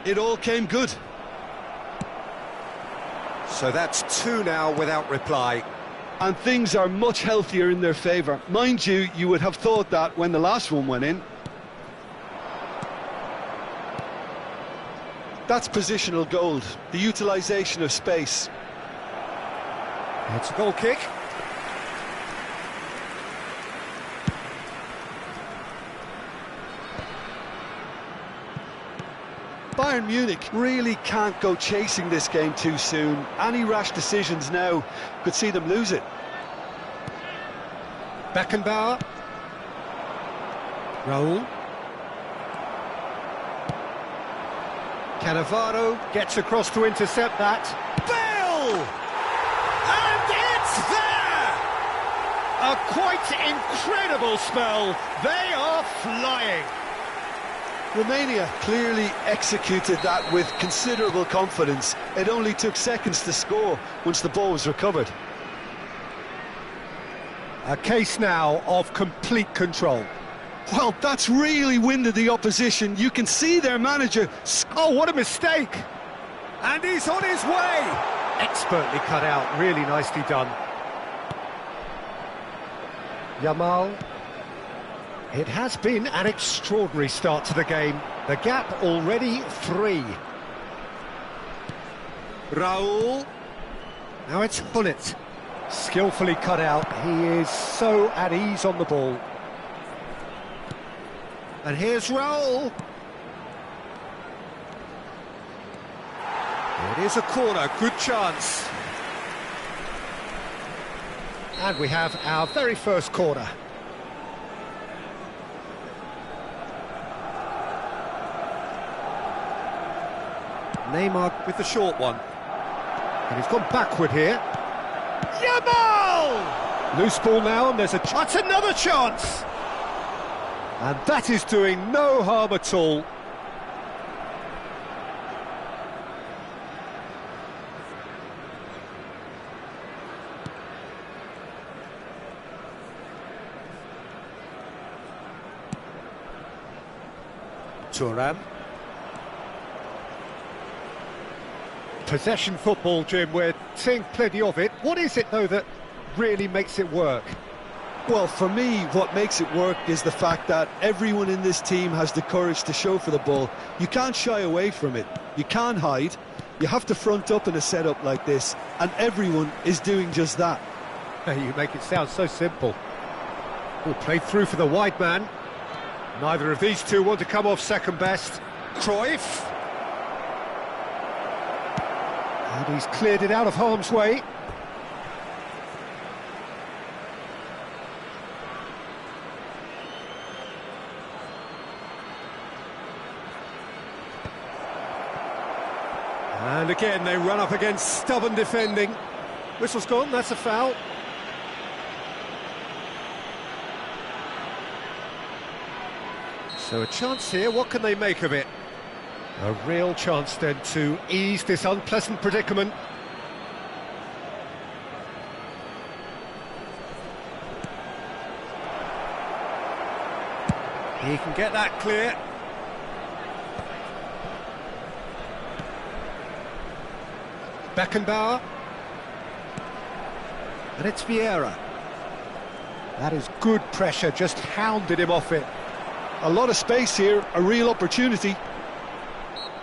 Speaker 2: it all came good.
Speaker 1: So that's two now without reply.
Speaker 2: And things are much healthier in their favour. Mind you, you would have thought that when the last one went in. That's positional gold, the utilisation of space.
Speaker 1: It's a goal kick.
Speaker 2: Bayern Munich really can't go chasing this game too soon. Any rash decisions now could see them lose it.
Speaker 1: Beckenbauer. Raul. Cannavaro gets across to intercept that. Bale! And it's there! A quite incredible spell. They are flying.
Speaker 2: Romania clearly executed that with considerable confidence. It only took seconds to score once the ball was recovered.
Speaker 1: A case now of complete control.
Speaker 2: Well, that's really winded the opposition. You can see their manager...
Speaker 1: Oh, what a mistake! And he's on his way! Expertly cut out, really nicely done. Yamal. It has been an extraordinary start to the game. The gap already 3. Raul. Now it's Hullet. Skillfully cut out. He is so at ease on the ball. And here's Raul. It is a corner, good chance. And we have our very first corner. Neymar with the short one. And he's gone backward here. Yamal! Loose ball now, and there's a... That's another chance! And that is doing no harm at all. Thuram. Possession football, Jim, we're seeing plenty of it. What is it, though, that really makes it work?
Speaker 2: Well, for me, what makes it work is the fact that everyone in this team has the courage to show for the ball. You can't shy away from it. You can't hide. You have to front up in a setup like this, and everyone is doing just that.
Speaker 1: You make it sound so simple. Oh, played through for the wide man. Neither of these two want to come off second best. Cruyff. And he's cleared it out of harm's way. And again, they run up against stubborn defending. Whistle's gone, that's a foul. So a chance here, what can they make of it? A real chance then to ease this unpleasant predicament. He can get that clear. Beckenbauer. And it's Vieira. That is good pressure, just hounded him off it.
Speaker 2: A lot of space here, a real opportunity.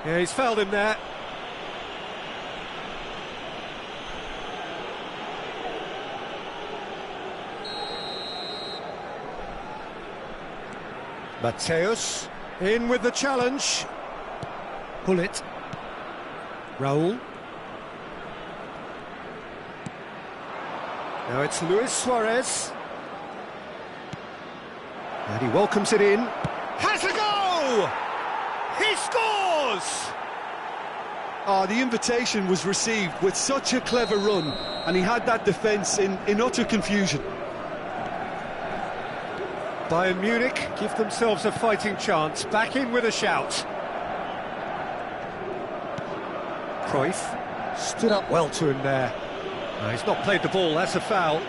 Speaker 1: Yeah, he's fouled him there. Mateus, in with the challenge. Pull it. Raul. Now it's Luis Suarez. And he welcomes it in. Has a go! He scores!
Speaker 2: Oh, the invitation was received with such a clever run, and he had that defence in utter confusion.
Speaker 1: Bayern Munich give themselves a fighting chance. Back in with a shout. Cruyff stood up well to him there. No, he's not played the ball, that's a foul.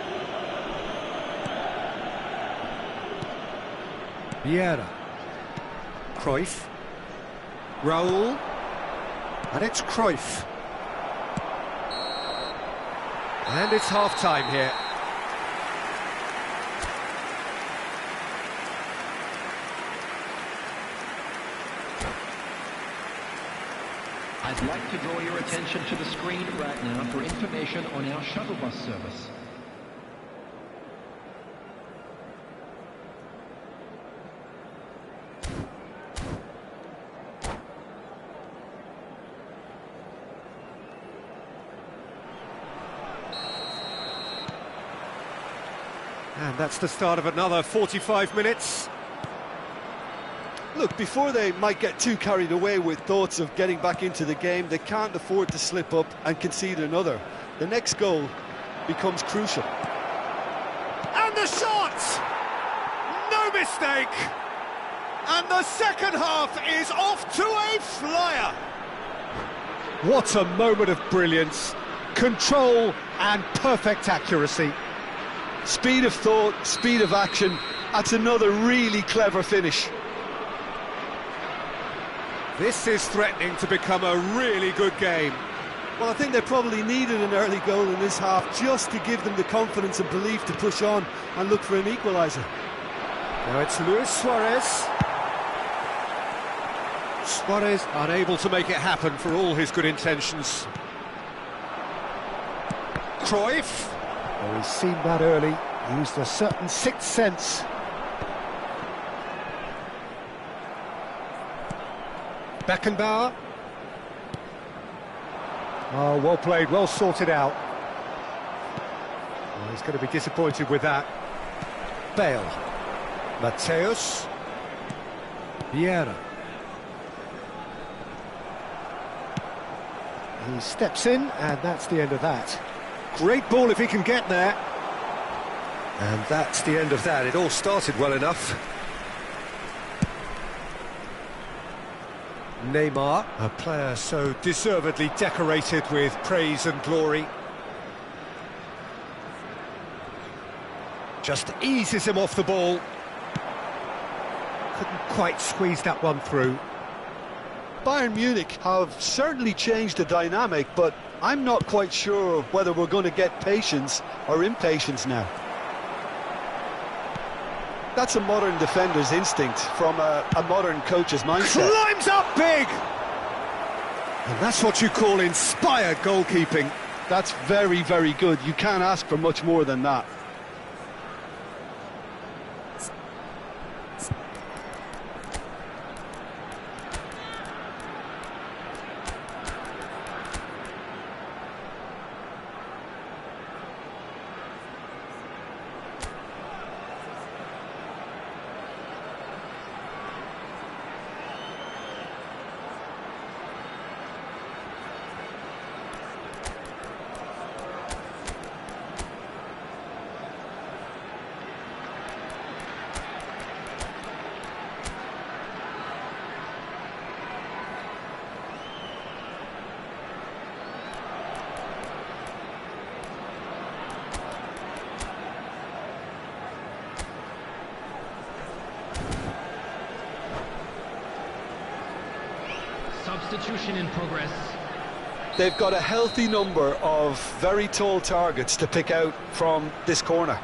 Speaker 1: Vieira. Cruyff. Raul. And it's Cruyff. And it's half-time here.
Speaker 4: I'd like to draw your attention to the screen right now for information on our shuttle bus service.
Speaker 1: And that's the start of another 45 minutes.
Speaker 2: Look, before they might get too carried away with thoughts of getting back into the game, they can't afford to slip up and concede another. The next goal becomes crucial.
Speaker 1: And the shot! No mistake! And the second half is off to a flyer! What a moment of brilliance, control and perfect accuracy.
Speaker 2: Speed of thought, speed of action, that's another really clever finish.
Speaker 1: This is threatening to become a really good game.
Speaker 2: Well, I think they probably needed an early goal in this half just to give them the confidence and belief to push on and look for an equaliser.
Speaker 1: Now it's Luis Suarez. Suarez unable to make it happen for all his good intentions. Cruyff. Oh, he's seen that early, used a certain sixth sense. Beckenbauer. Oh, well played, well sorted out. Oh, he's going to be disappointed with that. Bale. Mateus. Vieira. He steps in, and that's the end of that. Great ball if he can get there. And that's the end of that. It all started well enough. Neymar, a player so deservedly decorated with praise and glory. Just eases him off the ball. Couldn't quite squeeze that one through.
Speaker 2: Bayern Munich have certainly changed the dynamic, but I'm not quite sure whether we're going to get patience or impatience now. That's a modern defender's instinct from a modern coach's mindset.
Speaker 1: Climbs up big! And that's what you call inspired goalkeeping.
Speaker 2: That's very, very good. You can't ask for much more than that.
Speaker 4: Substitution in progress.
Speaker 2: They've got a healthy number of very tall targets to pick out from this corner.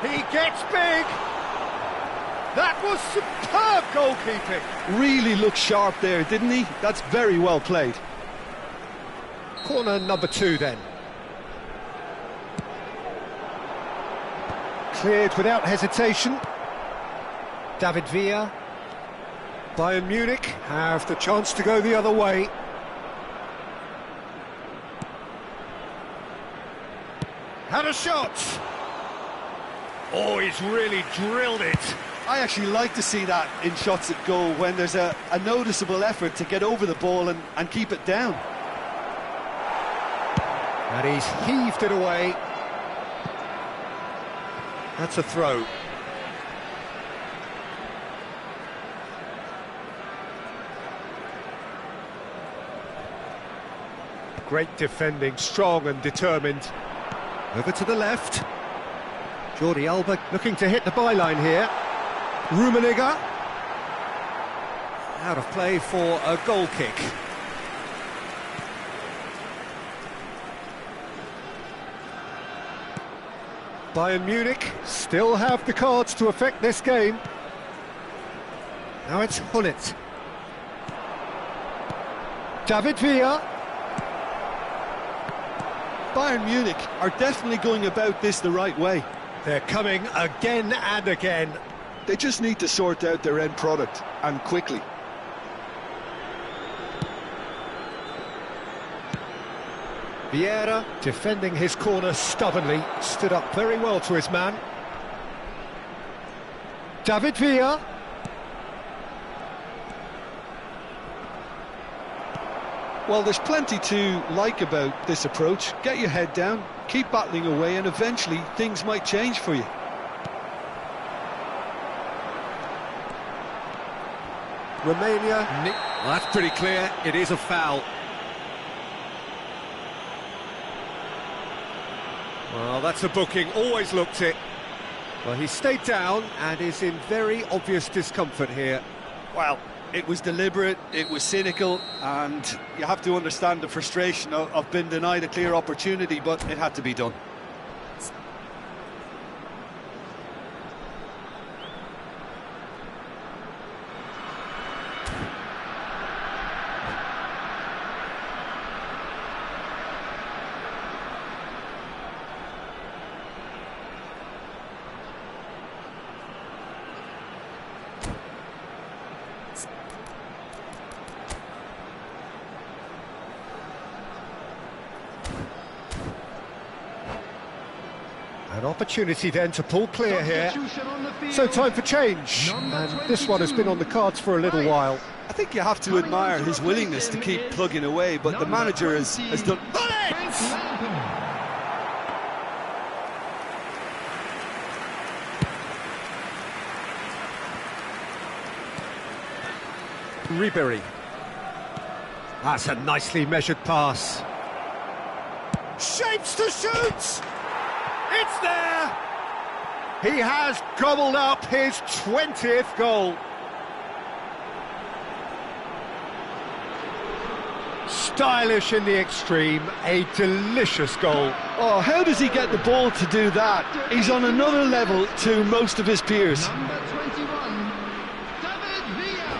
Speaker 1: He gets big! That was superb goalkeeping!
Speaker 2: Really looked sharp there, didn't he? That's very well played.
Speaker 1: Corner number 2 then. Cleared without hesitation. David Villa. Bayern Munich have the chance to go the other way. Had a shot! Oh, he's really drilled it.
Speaker 2: I actually like to see that in shots at goal when there's a noticeable effort to get over the ball and keep it down.
Speaker 1: And he's heaved it away. That's a throw. Great defending, strong and determined. Over to the left. Jordi Alba looking to hit the byline here. Rummenigge. Out of play for a goal kick. Bayern Munich still have the cards to affect this game. Now it's Hullet. David Villa.
Speaker 2: Bayern Munich are definitely going about this the right way.
Speaker 1: They're coming again and again.
Speaker 2: They just need to sort out their end product, and quickly.
Speaker 1: Vieira defending his corner stubbornly, stood up very well to his man. David Villa.
Speaker 2: Well, there's plenty to like about this approach. Get your head down, keep battling away, and eventually things might change for you.
Speaker 1: Romania. Well, that's pretty clear. It is a foul. Well, that's a booking. Always looked it. Well, he stayed down and is in very obvious discomfort here.
Speaker 2: Well, it was deliberate, it was cynical, and you have to understand the frustration of being denied a clear opportunity, but it had to be done.
Speaker 1: An opportunity then to pull clear here. So time for change. And this one has been on the cards for a little while.
Speaker 2: I think you have to admire his willingness to keep plugging away, but the manager has done...
Speaker 1: Ribéry. That's a nicely measured pass. Shapes to shoot! It's there! He has gobbled up his 20th goal. Stylish in the extreme, a delicious goal.
Speaker 2: Oh, how does he get the ball to do that? He's on another level to most of his peers.
Speaker 3: Number 21, David Villa.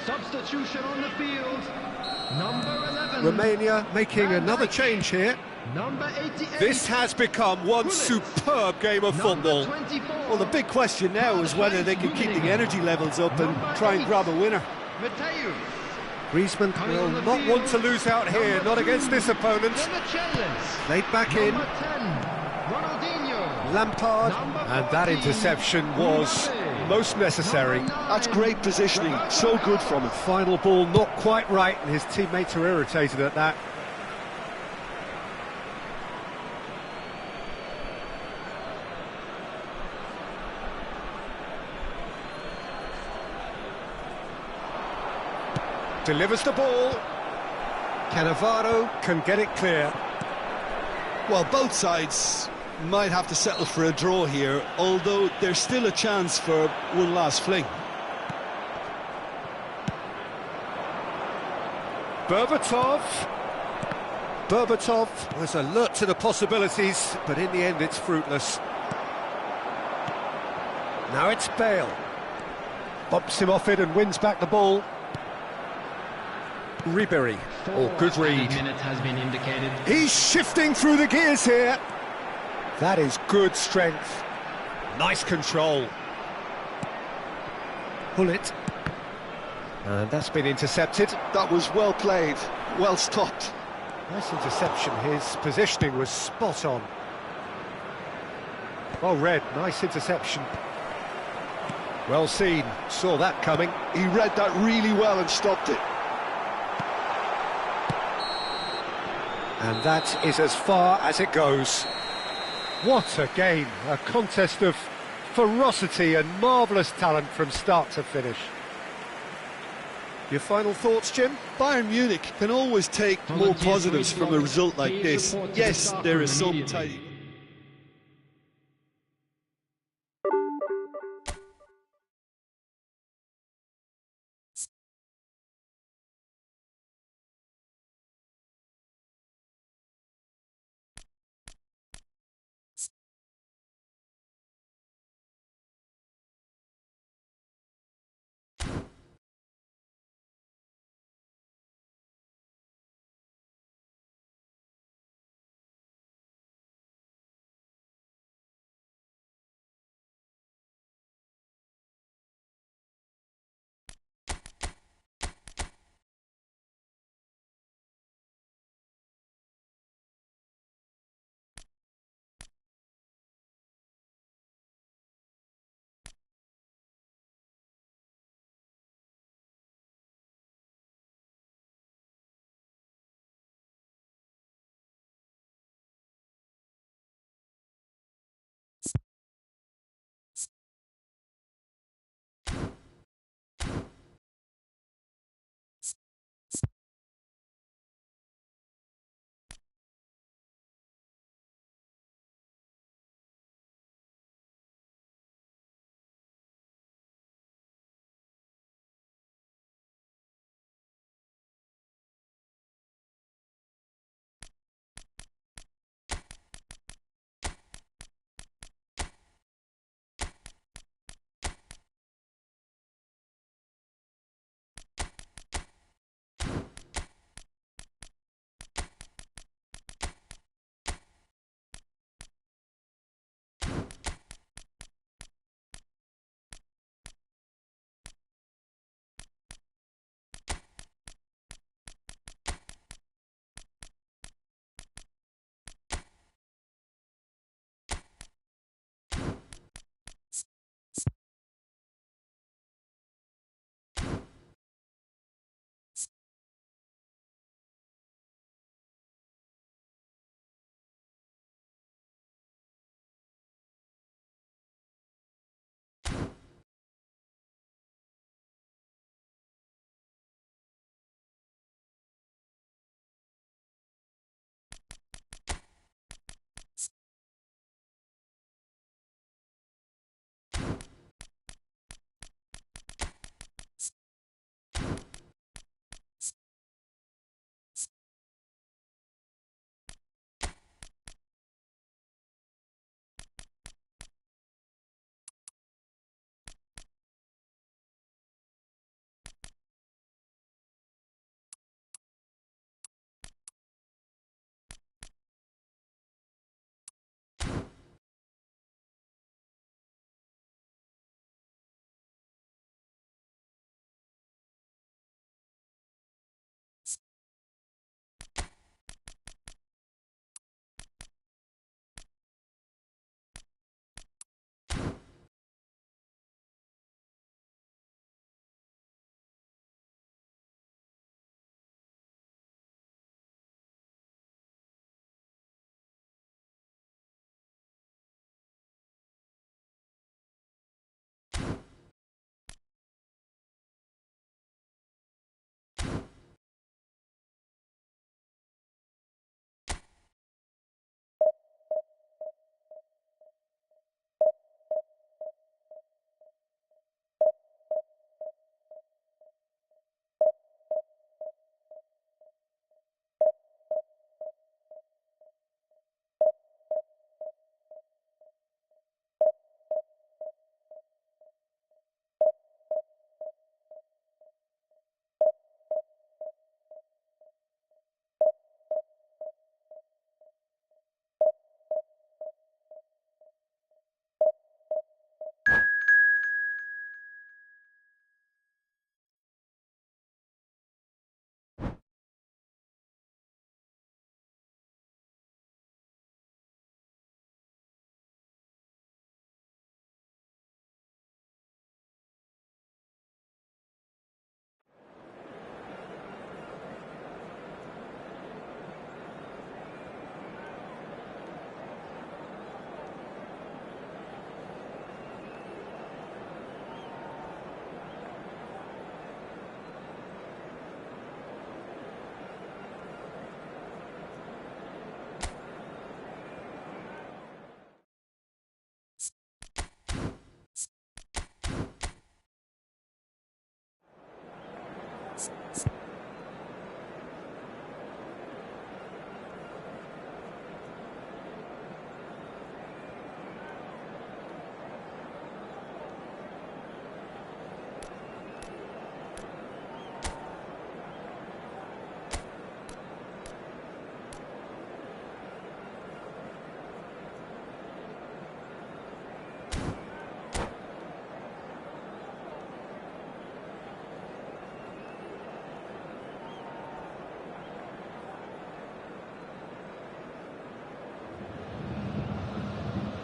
Speaker 3: Substitution on the field. Number 11.
Speaker 1: Romania making another change here.
Speaker 3: Number 88.
Speaker 1: This has become one superb game of football.
Speaker 3: Number 24.
Speaker 2: Well, the big question now is whether they can keep the energy levels up and try and grab a winner.
Speaker 3: Mateu.
Speaker 1: Griezmann will not want to lose out here, not against this opponent. Laid back in.
Speaker 3: Number 10, Ronaldinho.
Speaker 1: Lampard,
Speaker 3: Number
Speaker 1: and that
Speaker 3: 14,
Speaker 1: interception was most necessary.
Speaker 2: That's great positioning, so good from him.
Speaker 1: Final ball not quite right, and his teammates are irritated at that. Delivers the ball. Cannavaro can get it clear.
Speaker 2: Well, both sides might have to settle for a draw here, although there's still a chance for one last fling.
Speaker 1: Berbatov was alert to the possibilities, but in the end it's fruitless. Now it's Bale. Bumps him off it and wins back the ball. Ribery. Oh, good read.
Speaker 4: Minute has been indicated.
Speaker 1: He's shifting through the gears here. That is good strength. Nice control. Pull it. And that's been intercepted.
Speaker 2: That was well played, well stopped.
Speaker 1: Nice interception. His positioning was spot on. Well read. Nice interception. Well seen. Saw that coming.
Speaker 2: He read that really well and stopped it.
Speaker 1: And that is as far as it goes. What a game, a contest of ferocity and marvellous talent from start to finish. Your final thoughts, Jim?
Speaker 2: Bayern Munich can always take more positives from a result like this. Yes, there is some tidy.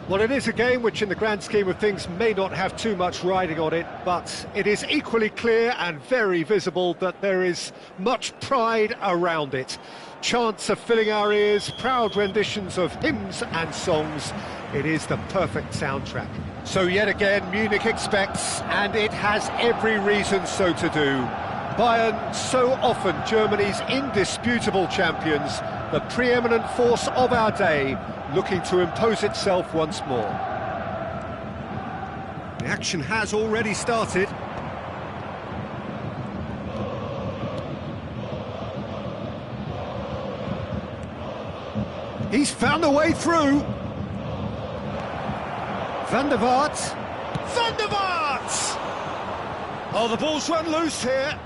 Speaker 1: Well, it is a game which in the grand scheme of things may not have too much riding on it, but it is equally clear and very visible that there is much pride around it. Chants are filling our ears, proud renditions of hymns and songs. It is the perfect soundtrack. So yet again, Munich expects, and it has every reason so to do. Bayern, so often Germany's indisputable champions, the preeminent force of our day, looking to impose itself once more. The action has already started. He's found a way through. Van der Vaart. Van der Vaart! Oh, the ball's run loose here.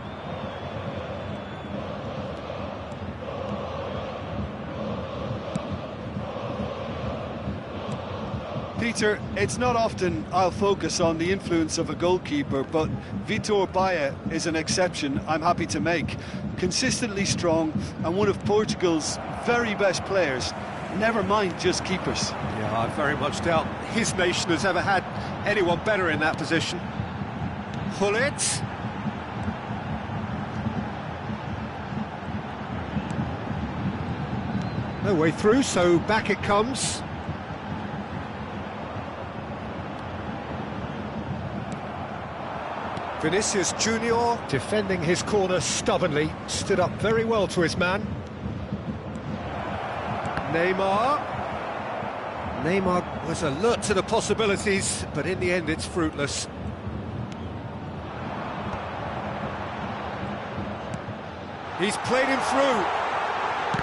Speaker 2: Peter, it's not often I'll focus on the influence of a goalkeeper, but Vitor Baia is an exception I'm happy to make. Consistently strong and one of Portugal's very best players, never mind just keepers.
Speaker 1: Yeah, I very much doubt his nation has ever had anyone better in that position. Pull it. No way through, so back it comes. Vinicius Junior defending his corner stubbornly, stood up very well to his man. Neymar was alert to the possibilities, but in the end it's fruitless. He's played him through.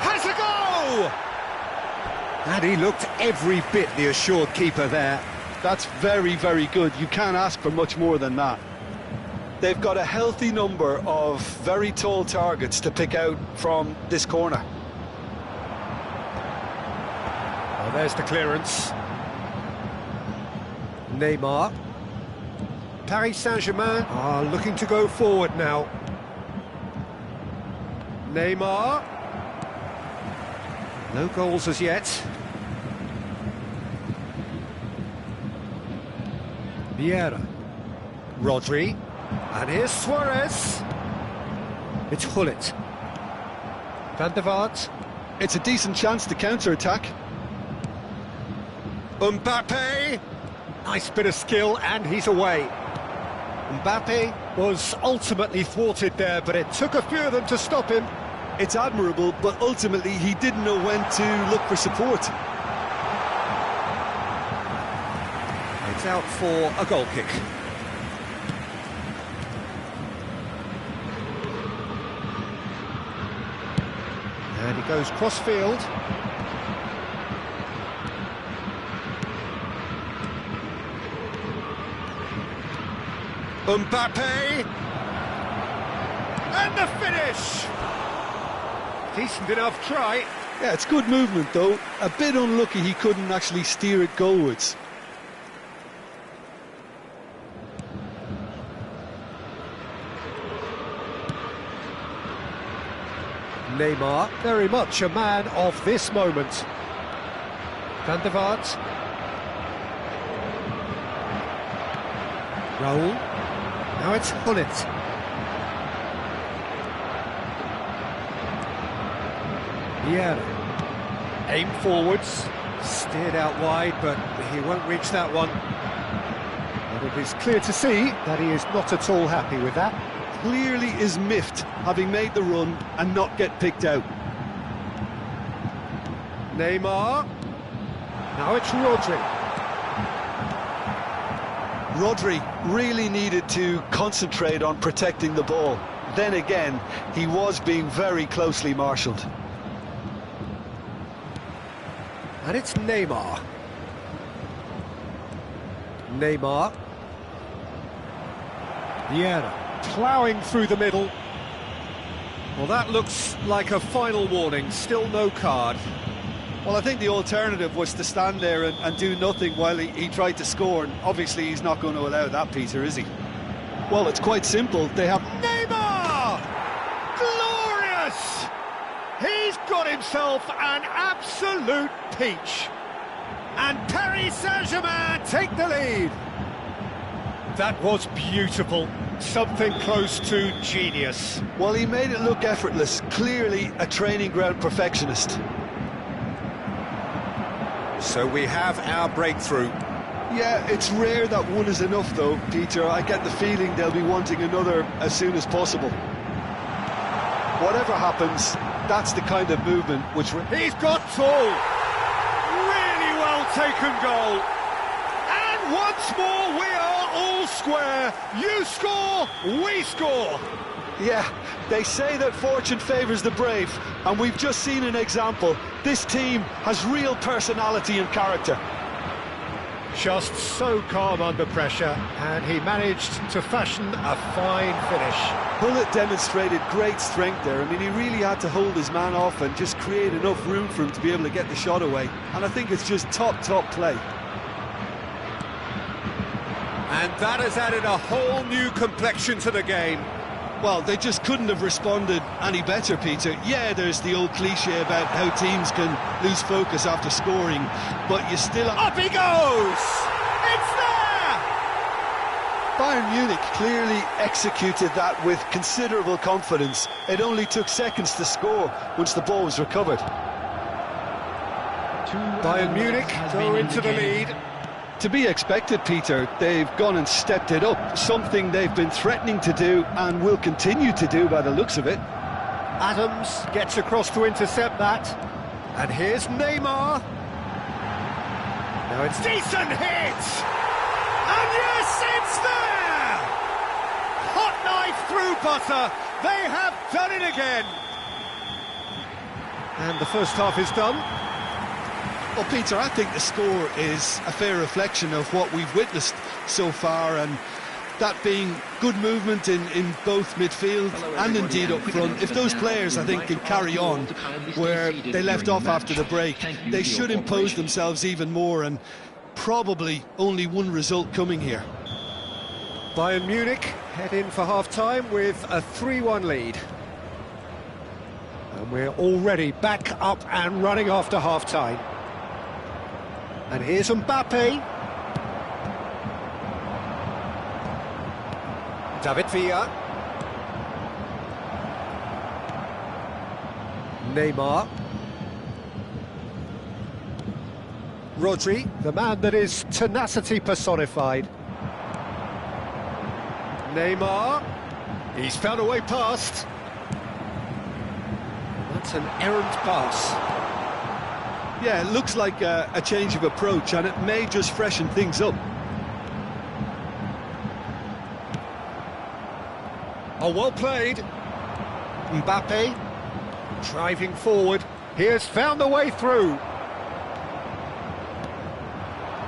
Speaker 1: Has a go! And he looked every bit the assured keeper there.
Speaker 2: That's very, very good. You can't ask for much more than that. They've got a healthy number of very tall targets to pick out from this corner.
Speaker 1: Oh, there's the clearance. Neymar. Paris Saint-Germain are looking to go forward now. Neymar. No goals as yet. Vieira. Rodri. And here's Suarez. It's Hullet. Van der Vaart.
Speaker 2: It's a decent chance to counter-attack.
Speaker 1: Mbappe. Nice bit of skill, and he's away. Mbappe was ultimately thwarted there, but it took a few of them to stop him.
Speaker 2: It's admirable, but ultimately he didn't know when to look for support.
Speaker 1: It's out for a goal kick. And he goes cross-field. Mbappe! And the finish! Decent enough try.
Speaker 2: Yeah, it's good movement though. A bit unlucky he couldn't actually steer it goalwards.
Speaker 1: Neymar, very much a man of this moment. Van der Vaart. Raul. Now it's Hullet. Vieira. Aim forwards. Steered out wide, but he won't reach that one. And it is clear to see that he is not at all happy with that.
Speaker 2: Clearly is miffed, having made the run and not get picked out.
Speaker 1: Neymar. Now it's Rodri.
Speaker 2: Rodri really needed to concentrate on protecting the ball. Then again, he was being very closely marshalled.
Speaker 1: And it's Neymar. Neymar. Vieira. Ploughing through the middle. Well, that looks like a final warning. Still no card.
Speaker 2: Well, I think the alternative was to stand there and do nothing while he tried to score. And obviously, he's not going to allow that, Peter, is he? Well, it's quite simple. They have...
Speaker 1: Neymar! Glorious! He's got himself an absolute peach. And Paris Saint-Germain take the lead. That was beautiful. Something close to genius.
Speaker 2: Well, he made it look effortless. Clearly a training ground perfectionist.
Speaker 1: So we have our breakthrough.
Speaker 2: Yeah, it's rare that one is enough, though, Peter. I get the feeling they'll be wanting another as soon as possible. Whatever happens, that's the kind of movement which...
Speaker 1: He's got tall. Really well taken goal. And once more, we are all square. You score, we score.
Speaker 2: Yeah, they say that fortune favours the brave, and we've just seen an example. This team has real personality and character.
Speaker 1: Just so calm under pressure, and he managed to fashion a fine finish.
Speaker 2: Bullet demonstrated great strength there. I mean, he really had to hold his man off and just create enough room for him to be able to get the shot away. And I think it's just top play.
Speaker 1: And that has added a whole new complexion to the game.
Speaker 2: Well, they just couldn't have responded any better, Peter. Yeah, there's the old cliche about how teams can lose focus after scoring, but you still...
Speaker 1: Up he goes! It's there!
Speaker 2: Bayern Munich clearly executed that with considerable confidence. It only took seconds to score once the ball was recovered.
Speaker 1: Bayern Munich go into the lead.
Speaker 2: To be expected, Peter. They've gone and stepped it up, something they've been threatening to do and will continue to do by the looks of it.
Speaker 1: Adams gets across to intercept that. And here's Neymar. Now it's decent hit! And yes, it's there! Hot knife through butter. They have done it again. And the first half is done.
Speaker 2: Well, Peter, I think the score is a fair reflection of what we've witnessed so far, and that being good movement in both midfield and indeed up front. If those players, I think, can carry on where they left off after the break, they should impose themselves even more, and probably only one result coming here.
Speaker 1: Bayern Munich head in for half-time with a 3-1 lead. And we're already back up and running after half-time. And here's Mbappe. David Villa. Neymar. Rodri, the man that is tenacity personified. Neymar. He's found a way past. That's an errant pass.
Speaker 2: Yeah, it looks like a change of approach, and it may just freshen things up.
Speaker 1: Oh, well played. Mbappe driving forward. He has found the way through.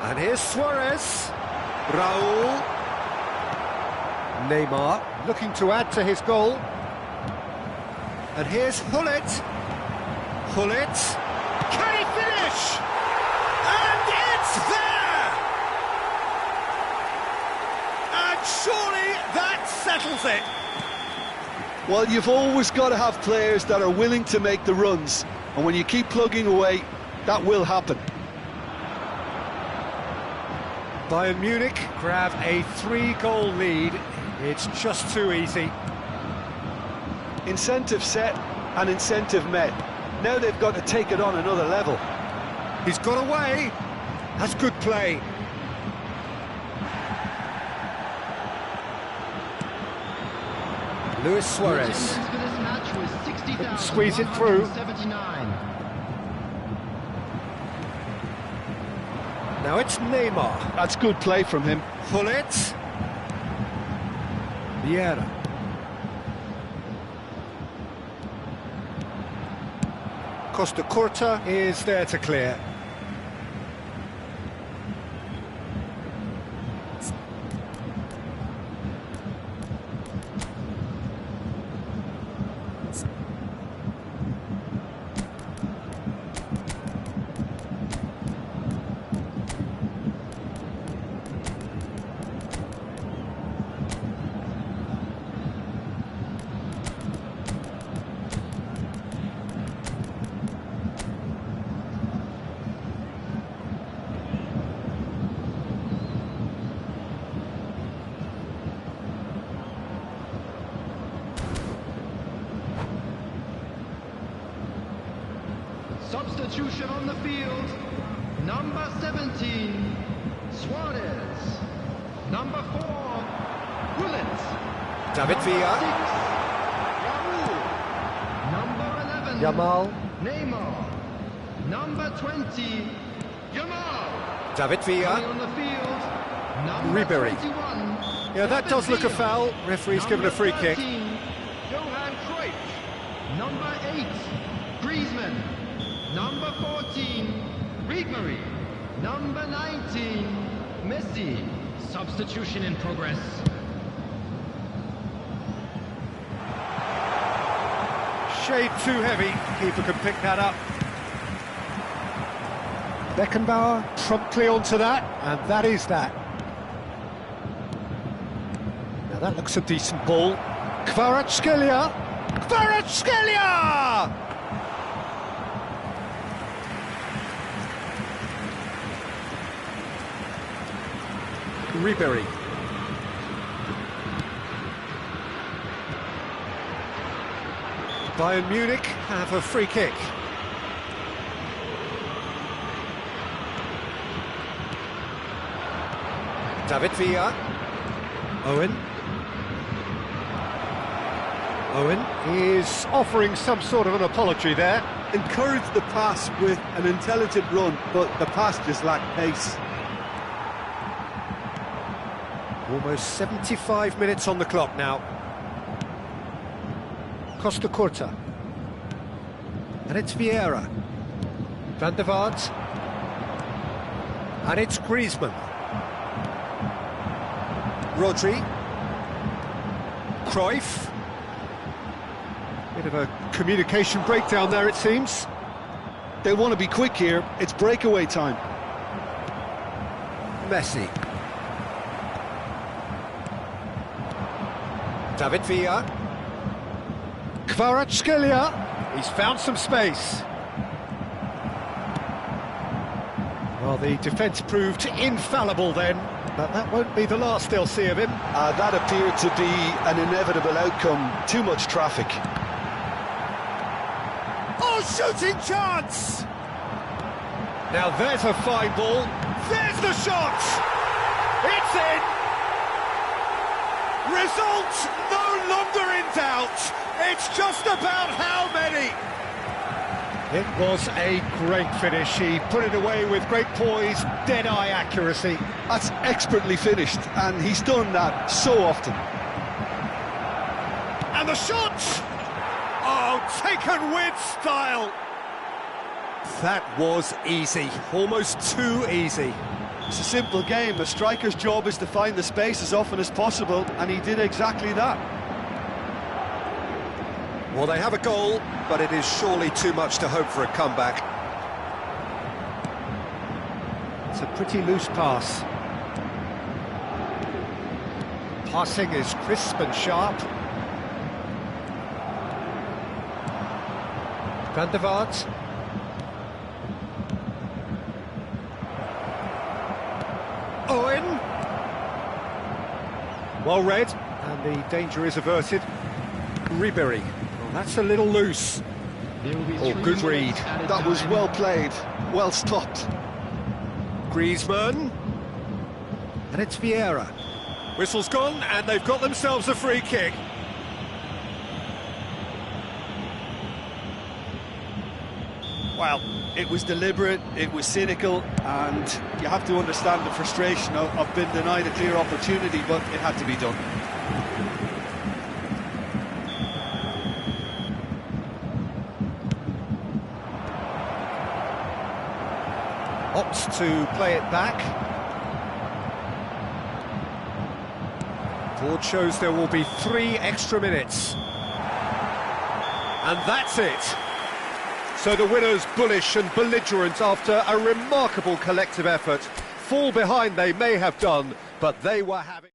Speaker 1: And here's Suarez. Raul. Neymar looking to add to his goal. And here's Hullet. Hullet. Can he finish? And it's there! And surely that settles it.
Speaker 2: Well, you've always got to have players that are willing to make the runs, and when you keep plugging away, that will happen.
Speaker 1: Bayern Munich grab a 3-goal lead. It's just too easy.
Speaker 2: Incentive set and incentive met. Now they've got to take it on another level.
Speaker 1: He's got away. That's good play. Luis Suarez. Squeeze it through. Now it's Neymar.
Speaker 2: That's good play from him.
Speaker 1: Hullet. Vieira. Costa Curta is there to clear.
Speaker 4: Substitution on the field. Number 17, Suarez. Number 4, Willet.
Speaker 1: David Villa.
Speaker 4: Number 11,
Speaker 1: Yamal.
Speaker 4: Neymar. Number 20, Yamal.
Speaker 1: David Villa.
Speaker 4: On the field, number
Speaker 1: Ribery.
Speaker 4: 21.
Speaker 1: Yeah, that does look a foul. Referee's given a free kick.
Speaker 4: Johan Cruyff. Number 8, Griezmann. Number 14, Ribery. Number 19, Messi. Substitution in progress.
Speaker 1: Shade too heavy. Keeper can pick that up. Beckenbauer promptly onto that, and that is that. Now that looks a decent ball. Kvaratskhelia! Kvaratskhelia! Ribery. Bayern Munich have a free kick. David Villa. Owen. Owen is offering some sort of an apology there.
Speaker 2: Encouraged the pass with an intelligent run, but the pass just lacked pace.
Speaker 1: Almost 75 minutes on the clock now. Costa Curta. And it's Vieira. Van der Vaart. And it's Griezmann. Rodri. Cruyff. Bit of a communication breakdown there, it seems.
Speaker 2: They want to be quick here. It's breakaway time.
Speaker 1: Messi. David Villa. Kvaratskhelia. He's found some space. Well, the defence proved infallible then, but that won't be the last they'll see of him.
Speaker 2: That appeared to be an inevitable outcome. Too much traffic.
Speaker 1: Oh, shooting chance! Now there's a fine ball. There's the shot! It's in! Result no longer in doubt. It's just about how many. It was a great finish. He put it away with great poise, dead-eye accuracy.
Speaker 2: That's expertly finished, and he's done that so often.
Speaker 1: And the shot! Oh, taken with style. That was easy, almost too easy.
Speaker 2: It's a simple game. A striker's job is to find the space as often as possible, and he did exactly that.
Speaker 1: Well, they have a goal, but it is surely too much to hope for a comeback. It's a pretty loose pass. Passing is crisp and sharp. Van der Vaart. Owen. Well read, and the danger is averted. Ribery. Well, that's a little loose. Oh, good read.
Speaker 2: That was well played, well stopped.
Speaker 1: Griezmann. And it's Vieira. Whistle's gone, and they've got themselves a free kick.
Speaker 2: Well, it was deliberate, it was cynical, and you have to understand the frustration of being denied a clear opportunity, but it had to be done.
Speaker 1: Opts to play it back. Board shows there will be 3 extra minutes. And that's it. So the winners bullish and belligerent after a remarkable collective effort. Fall behind they may have done, but they were having...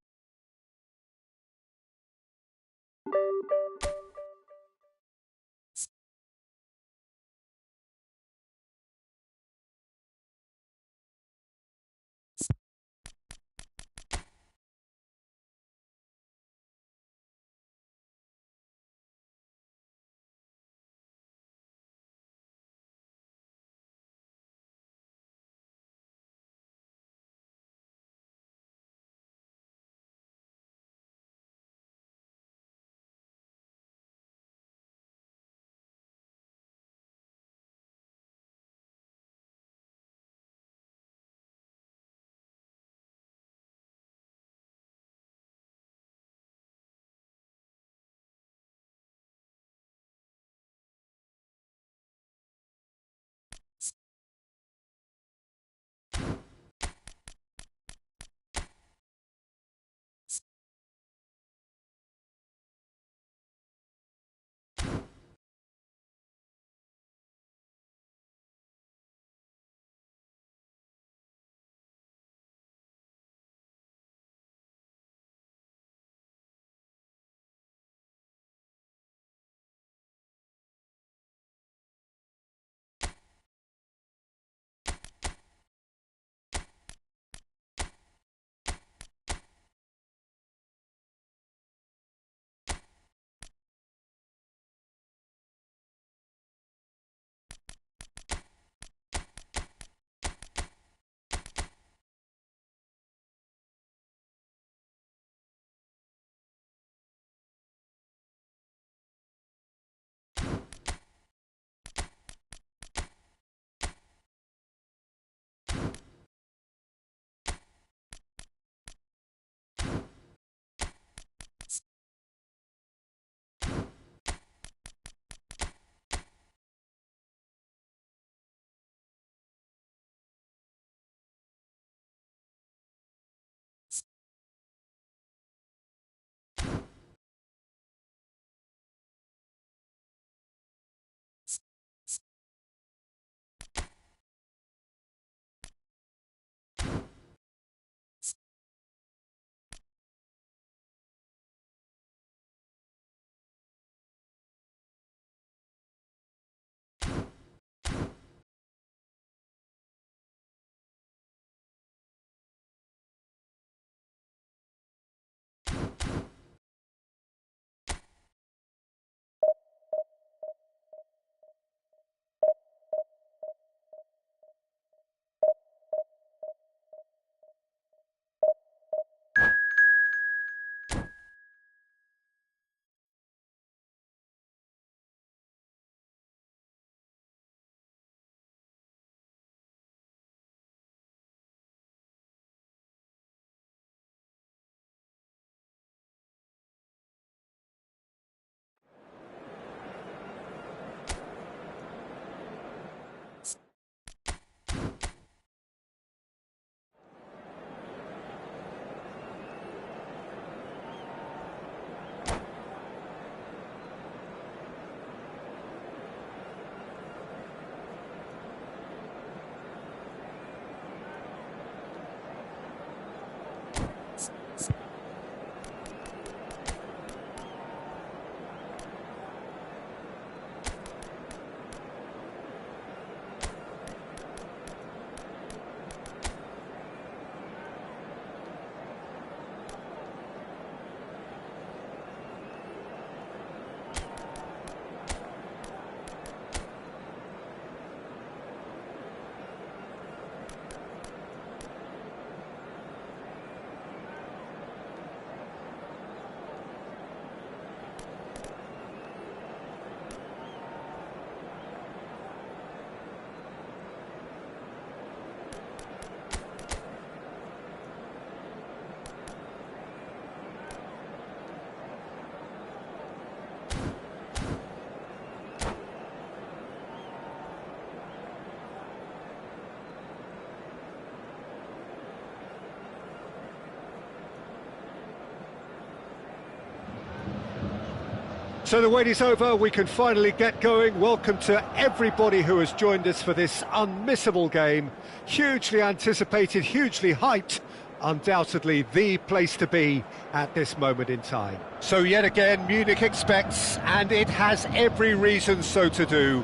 Speaker 1: So the wait is over, we can finally get going. Welcome to everybody who has joined us for this unmissable game. Hugely anticipated, hugely hyped. Undoubtedly the place to be at this moment in time. So yet again, Munich expects, and it has every reason so to do.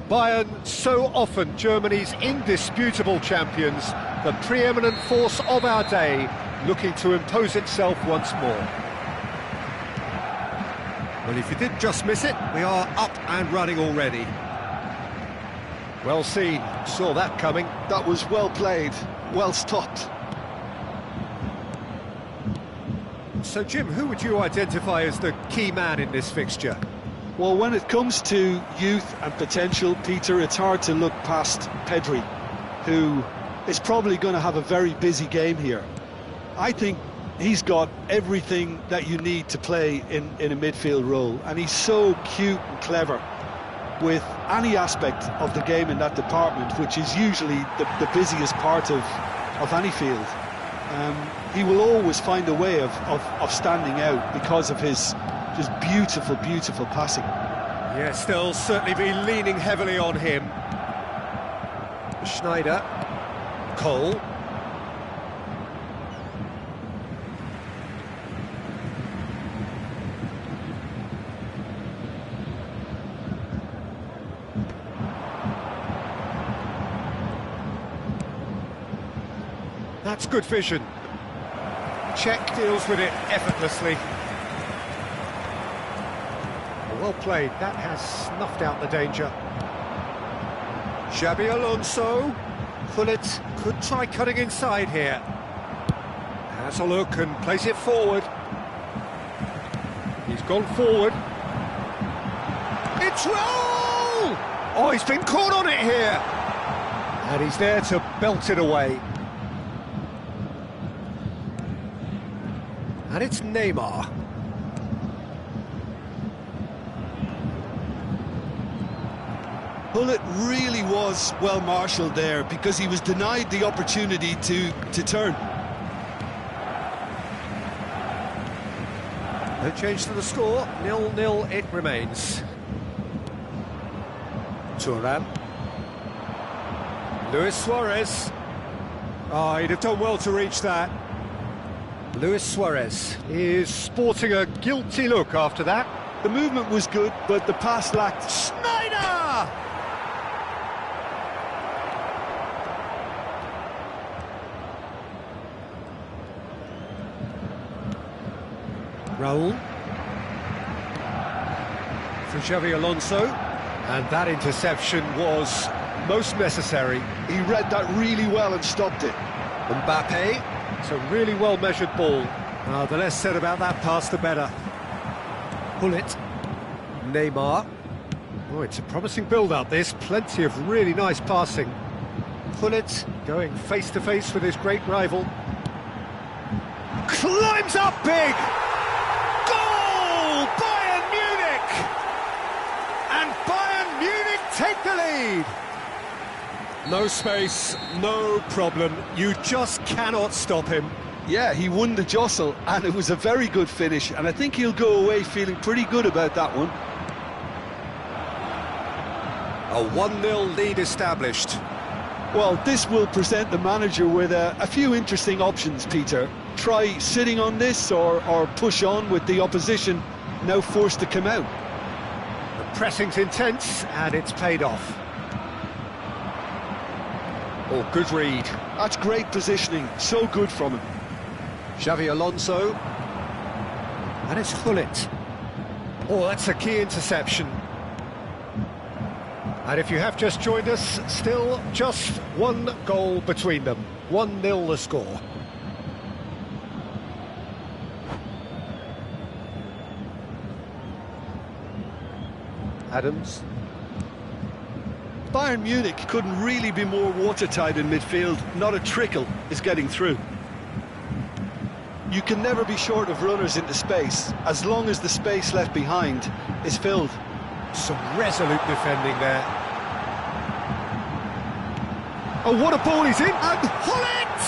Speaker 1: Bayern, so often Germany's indisputable champions, the preeminent force of our day, looking to impose itself once more. Well, if you did just miss it, we are up and running already. Well seen, saw that coming.
Speaker 2: That was well played, well stopped.
Speaker 1: So, Jim, who would you identify as the key man in this fixture?
Speaker 2: Well, when it comes to youth and potential, Peter, it's hard to look past Pedri, who is probably going to have a very busy game here. I think he's got everything that you need to play in a midfield role, and he's so cute and clever with any aspect of the game in that department, which is usually the busiest part of any field. He will always find a way of standing out because of his just beautiful, beautiful passing.
Speaker 1: Yes, they'll certainly be leaning heavily on him. Schneider, Cole. That's good vision. Czech deals with it effortlessly. Well played, that has snuffed out the danger. Xabi Alonso. Gullit could try cutting inside here. Has a look and plays it forward. He's gone forward. It's roll! Oh, he's been caught on it here. And he's there to belt it away. And it's Neymar.
Speaker 2: Gullit really was well marshalled there because he was denied the opportunity to turn.
Speaker 1: No change to the score, 0-0 it remains. Thuram. Luis Suarez. Oh, he'd have done well to reach that. Luis Suarez is sporting a guilty look after that.
Speaker 2: The movement was good, but the pass lacked.
Speaker 1: Schneider! Raul. For Xabi Alonso. And that interception was most necessary.
Speaker 2: He read that really well and stopped it.
Speaker 1: Mbappe. It's a really well-measured ball. The less said about that pass, the better. Gullit. Neymar. Oh, it's a promising build-up, this. Plenty of really nice passing. Gullit going face-to-face with his great rival. Climbs up big! Goal! Bayern Munich! And Bayern Munich take the lead! No space, no problem. You just cannot stop him.
Speaker 2: Yeah, he won the jostle, and it was a very good finish, and I think he'll go away feeling pretty good about that one.
Speaker 1: A 1-0 lead established.
Speaker 2: Well, this will present the manager with a few interesting options, Peter. Try sitting on this or push on with the opposition now forced to come out.
Speaker 1: The pressing's intense, and it's paid off. Oh, good read.
Speaker 2: That's great positioning, so good from him.
Speaker 1: Xabi Alonso. And it's Gullit. Oh, that's a key interception. And if you have just joined us, still just one goal between them. 1-0 the score. Adams.
Speaker 2: Bayern Munich couldn't really be more watertight in midfield. Not a trickle is getting through. You can never be short of runners into space, as long as the space left behind is filled.
Speaker 1: Some resolute defending there. Oh, what a ball he's in! And Gullit!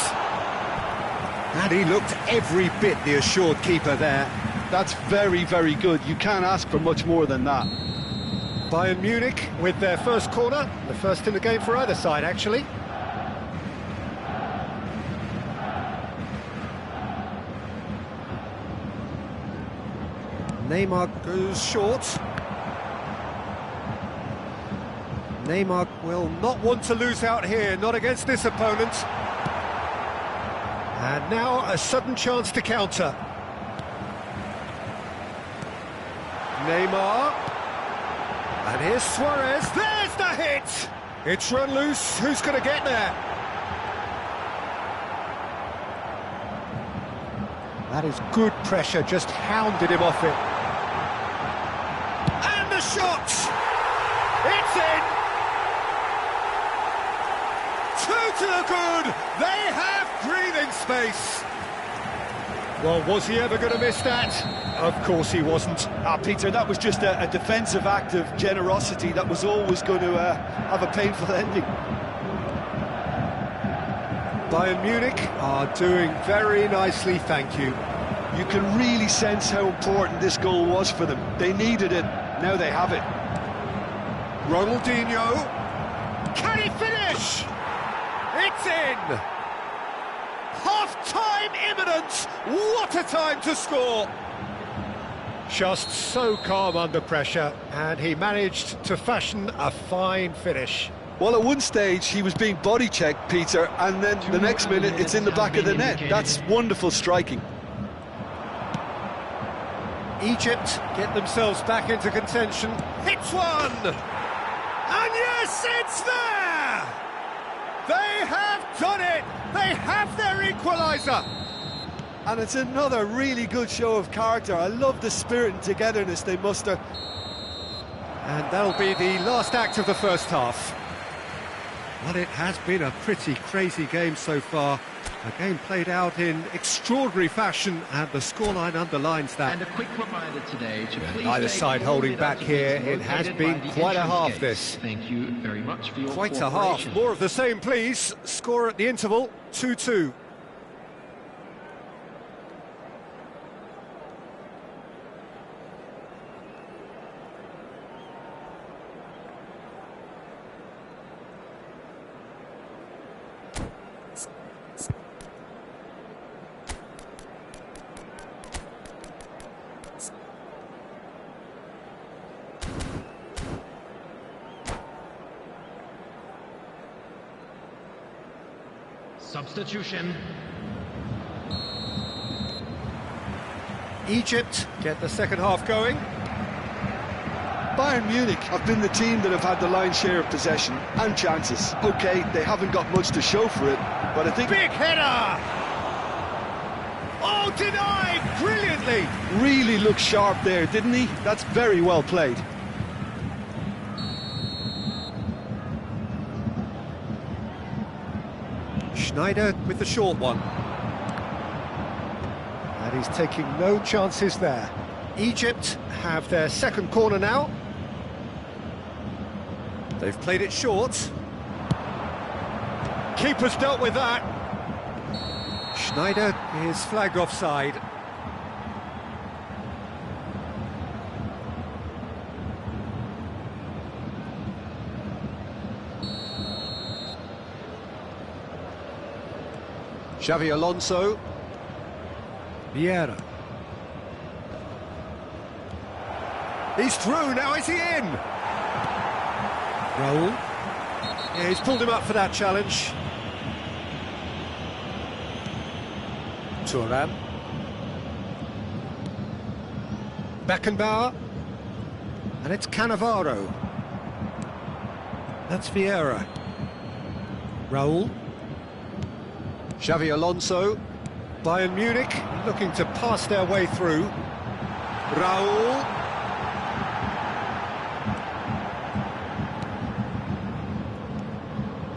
Speaker 1: And he looked every bit the assured keeper there.
Speaker 2: That's very, very good. You can't ask for much more than that.
Speaker 1: Bayern Munich with their first corner, the first in the game for either side, actually. Neymar goes short. Neymar will not want to lose out here, not against this opponent. And now a sudden chance to counter. Neymar. And here's Suarez. There's the hit! It's run loose. Who's going to get there? That is good pressure, just hounded him off it. And the shot! It's in! 2 to the good! They have breathing space! Well, was he ever going to miss that? Of course he wasn't.
Speaker 2: Peter, that was just a defensive act of generosity that was always going to have a painful ending.
Speaker 1: Bayern Munich are doing very nicely, thank you.
Speaker 2: You can really sense how important this goal was for them. They needed it, now they have it.
Speaker 1: Ronaldinho. Can he finish? It's in! Half-time imminent! What a time to score! Just so calm under pressure, and he managed to fashion a fine finish.
Speaker 2: Well, at one stage he was being body-checked, Peter, and then the next minute it's in the back of the net. That's wonderful striking.
Speaker 1: Egypt get themselves back into contention. Hits one! And yes, it's there! They have done it! They have their equaliser!
Speaker 2: And it's another really good show of character. I love the spirit and togetherness they muster.
Speaker 1: And that'll be the last act of the first half. Well, it has been a pretty crazy game so far. A game played out in extraordinary fashion, and the scoreline underlines that.
Speaker 4: And a quick reminder today to please
Speaker 1: Neither side holding back here. It has been quite a half, this.
Speaker 4: Thank you very much for your
Speaker 1: Quite a half. More of the same, please. Score at the interval, 2-2.
Speaker 4: Substitution.
Speaker 1: Egypt get the second half going.
Speaker 2: Bayern Munich have been the team that have had the lion's share of possession and chances. OK, they haven't got much to show for it, but I think...
Speaker 1: Big header! Oh, denied brilliantly!
Speaker 2: Really looked sharp there, didn't he? That's very well played.
Speaker 1: Schneider with the short one. And he's taking no chances there. Egypt have their second corner now. They've played it short. Keeper's dealt with that. Schneider is flagged offside. Xavi Alonso. Vieira. He's through, now is he in? Raul. Yeah, he's pulled him up for that challenge. Thuram. Beckenbauer. And it's Cannavaro. That's Vieira. Raul. Xavi Alonso. Bayern Munich looking to pass their way through. Raul.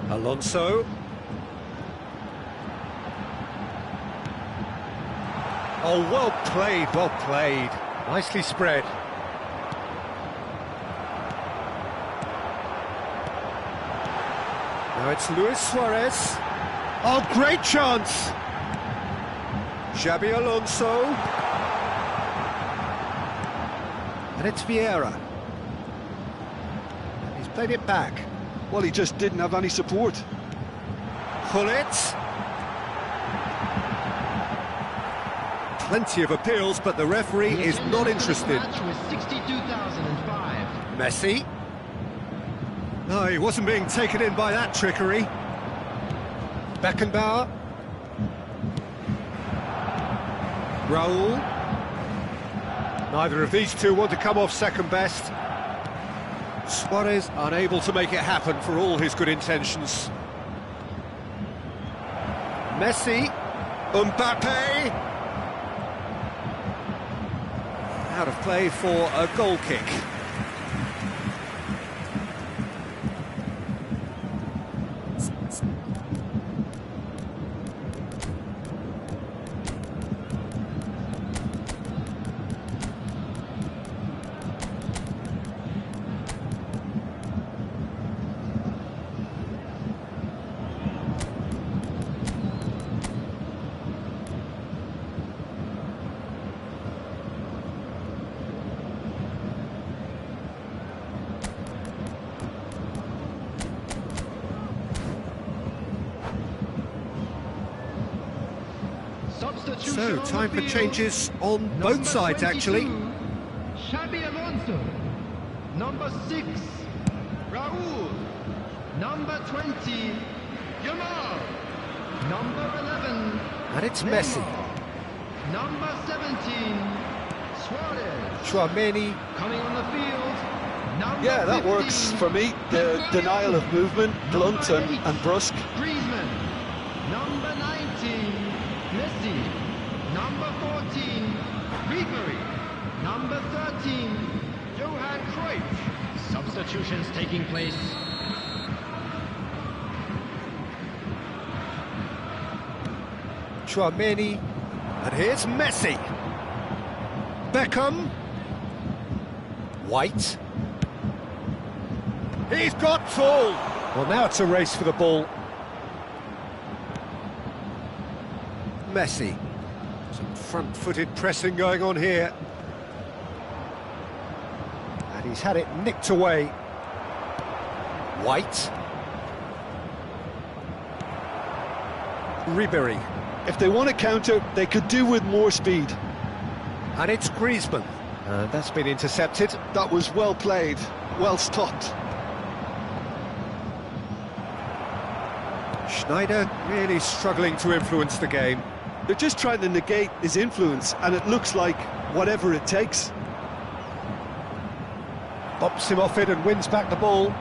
Speaker 1: Alonso. Oh, well played, well played. Nicely spread. Now it's Luis Suarez. Oh, great chance! Xabi Alonso. And it's Vieira. He's played it back.
Speaker 2: Well, he just didn't have any support.
Speaker 1: Gullit. Plenty of appeals, but the referee is not interested. Messi. No, he wasn't being taken in by that trickery. Beckenbauer. Raul. Neither of these two want to come off second best. Suarez unable to make it happen for all his good intentions. Messi. Mbappe. Out of play for a goal kick. So, time for changes on both sides, actually.
Speaker 4: Xabi Alonso. Number 6, Raul. Number 20, Jamal. Number 11,
Speaker 1: And it's Messi.
Speaker 4: number 17, Suarez.
Speaker 1: Chouameni.
Speaker 4: Coming on the field, number
Speaker 2: Yeah, that
Speaker 4: 15,
Speaker 2: works for me. The denial of movement, blunt and brusque.
Speaker 4: Griezmann. Number 19, Messi. Number 14, Ribery. Number 13, Johan Cruyff. Substitutions taking place.
Speaker 1: Chouameni. And here's Messi. Beckham. White. He's got full. Well, now it's a race for the ball. Messi. Some front-footed pressing going on here. And he's had it nicked away. White. Ribery.
Speaker 2: If they want to counter, they could do with more speed.
Speaker 1: And it's Griezmann. And that's been intercepted.
Speaker 2: That was well played, well stopped.
Speaker 1: Schneider really struggling to influence the game.
Speaker 2: They're just trying to negate his influence, and it looks like whatever it takes.
Speaker 1: Bops him off it and wins back the ball.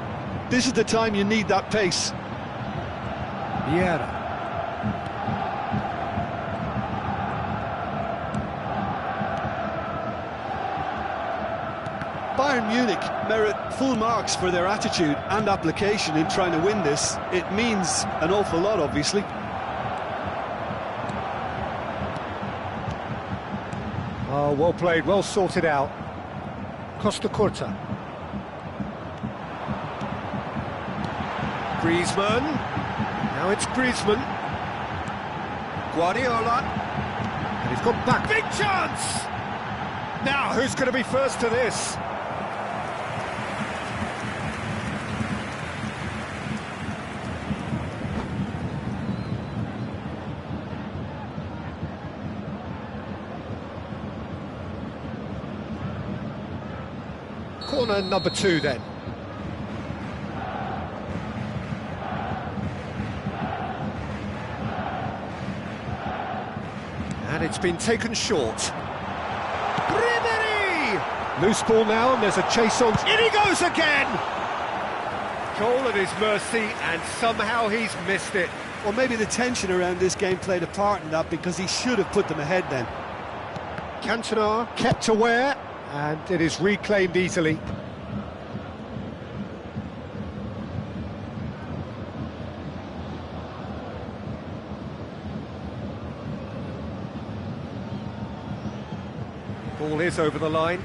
Speaker 2: This is the time you need that pace.
Speaker 1: Vieira.
Speaker 2: Bayern Munich merit full marks for their attitude and application in trying to win this. It means an awful lot, obviously.
Speaker 1: Oh, well played, well sorted out. Costa Curta. Griezmann. Now it's Griezmann. Guardiola. And he's got back. Big chance! Now, who's going to be first to this? Corner number 2 then. And it's been taken short. Ribery! Loose ball now, and there's a chase on. In he goes again! Goal at his mercy, and somehow he's missed it.
Speaker 2: Well, maybe the tension around this game played a part in that, because he should have put them ahead then.
Speaker 1: Cantona kept aware, and it is reclaimed easily. Ball is over the line.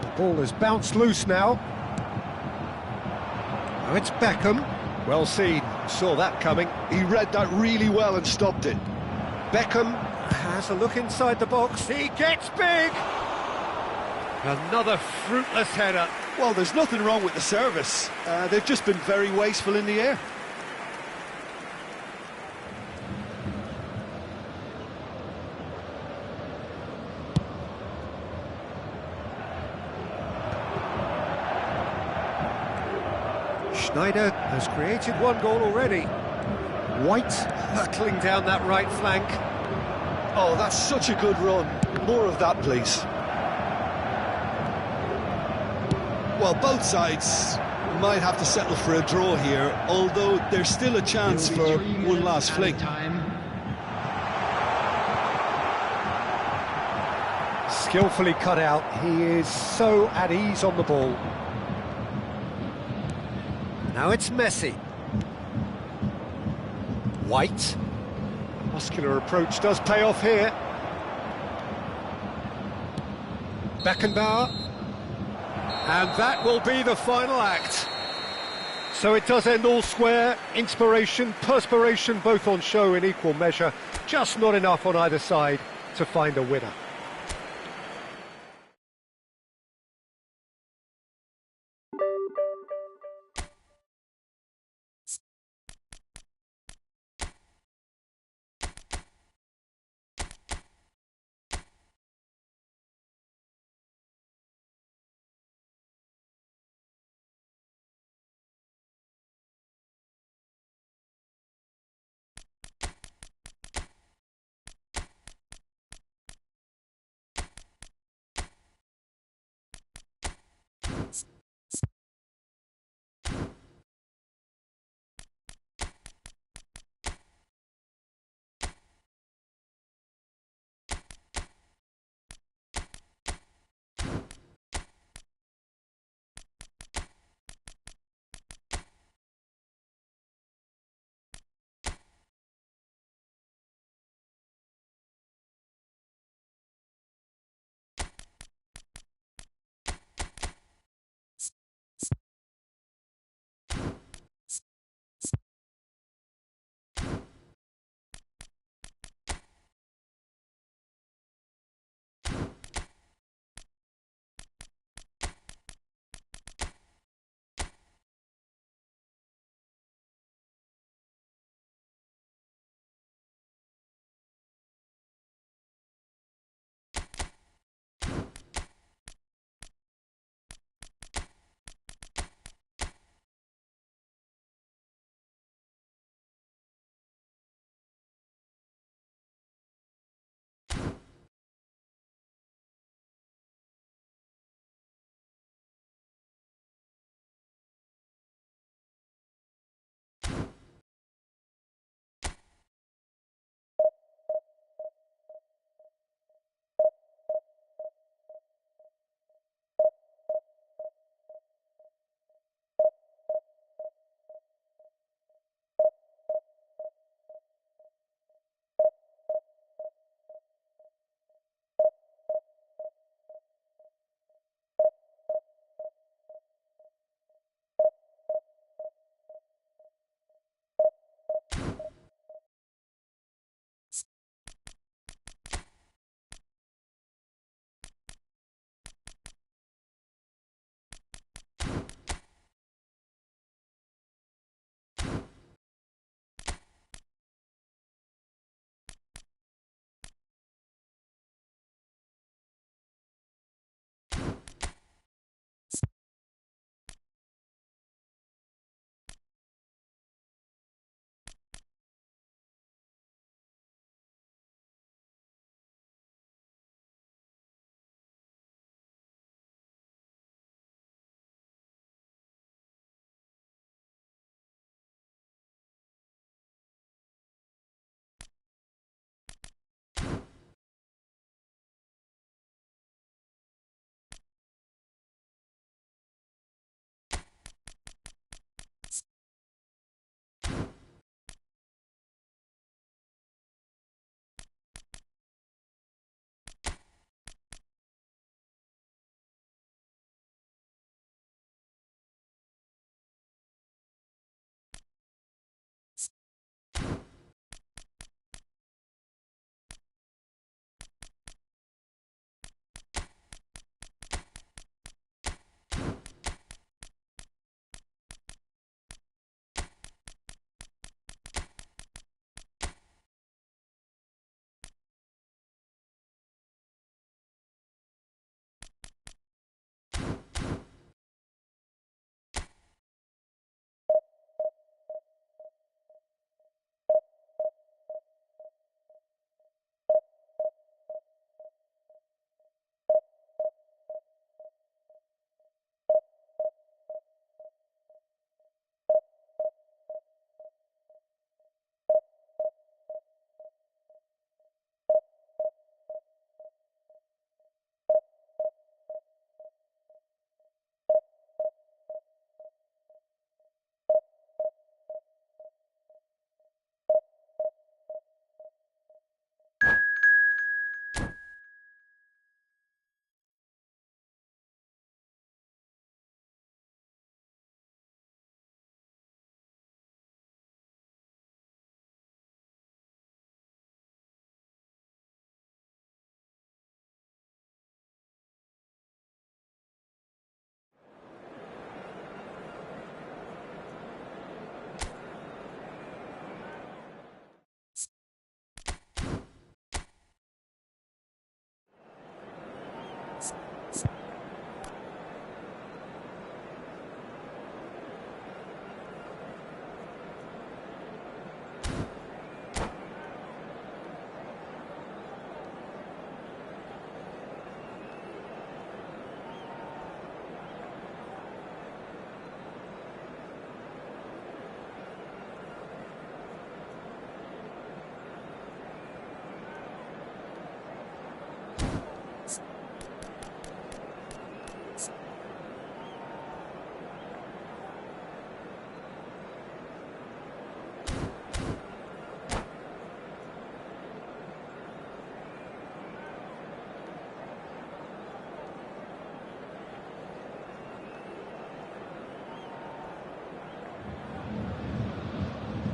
Speaker 1: The ball has bounced loose now. Now it's Beckham. Well seen, saw that coming.
Speaker 2: He read that really well and stopped it.
Speaker 1: Beckham has a look inside the box, he gets big! Another fruitless header.
Speaker 2: Well, there's nothing wrong with the service. They've just been very wasteful in the air.
Speaker 1: Schneider has created one goal already. White hurtling down that right flank.
Speaker 2: Oh, that's such a good run. More of that, please. Well, both sides might have to settle for a draw here, although there's still a chance for one last fling.
Speaker 1: Skillfully cut out, he is so at ease on the ball. Now it's Messi. White. Muscular approach does pay off here. Beckenbauer. And that will be the final act. So it does end all square. Inspiration, perspiration, both on show in equal measure. Just not enough on either side to find a winner.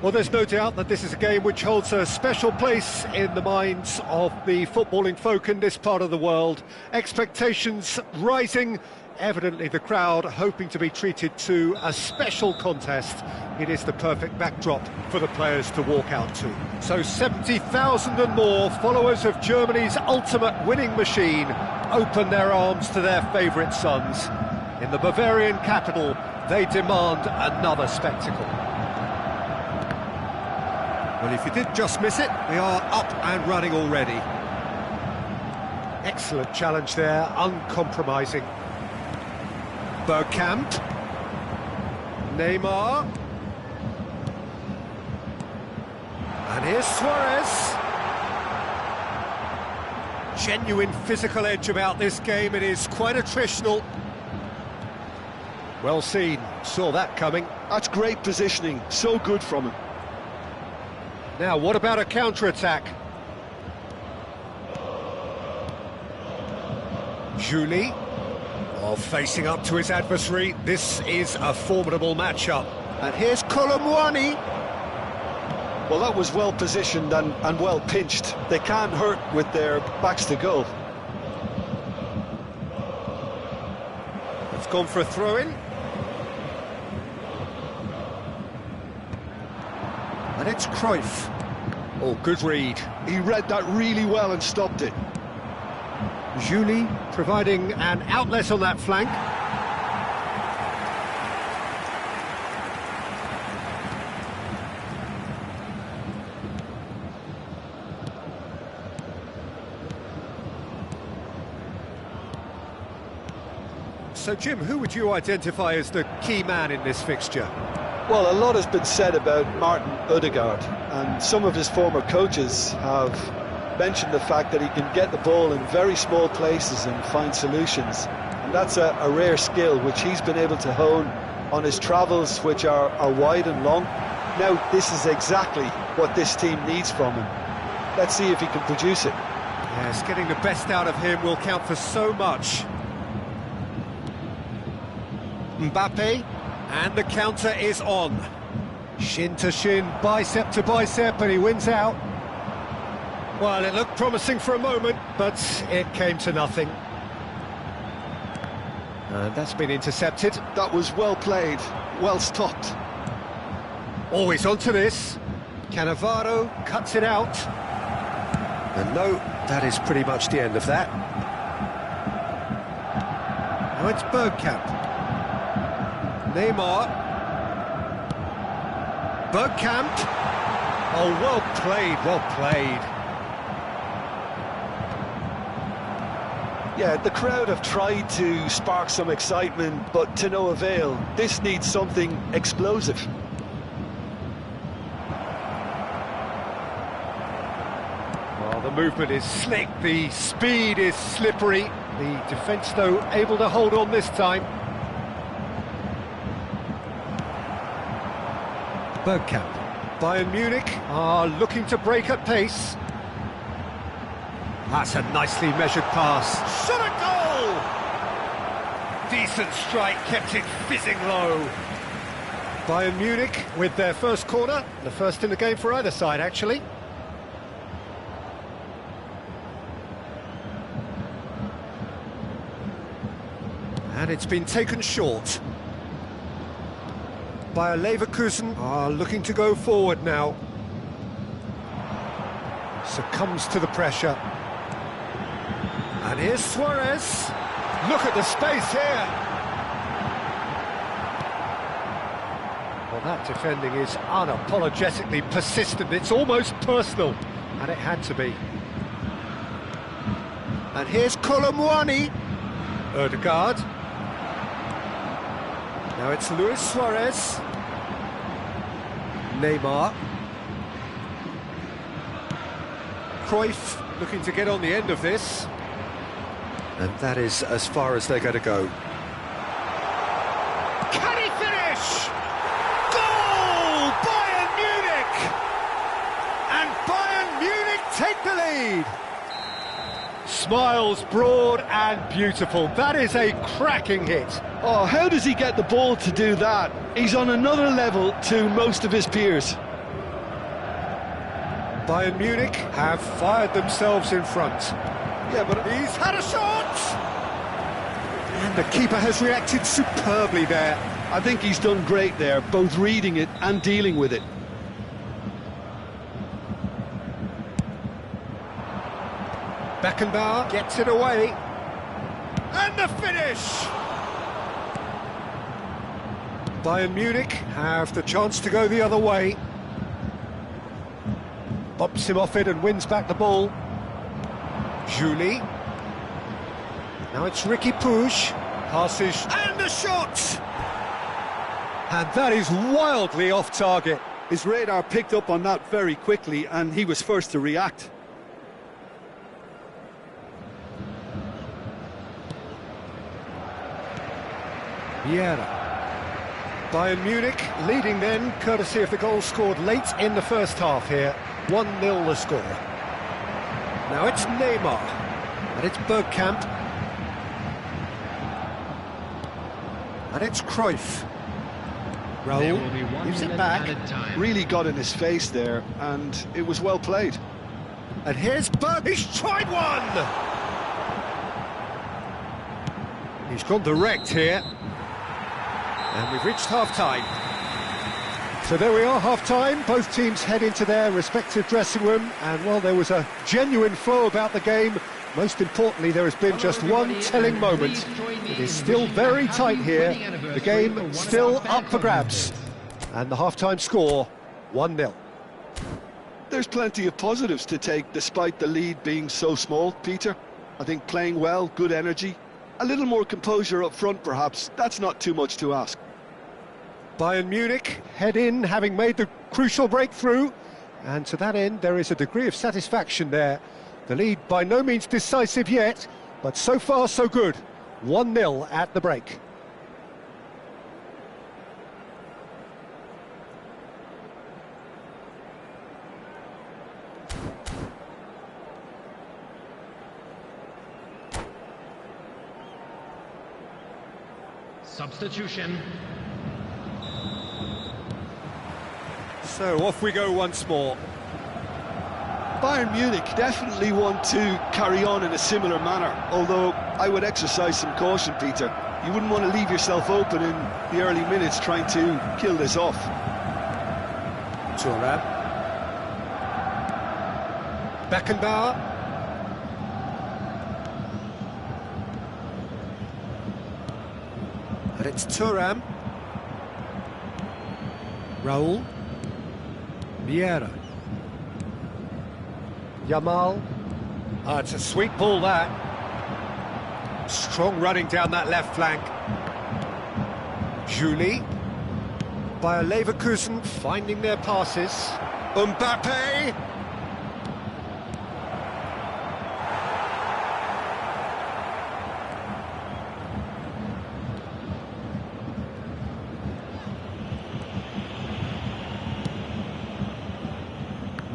Speaker 1: Well, there's no doubt that this is a game which holds a special place in the minds of the footballing folk in this part of the world. Expectations rising, evidently the crowd hoping to be treated to a special contest. It is the perfect backdrop for the players to walk out to. So 70,000 and more followers of Germany's ultimate winning machine open their arms to their favourite sons. In the Bavarian capital, they demand another spectacle. Well, if you did just miss it, we are up and running already. Excellent challenge there, uncompromising. Bergkamp. Neymar. And here's Suarez. Genuine physical edge about this game. It is quite attritional. Well seen, saw that coming.
Speaker 2: That's great positioning, so good from him.
Speaker 1: Now, what about a counter-attack? Julie, facing up to his adversary. This is a formidable matchup. And here's Colomwani.
Speaker 2: Well, that was well positioned and well pinched. They can't hurt with their backs to goal.
Speaker 1: It's gone for a throw-in. And it's Cruyff. Oh, good read.
Speaker 2: He read that really well and stopped it.
Speaker 1: Julie providing an outlet on that flank. So, Jim, who would you identify as the key man in this fixture?
Speaker 2: Well, a lot has been said about Martin Odegaard, and some of his former coaches have mentioned the fact that he can get the ball in very small places and find solutions. And that's a rare skill which he's been able to hone on his travels, which are wide and long. Now, this is exactly what this team needs from him. Let's see if he can produce it.
Speaker 1: Yes, getting the best out of him will count for so much. Mbappe, and the counter is on. Shin to shin, bicep to bicep, and he wins out. Well, it looked promising for a moment, but it came to nothing. And that's been intercepted.
Speaker 2: That was well played, well stopped.
Speaker 1: Always onto this. Cannavaro cuts it out. And no, that is pretty much the end of that. Now it's Bergkamp. Neymar. Bergkamp. Oh, well played, well played.
Speaker 2: Yeah, the crowd have tried to spark some excitement, but to no avail. This needs something explosive.
Speaker 1: Well, the movement is slick, the speed is slippery. The defence, though, able to hold on this time. Bergkamp. Bayern Munich are looking to break at pace. That's a nicely measured pass. Shot a goal! Decent strike, kept it fizzing low. Bayern Munich with their first corner, the first in the game for either side, actually. And it's been taken short. Bayer Leverkusen are looking to go forward now. Succumbs to the pressure. And here's Suarez. Look at the space here. Well, that defending is unapologetically persistent. It's almost personal. And it had to be. And here's Colomwani. Odegaard. Now it's Luis Suarez. Neymar. Cruyff looking to get on the end of this. And that is as far as they're going to go. Can he finish? Goal! Bayern Munich! And Bayern Munich take the lead. Smiles broad and beautiful. That is a cracking hit.
Speaker 2: Oh, how does he get the ball to do that? He's on another level to most of his peers.
Speaker 1: Bayern Munich have fired themselves in front.
Speaker 2: Yeah, but
Speaker 1: He's had a shot! And the keeper has reacted superbly there.
Speaker 2: I think he's done great there, both reading it and dealing with it.
Speaker 1: Beckenbauer gets it away. And the finish! Bayern Munich have the chance to go the other way. Bumps him off it and wins back the ball. Julie. Now it's Ricky Puig. Passes. And the shot! And that is wildly off target.
Speaker 2: His radar picked up on that very quickly, and he was first to react.
Speaker 1: Vieira. Bayern Munich leading then, courtesy of the goal scored late in the first half here. 1-0 the score. Now it's Neymar, and it's Bergkamp. And it's Cruyff. Raul gives it back.
Speaker 2: Really got in his face there, and it was well played.
Speaker 1: And here's Berg. He's tried one! He's gone direct here. And we've reached half-time. So there we are, half-time. Both teams head into their respective dressing room. And while there was a genuine flow about the game, most importantly, there has been just one telling moment. It is still very tight here. The game still up for grabs. And the half-time score, 1-0.
Speaker 2: There's plenty of positives to take, despite the lead being so small, Peter. I think playing well, good energy. A little more composure up front, perhaps. That's not too much to ask.
Speaker 1: Bayern Munich head in, having made the crucial breakthrough. And to that end, there is a degree of satisfaction there. The lead by no means decisive yet, but so far so good. 1-0 at the break.
Speaker 4: Substitution.
Speaker 1: So off we go once more.
Speaker 2: Bayern Munich definitely want to carry on in a similar manner, although I would exercise some caution, Peter. You wouldn't want to leave yourself open in the early minutes trying to kill this off.
Speaker 1: Thuram. Beckenbauer. And it's Thuram. Raul. Vieira. Yamal. Oh, it's a sweet ball, that. Strong running down that left flank. Julie. Bayer Leverkusen finding their passes. Mbappe.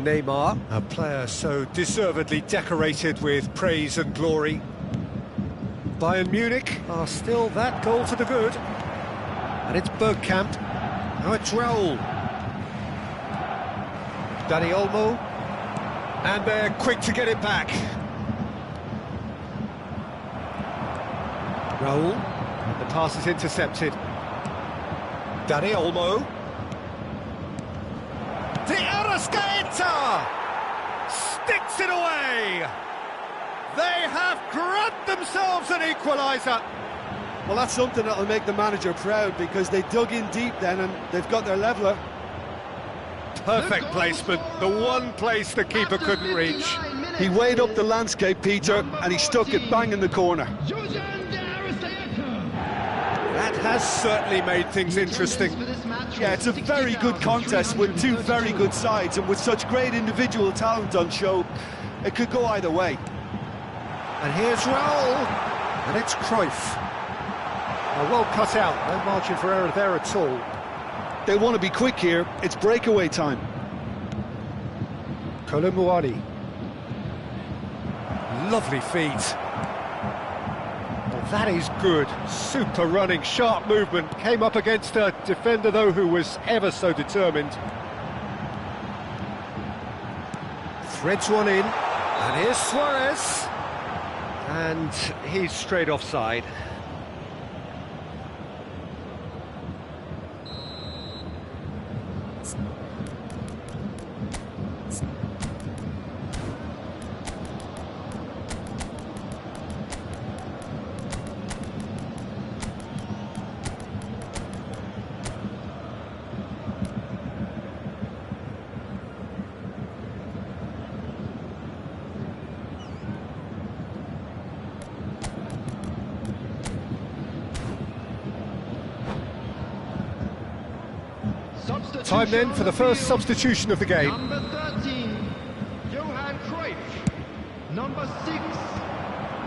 Speaker 1: Neymar, a player so deservedly decorated with praise and glory. Bayern Munich are still that goal to the good. And it's Bergkamp. Now it's Raul. Dani Olmo. And they're quick to get it back. Raul. And the pass is intercepted. Dani Olmo. Sticks it away! They have grabbed themselves an equaliser!
Speaker 2: Well, that's something that'll make the manager proud, because they dug in deep then and they've got their leveller.
Speaker 1: Perfect placement, the one place the keeper couldn't reach.
Speaker 2: He weighed up the landscape, Peter, and he stuck it bang in the corner.
Speaker 1: That has certainly made things interesting.
Speaker 2: Yeah, it's a very good contest with two very good sides, and with such great individual talent on show, it could go either way.
Speaker 1: And here's Raul, and it's Cruyff. Well cut out, no margin for error there at all.
Speaker 2: They want to be quick here, it's breakaway time.
Speaker 1: Kolomuani. Lovely feet. That is good. Super running, sharp movement. Came up against a defender, though, who was ever so determined. Threads one in, and here's Suarez. And he's straight offside. Time then for the first substitution of the game.
Speaker 4: Number 13, Johan Cruyff. Number 6,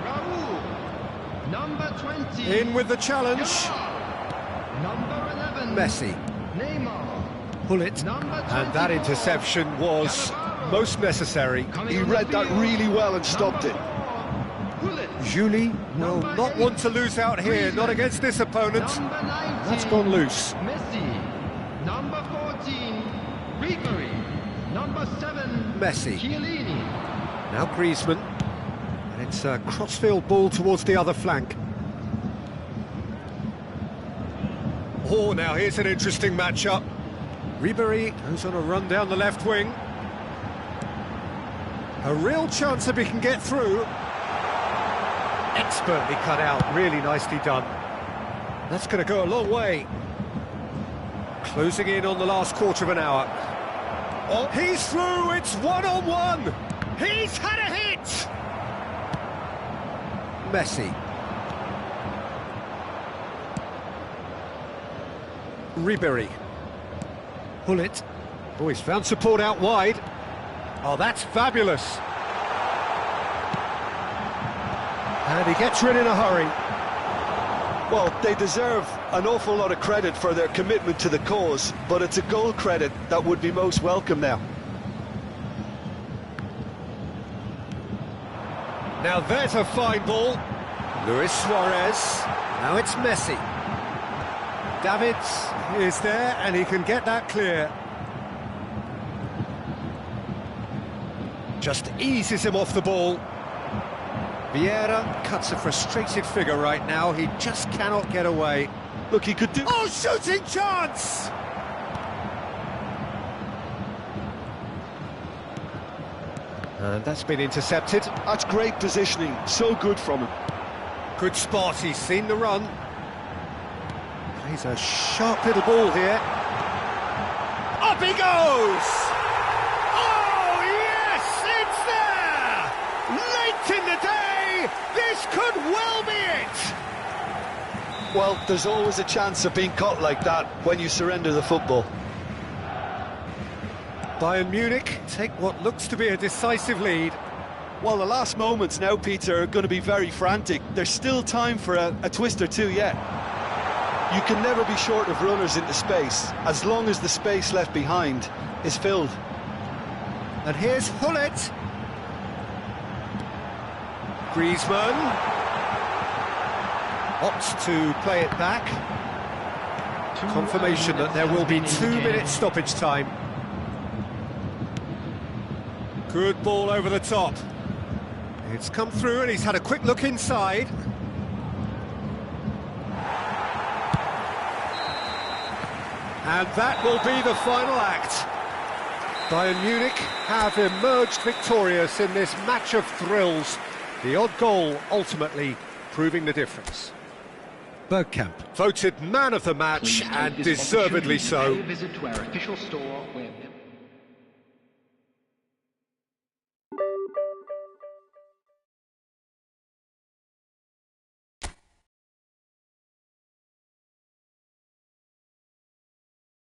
Speaker 4: Raul. Number 20,
Speaker 1: In with the challenge.
Speaker 4: Yamal. Number 11,
Speaker 1: Messi.
Speaker 4: Neymar.
Speaker 1: Pull it.
Speaker 4: Number
Speaker 1: And that
Speaker 4: 24,
Speaker 1: interception was
Speaker 4: Cannavaro.
Speaker 1: most necessary.
Speaker 4: Coming
Speaker 2: He
Speaker 4: on the
Speaker 2: read that
Speaker 4: field,
Speaker 2: really well and stopped it.
Speaker 4: Number 4, Gullit.
Speaker 1: Julie will
Speaker 4: Number
Speaker 1: not
Speaker 4: 8,
Speaker 1: want to lose out here, not against this opponent.
Speaker 4: Number 19,
Speaker 1: That's gone loose.
Speaker 4: Messi. Number 14, Ribery. Number 7,
Speaker 1: Messi.
Speaker 4: Chiellini.
Speaker 1: Now Griezmann. And it's a crossfield ball towards the other flank. Oh, now here's an interesting matchup. Ribery goes on a run down the left wing. A real chance if he can get through. Expertly cut out, really nicely done. That's going to go a long way. Closing in on the last quarter of an hour. Oh, he's through, it's one-on-one! He's had a hit! Messi. Ribery. Pull it. Oh, he's found support out wide. Oh, that's fabulous. And he gets rid in a hurry.
Speaker 2: Well, they deserve an awful lot of credit for their commitment to the cause, but it's a goal credit that would be most welcome now.
Speaker 1: Now there's a fine ball. Luis Suarez. Now it's Messi. Davids is there and he can get that clear. Just eases him off the ball. Vieira cuts a frustrated figure right now. He just cannot get away.
Speaker 2: Look, he could do...
Speaker 1: Oh, shooting chance! And that's been intercepted.
Speaker 2: That's great positioning, so good from him.
Speaker 1: Good spot, he's seen the run. Plays a sharp little ball here. Up he goes! Oh, yes, it's there! Late in the day, this could well be it!
Speaker 2: Well, there's always a chance of being caught like that when you surrender the football.
Speaker 1: Bayern Munich take what looks to be a decisive lead.
Speaker 2: Well, the last moments now, Peter, are going to be very frantic. There's still time for a twist or two yet. You can never be short of runners into space, as long as the space left behind is filled.
Speaker 1: And here's Hullet. Griezmann opts to play it back. Confirmation that there will be 2 minutes stoppage time. Good ball over the top. It's come through and he's had a quick look inside. And that will be the final act. Bayern Munich have emerged victorious in this match of thrills. The odd goal ultimately proving the difference. Bergkamp voted man of the match,
Speaker 4: Please
Speaker 1: and
Speaker 4: take this
Speaker 1: deservedly
Speaker 4: opportunity to
Speaker 1: so.
Speaker 4: pay a visit to our official store where